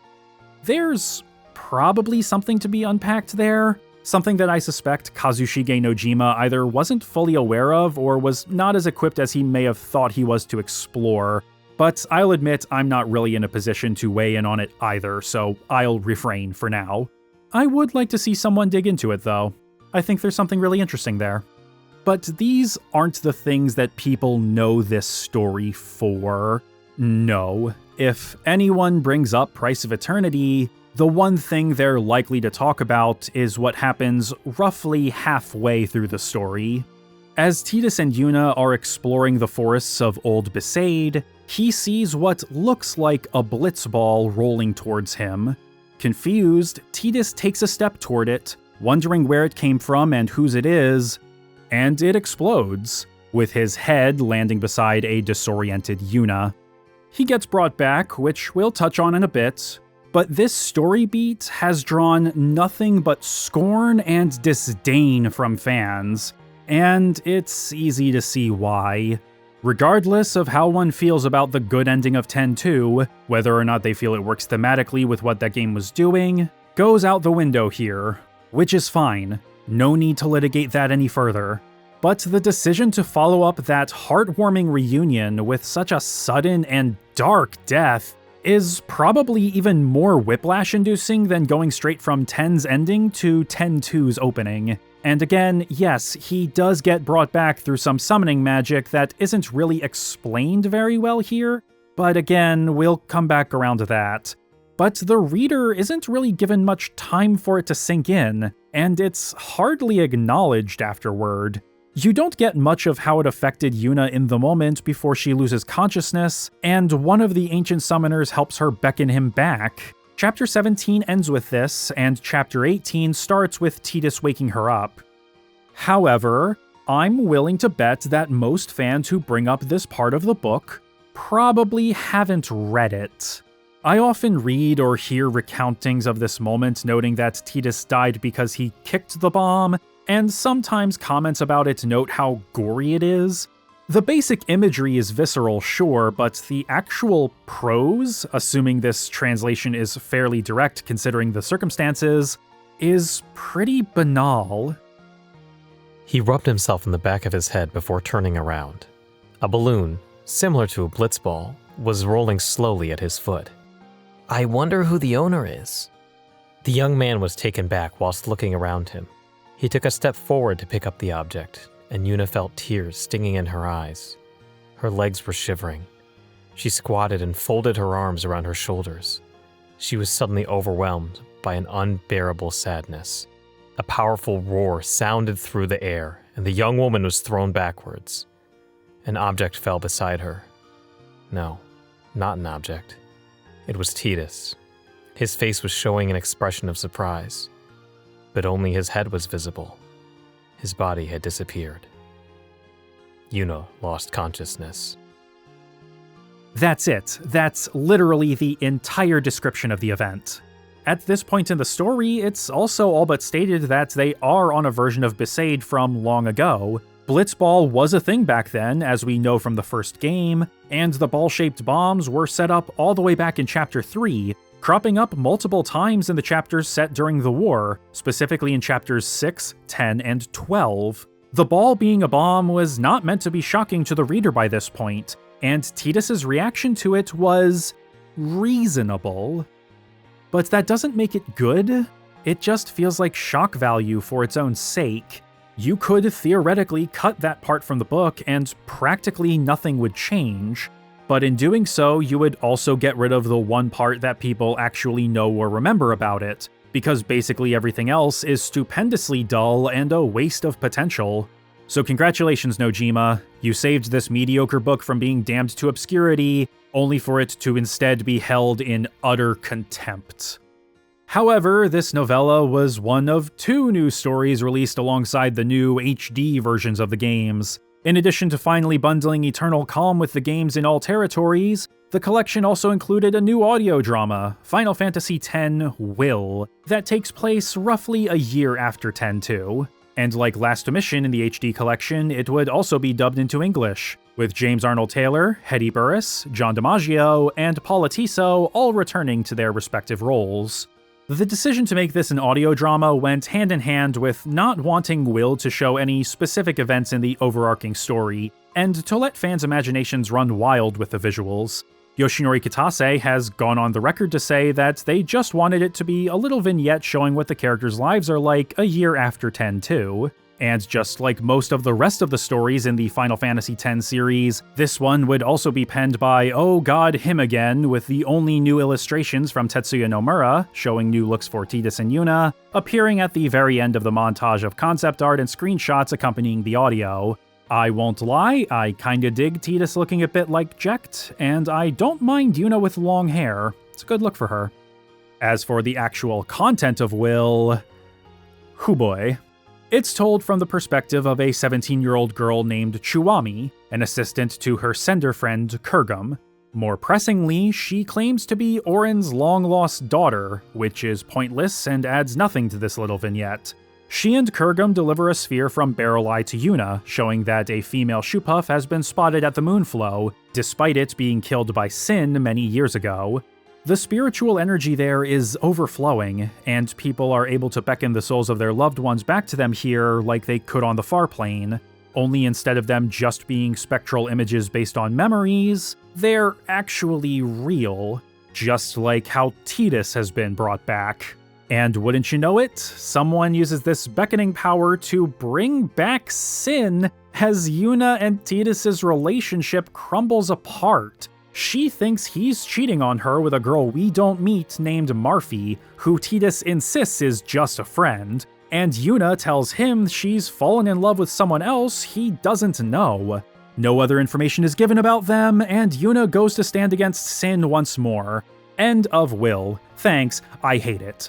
There's probably something to be unpacked there, something that I suspect Kazushige Nojima either wasn't fully aware of or was not as equipped as he may have thought he was to explore, but I'll admit I'm not really in a position to weigh in on it either, so I'll refrain for now. I would like to see someone dig into it though. I think there's something really interesting there. But these aren't the things that people know this story for. No, if anyone brings up Price of Eternity, the one thing they're likely to talk about is what happens roughly halfway through the story. As Tidus and Yuna are exploring the forests of Old Besaid, he sees what looks like a blitzball rolling towards him. Confused, Tidus takes a step toward it, wondering where it came from and whose it is, and it explodes, with his head landing beside a disoriented Yuna. He gets brought back, which we'll touch on in a bit, but this story beat has drawn nothing but scorn and disdain from fans, and it's easy to see why. Regardless of how one feels about the good ending of 10-2, whether or not they feel it works thematically with what that game was doing, goes out the window here, which is fine. No need to litigate that any further. But the decision to follow up that heartwarming reunion with such a sudden and dark death is probably even more whiplash-inducing than going straight from 10's ending to 10-2's opening. And again, yes, he does get brought back through some summoning magic that isn't really explained very well here, but again, we'll come back around to that. But the reader isn't really given much time for it to sink in, and it's hardly acknowledged afterward. You don't get much of how it affected Yuna in the moment before she loses consciousness, and one of the ancient summoners helps her beckon him back. Chapter 17 ends with this, and Chapter 18 starts with Tidus waking her up. However, I'm willing to bet that most fans who bring up this part of the book probably haven't read it. I often read or hear recountings of this moment noting that Tidus died because he kicked the bomb, and sometimes comments about it note how gory it is. The basic imagery is visceral, sure, but the actual prose, assuming this translation is fairly direct considering the circumstances, is pretty banal. He rubbed himself in the back of his head before turning around. A balloon, similar to a blitzball, was rolling slowly at his foot. I wonder who the owner is. The young man was taken back whilst looking around him. He took a step forward to pick up the object, and Yuna felt tears stinging in her eyes. Her legs were shivering. She squatted and folded her arms around her shoulders. She was suddenly overwhelmed by an unbearable sadness. A powerful roar sounded through the air, and the young woman was thrown backwards. An object fell beside her. No, not an object. It was Tidus. His face was showing an expression of surprise, but only his head was visible. His body had disappeared. Yuna lost consciousness. That's it. That's literally the entire description of the event. At this point in the story, it's also all but stated that they are on a version of Besaid from long ago. Blitzball was a thing back then, as we know from the first game, and the ball-shaped bombs were set up all the way back in Chapter 3, cropping up multiple times in the chapters set during the war, specifically in Chapters 6, 10, and 12. The ball being a bomb was not meant to be shocking to the reader by this point, and Tidus's reaction to it was reasonable. But that doesn't make it good. It just feels like shock value for its own sake. You could theoretically cut that part from the book and practically nothing would change, but in doing so, you would also get rid of the one part that people actually know or remember about it, because basically everything else is stupendously dull and a waste of potential. So congratulations, Nojima. You saved this mediocre book from being damned to obscurity, only for it to instead be held in utter contempt. However, this novella was one of 2 new stories released alongside the new HD versions of the games. In addition to finally bundling Eternal Calm with the games in all territories, the collection also included a new audio drama, Final Fantasy X Will, that takes place roughly a year after 10-2. And like Last Mission in the HD collection, it would also be dubbed into English, with James Arnold Taylor, Hetty Burris, John DiMaggio, and Paula Tiso all returning to their respective roles. The decision to make this an audio drama went hand in hand with not wanting Will to show any specific events in the overarching story, and to let fans' imaginations run wild with the visuals. Yoshinori Kitase has gone on the record to say that they just wanted it to be a little vignette showing what the characters' lives are like a year after 10-2. And just like most of the rest of the stories in the Final Fantasy X series, this one would also be penned by Oh God, Him Again, with the only new illustrations from Tetsuya Nomura, showing new looks for Tidus and Yuna, appearing at the very end of the montage of concept art and screenshots accompanying the audio. I won't lie, I kinda dig Tidus looking a bit like Jecht, and I don't mind Yuna with long hair. It's a good look for her. As for the actual content of Will, hoo boy. It's told from the perspective of a 17-year-old girl named Chuami, an assistant to her sender friend Kurgum. More pressingly, she claims to be Oren's long-lost daughter, which is pointless and adds nothing to this little vignette. She and Kurgum deliver a sphere from Barrel Eye to Yuna, showing that a female Shupuff has been spotted at the Moonflow, despite it being killed by Sin many years ago. The spiritual energy there is overflowing, and people are able to beckon the souls of their loved ones back to them here like they could on the far plane. Only instead of them just being spectral images based on memories, they're actually real, just like how Tidus has been brought back. And wouldn't you know it, someone uses this beckoning power to bring back Sin as Yuna and Tidus' relationship crumbles apart. She thinks he's cheating on her with a girl we don't meet named Marfi, who Tidus insists is just a friend, and Yuna tells him she's fallen in love with someone else he doesn't know. No other information is given about them, and Yuna goes to stand against Sin once more. End of Will. Thanks, I hate it.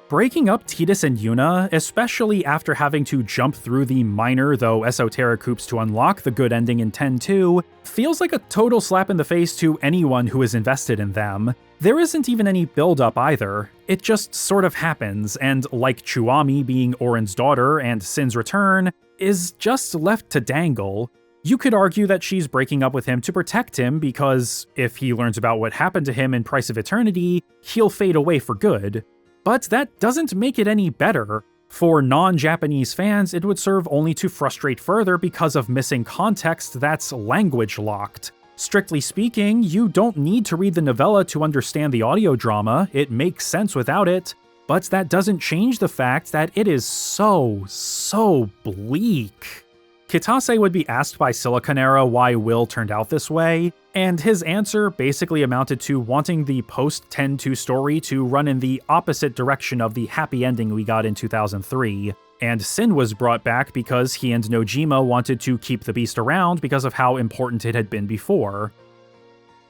Breaking up Tidus and Yuna, especially after having to jump through the minor though esoteric hoops to unlock the good ending in 10-2, feels like a total slap in the face to anyone who is invested in them. There isn't even any build-up either. It just sort of happens, and like Chuami being Oren's daughter and Sin's return, is just left to dangle. You could argue that she's breaking up with him to protect him because if he learns about what happened to him in Price of Eternity, he'll fade away for good. But that doesn't make it any better. For non-Japanese fans, it would serve only to frustrate further because of missing context that's language locked. Strictly speaking, you don't need to read the novella to understand the audio drama, it makes sense without it, but that doesn't change the fact that it is so bleak. Kitase would be asked by Siliconera why Will turned out this way, and his answer basically amounted to wanting the post-10-2 story to run in the opposite direction of the happy ending we got in 2003, and Sin was brought back because he and Nojima wanted to keep the beast around because of how important it had been before.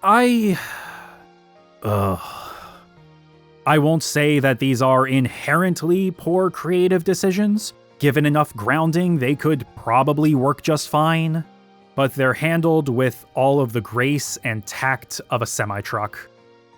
I won't say that these are inherently poor creative decisions. Given enough grounding, they could probably work just fine, but they're handled with all of the grace and tact of a semi-truck.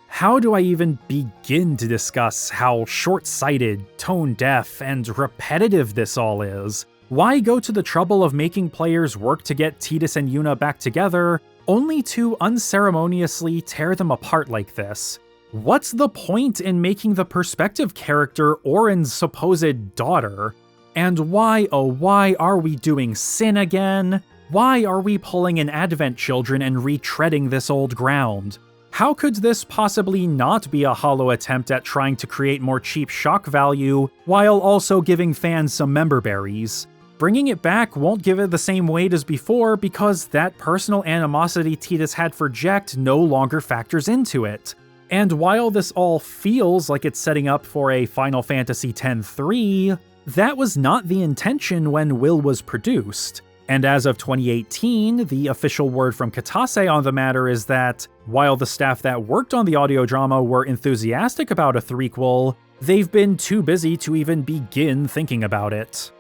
How do I even begin to discuss how short-sighted, tone-deaf, and repetitive this all is? Why go to the trouble of making players work to get Tidus and Yuna back together, only to unceremoniously tear them apart like this? What's the point in making the perspective character Oren's supposed daughter? And why, oh why, are we doing Sin again? Why are we pulling in Advent Children and retreading this old ground? How could this possibly not be a hollow attempt at trying to create more cheap shock value, while also giving fans some member berries? Bringing it back won't give it the same weight as before because that personal animosity Tidus had for Jecht no longer factors into it. And while this all feels like it's setting up for a Final Fantasy X-3, that was not the intention when Will was produced. And as of 2018, the official word from Kitase on the matter is that, while the staff that worked on the audio drama were enthusiastic about a threequel, they've been too busy to even begin thinking about it.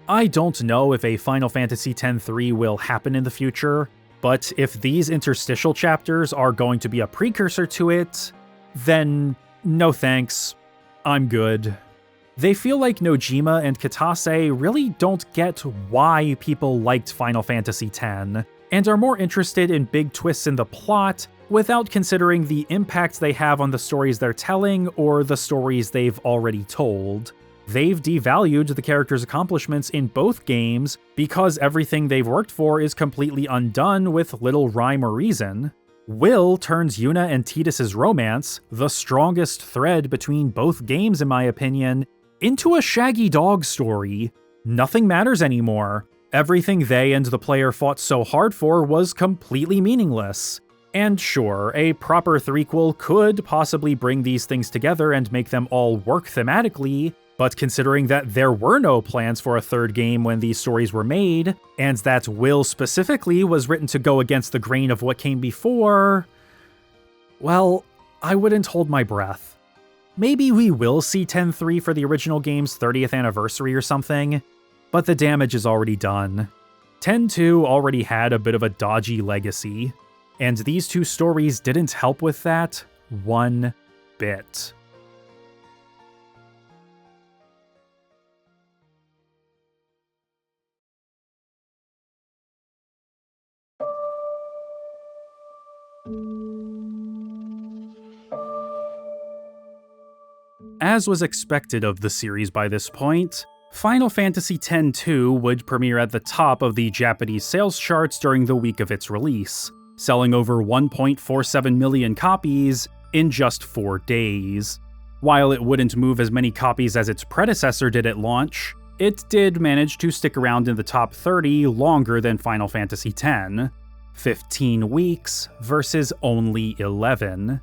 I don't know if a Final Fantasy X-3 will happen in the future, but if these interstitial chapters are going to be a precursor to it, then no thanks, I'm good. They feel like Nojima and Kitase really don't get why people liked Final Fantasy X, and are more interested in big twists in the plot without considering the impact they have on the stories they're telling or the stories they've already told. They've devalued the characters' accomplishments in both games because everything they've worked for is completely undone with little rhyme or reason. Will turns Yuna and Tidus' romance, the strongest thread between both games in my opinion, into a shaggy dog story. Nothing matters anymore. Everything they and the player fought so hard for was completely meaningless. And sure, a proper threequel could possibly bring these things together and make them all work thematically, but considering that there were no plans for a third game when these stories were made, and that Will specifically was written to go against the grain of what came before, well, I wouldn't hold my breath. maybe we will see 10-3 for the original game's 30th anniversary or something, but the damage is already done. 10-2 already had a bit of a dodgy legacy, and these two stories didn't help with that one bit. As was expected of the series by this point, Final Fantasy X-2 would premiere at the top of the Japanese sales charts during the week of its release, selling over 1.47 million copies in just 4 days. While it wouldn't move as many copies as its predecessor did at launch, it did manage to stick around in the top 30 longer than Final Fantasy X, 15 weeks versus only 11.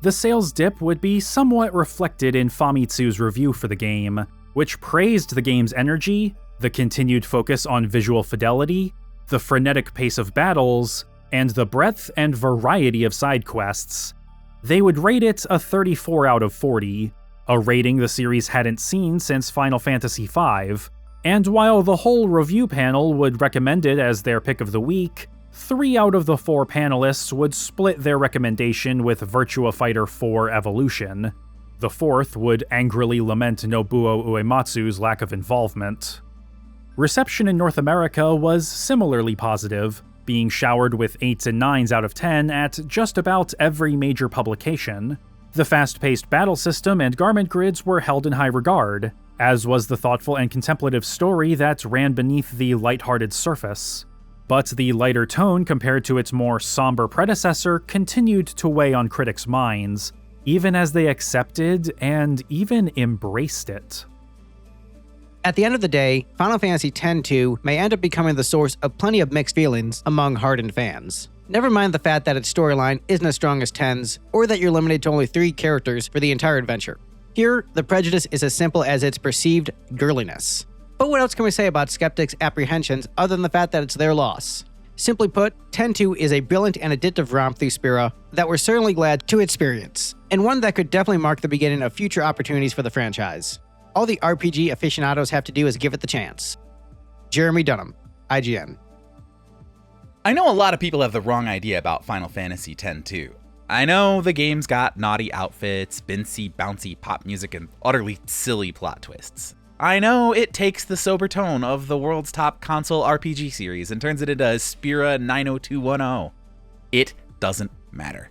The sales dip would be somewhat reflected in Famitsu's review for the game, which praised the game's energy, the continued focus on visual fidelity, the frenetic pace of battles, and the breadth and variety of side quests. They would rate it a 34 out of 40, a rating the series hadn't seen since Final Fantasy V, and while the whole review panel would recommend it as their pick of the week, 3 out of the 4 panelists would split their recommendation with Virtua Fighter 4 Evolution. The 4th would angrily lament Nobuo Uematsu's lack of involvement. Reception in North America was similarly positive, being showered with 8s and 9s out of 10 at just about every major publication. The fast-paced battle system and garment grids were held in high regard, as was the thoughtful and contemplative story that ran beneath the lighthearted surface. But the lighter tone compared to its more somber predecessor continued to weigh on critics' minds, even as they accepted and even embraced it. At the end of the day, Final Fantasy X-2 may end up becoming the source of plenty of mixed feelings among hardened fans. Never mind the fact that its storyline isn't as strong as 10's, or that you're limited to only 3 characters for the entire adventure. Here, the prejudice is as simple as its perceived girliness. But what else can we say about skeptics' apprehensions other than the fact that it's their loss? Simply put, X-2 is a brilliant and addictive romp through Spira that we're certainly glad to experience, and one that could definitely mark the beginning of future opportunities for the franchise. All the RPG aficionados have to do is give it the chance. Jeremy Dunham, IGN. I know a lot of people have the wrong idea about Final Fantasy X-2. I know the game's got naughty outfits, bouncy pop music, and utterly silly plot twists. I know it takes the sober tone of the world's top console RPG series and turns it into Spira 90210. It doesn't matter.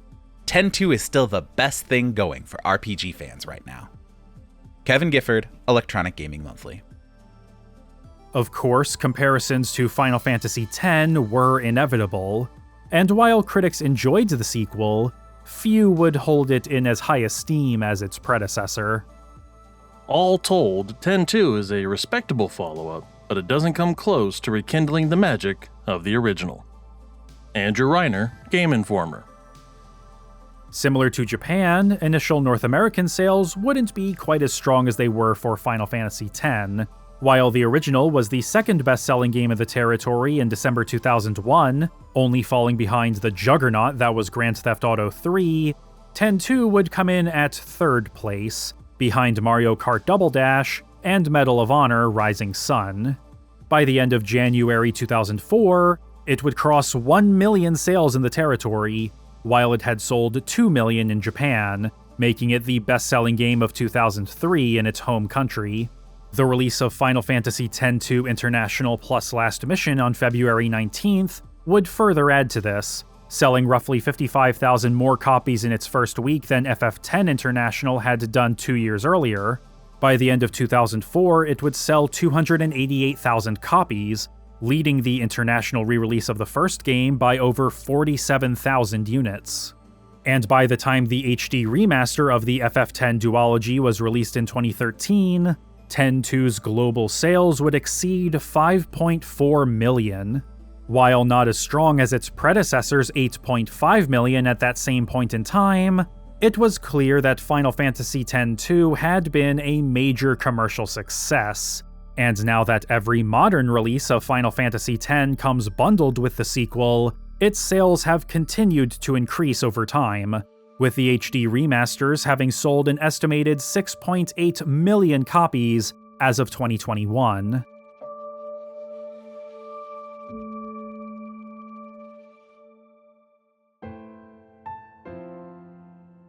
X-2 is still the best thing going for RPG fans right now. Kevin Gifford, Electronic Gaming Monthly. Of course, comparisons to Final Fantasy X were inevitable, and while critics enjoyed the sequel, few would hold it in as high esteem as its predecessor. All told, X-2 is a respectable follow-up, but it doesn't come close to rekindling the magic of the original. Andrew Reiner, Game Informer. Similar to Japan, initial North American sales wouldn't be quite as strong as they were for Final Fantasy X. While the original was the second best-selling game of the territory in December 2001, only falling behind the juggernaut that was Grand Theft Auto 3, X-2 would come in at 3rd place, behind Mario Kart Double Dash and Medal of Honor Rising Sun. By the end of January 2004, it would cross 1 million sales in the territory, while it had sold 2 million in Japan, making it the best-selling game of 2003 in its home country. The release of Final Fantasy X-2 International plus Last Mission on February 19th would further add to this, selling roughly 55,000 more copies in its first week than FF10 International had done 2 years earlier. By the end of 2004, it would sell 288,000 copies, leading the international re-release of the first game by over 47,000 units. And by the time the HD remaster of the FF10 duology was released in 2013, X-2's global sales would exceed 5.4 million. While not as strong as its predecessor's 8.5 million at that same point in time, it was clear that Final Fantasy X-2 had been a major commercial success, and now that every modern release of Final Fantasy X comes bundled with the sequel, its sales have continued to increase over time, with the HD remasters having sold an estimated 6.8 million copies as of 2021.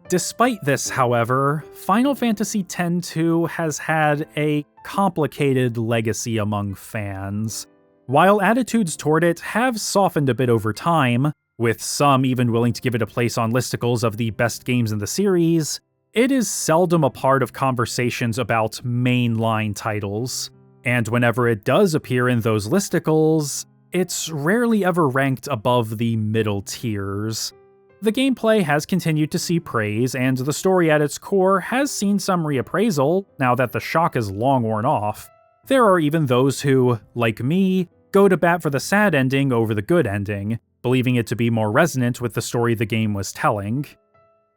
Despite this, however, Final Fantasy X-2 has had a complicated legacy among fans. While attitudes toward it have softened a bit over time, with some even willing to give it a place on listicles of the best games in the series, it is seldom a part of conversations about mainline titles, and whenever it does appear in those listicles, it's rarely ever ranked above the middle tiers. The gameplay has continued to see praise, and the story at its core has seen some reappraisal now that the shock is long worn off. There are even those who, like me, go to bat for the sad ending over the good ending, believing it to be more resonant with the story the game was telling.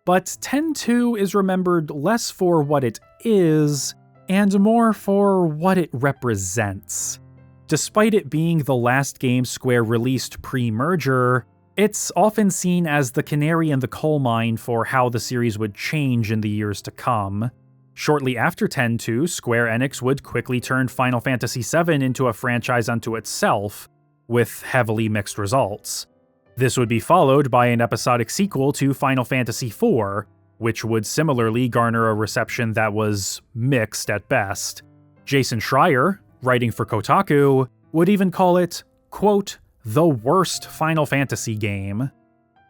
But X-2 is remembered less for what it is, and more for what it represents. Despite it being the last game Square released pre-merger, it's often seen as the canary in the coal mine for how the series would change in the years to come. Shortly after X-2, Square Enix would quickly turn Final Fantasy VII into a franchise unto itself, with heavily mixed results. This would be followed by an episodic sequel to Final Fantasy IV, which would similarly garner a reception that was mixed at best. Jason Schreier, writing for Kotaku, would even call it, quote, the worst Final Fantasy game.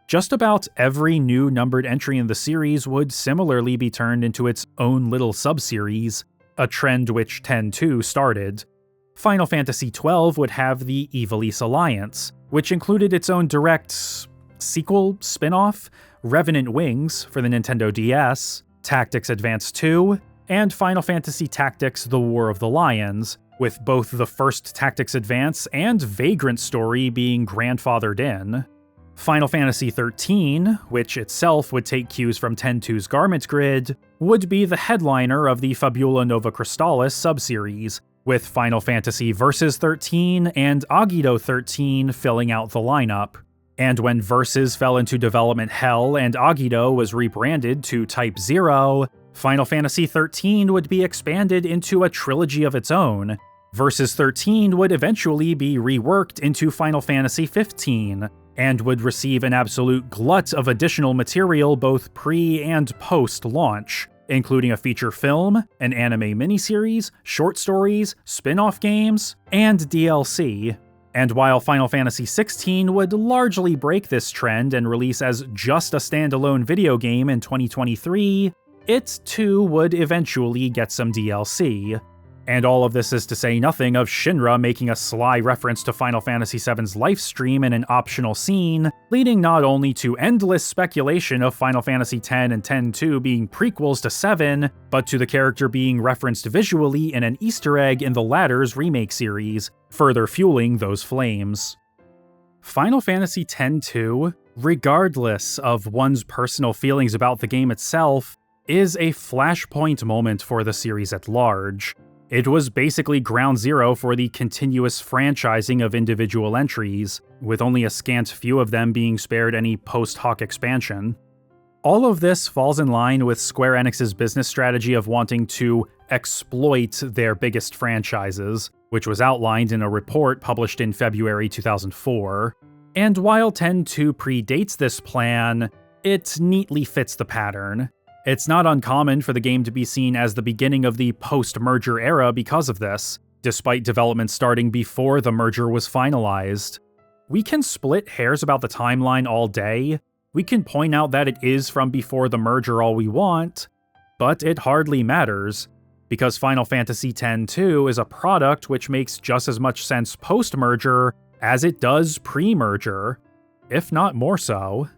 Just about every new numbered entry in the series would similarly be turned into its own little sub-series, a trend which X-2 started. Final Fantasy XII would have the Ivalice Alliance, which included its own direct sequel spin-off, Revenant Wings for the Nintendo DS, Tactics Advance 2, and Final Fantasy Tactics The War of the Lions, with both the first Tactics Advance and Vagrant story being grandfathered in. Final Fantasy XIII, which itself would take cues from X-2's Garment Grid, would be the headliner of the Fabula Nova Crystallis subseries, with Final Fantasy Versus 13 and Agito 13 filling out the lineup. And when Versus fell into development hell and Agito was rebranded to Type 0, Final Fantasy XIII would be expanded into a trilogy of its own. Versus 13 would eventually be reworked into Final Fantasy XV, and would receive an absolute glut of additional material both pre- and post-launch, including a feature film, an anime miniseries, short stories, spin-off games, and DLC. And while Final Fantasy XVI would largely break this trend and release as just a standalone video game in 2023, it too would eventually get some DLC. And all of this is to say nothing of Shinra making a sly reference to Final Fantasy VII's live stream in an optional scene, leading not only to endless speculation of Final Fantasy X and X-2 being prequels to 7, but to the character being referenced visually in an Easter egg in the latter's remake series, further fueling those flames. Final Fantasy X-2, regardless of one's personal feelings about the game itself, is a flashpoint moment for the series at large. It was basically ground zero for the continuous franchising of individual entries, with only a scant few of them being spared any post-hoc expansion. All of this falls in line with Square Enix's business strategy of wanting to exploit their biggest franchises, which was outlined in a report published in February 2004. And while X-2 predates this plan, it neatly fits the pattern. It's not uncommon for the game to be seen as the beginning of the post-merger era because of this, despite development starting before the merger was finalized. We can split hairs about the timeline all day, we can point out that it is from before the merger all we want, but it hardly matters, because Final Fantasy X-2 is a product which makes just as much sense post-merger as it does pre-merger, if not more so.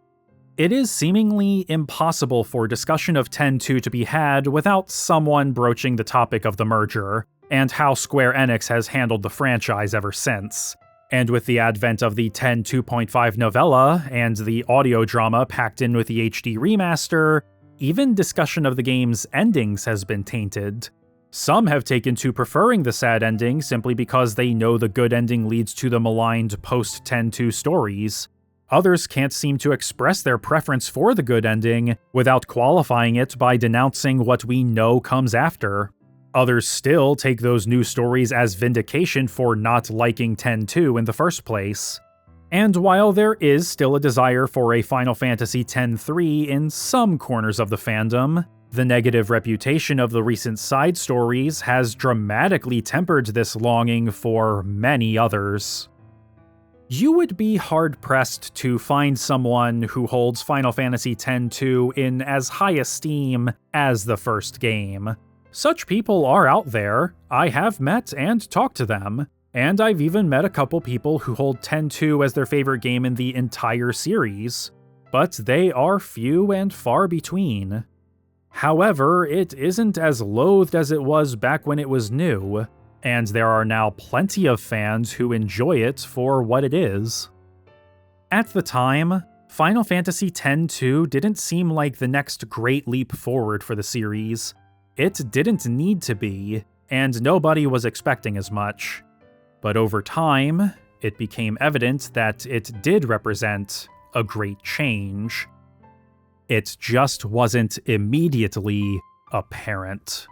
It is seemingly impossible for discussion of X-2 to be had without someone broaching the topic of the merger, and how Square Enix has handled the franchise ever since. And with the advent of the X 2.5 novella and the audio drama packed in with the HD remaster, even discussion of the game's endings has been tainted. Some have taken to preferring the sad ending simply because they know the good ending leads to the maligned post-X-2 stories. Others can't seem to express their preference for the good ending without qualifying it by denouncing what we know comes after. Others still take those new stories as vindication for not liking 10-2 in the first place. And while there is still a desire for a Final Fantasy X-3 in some corners of the fandom, the negative reputation of the recent side stories has dramatically tempered this longing for many others. You would be hard-pressed to find someone who holds Final Fantasy X-2 in as high esteem as the first game. Such people are out there. I have met and talked to them, and I've even met a couple people who hold X-2 as their favorite game in the entire series, but they are few and far between. However, it isn't as loathed as it was back when it was new, and there are now plenty of fans who enjoy it for what it is. At the time, Final Fantasy X-2 didn't seem like the next great leap forward for the series. It didn't need to be, and nobody was expecting as much. But over time, it became evident that it did represent a great change. It just wasn't immediately apparent.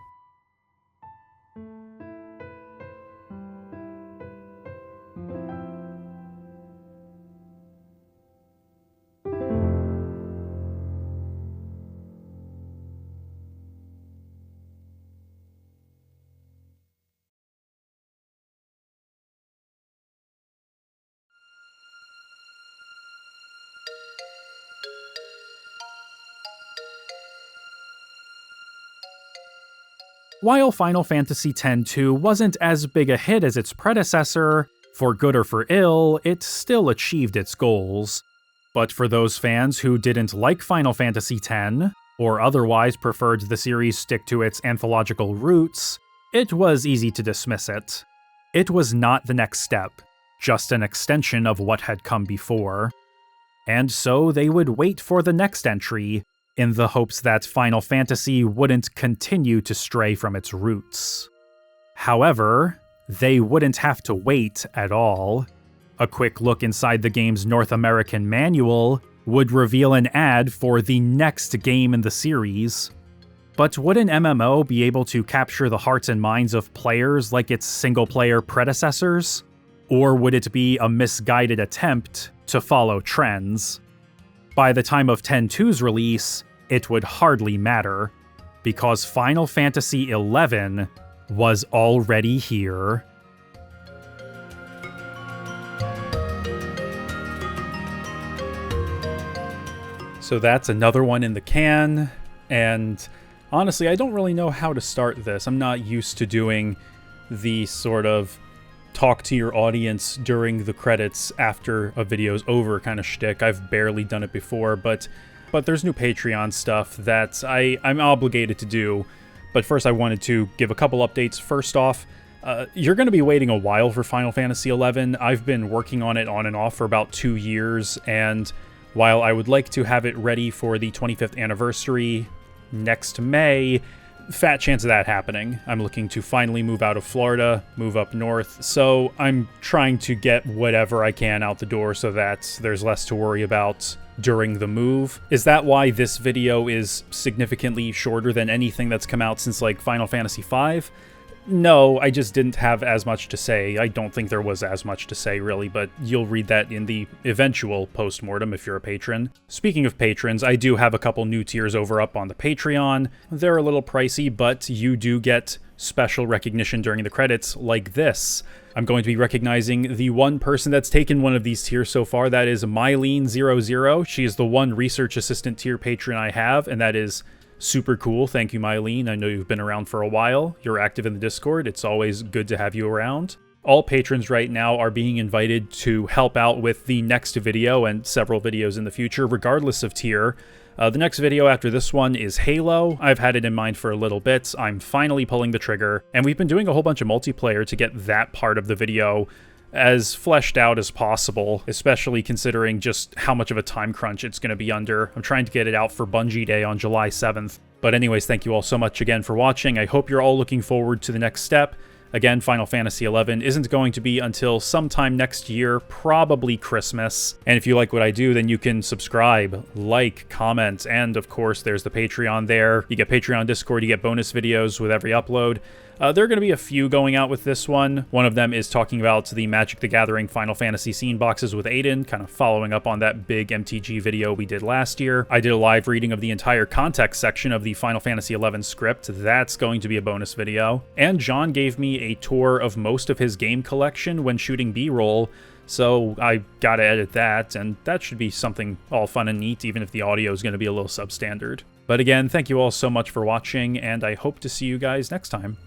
While Final Fantasy X-2 wasn't as big a hit as its predecessor, for good or for ill, it still achieved its goals. But for those fans who didn't like Final Fantasy X, or otherwise preferred the series stick to its anthological roots, it was easy to dismiss it. It was not the next step, just an extension of what had come before. And so they would wait for the next entry, in the hopes that Final Fantasy wouldn't continue to stray from its roots. However, they wouldn't have to wait at all. A quick look inside the game's North American manual would reveal an ad for the next game in the series. But would an MMO be able to capture the hearts and minds of players like its single-player predecessors? Or would it be a misguided attempt to follow trends? By the time of X-2's release, it would hardly matter, because Final Fantasy XI was already here. So that's another one in the can, and honestly, I don't really know how to start this. I'm not used to doing the sort of talk to your audience during the credits after a video's over kind of shtick. I've barely done it before, but there's new Patreon stuff that I'm obligated to do. But first I wanted to give a couple updates. First off, you're going to be waiting a while for Final Fantasy XI. I've been working on it on and off for about 2 years, and while I would like to have it ready for the 25th anniversary next May, fat chance of that happening. I'm looking to finally move out of Florida, move up north, so I'm trying to get whatever I can out the door so that there's less to worry about during the move. Is that why this video is significantly shorter than anything that's come out since, like, Final Fantasy V? No, I just didn't have as much to say. I don't think there was as much to say, really, but you'll read that in the eventual postmortem if you're a patron. Speaking of patrons, I do have a couple new tiers over up on the Patreon. They're a little pricey, but you do get special recognition during the credits, like this. I'm going to be recognizing the one person that's taken one of these tiers so far. That is Mylene00. She is the one research assistant tier patron I have, and that is super cool. Thank you, Mylene. I know you've been around for a while. You're active in the Discord. It's always good to have you around. All patrons right now are being invited to help out with the next video and several videos in the future, regardless of tier. The next video after this one is Halo. I've had it in mind for a little bit. I'm finally pulling the trigger, and we've been doing a whole bunch of multiplayer to get that part of the video as fleshed out as possible, especially considering just how much of a time crunch it's going to be under. I'm trying to get it out for Bungie Day on July 7th. But anyways, thank you all so much again for watching. I hope you're all looking forward to the next step. Again, Final Fantasy XI isn't going to be until sometime next year, probably Christmas. And if you like what I do, then you can subscribe, like, comment, and of course there's the Patreon there. You get Patreon Discord, you get bonus videos with every upload. There are going to be a few going out with this one. One of them is talking about the Magic the Gathering Final Fantasy scene boxes with Aiden, kind of following up on that big MTG video we did last year. I did a live reading of the entire context section of the Final Fantasy XI script. That's going to be a bonus video. And John gave me a tour of most of his game collection when shooting B-roll, so I gotta edit that, and that should be something all fun and neat, even if the audio is going to be a little substandard. But again, thank you all so much for watching, and I hope to see you guys next time.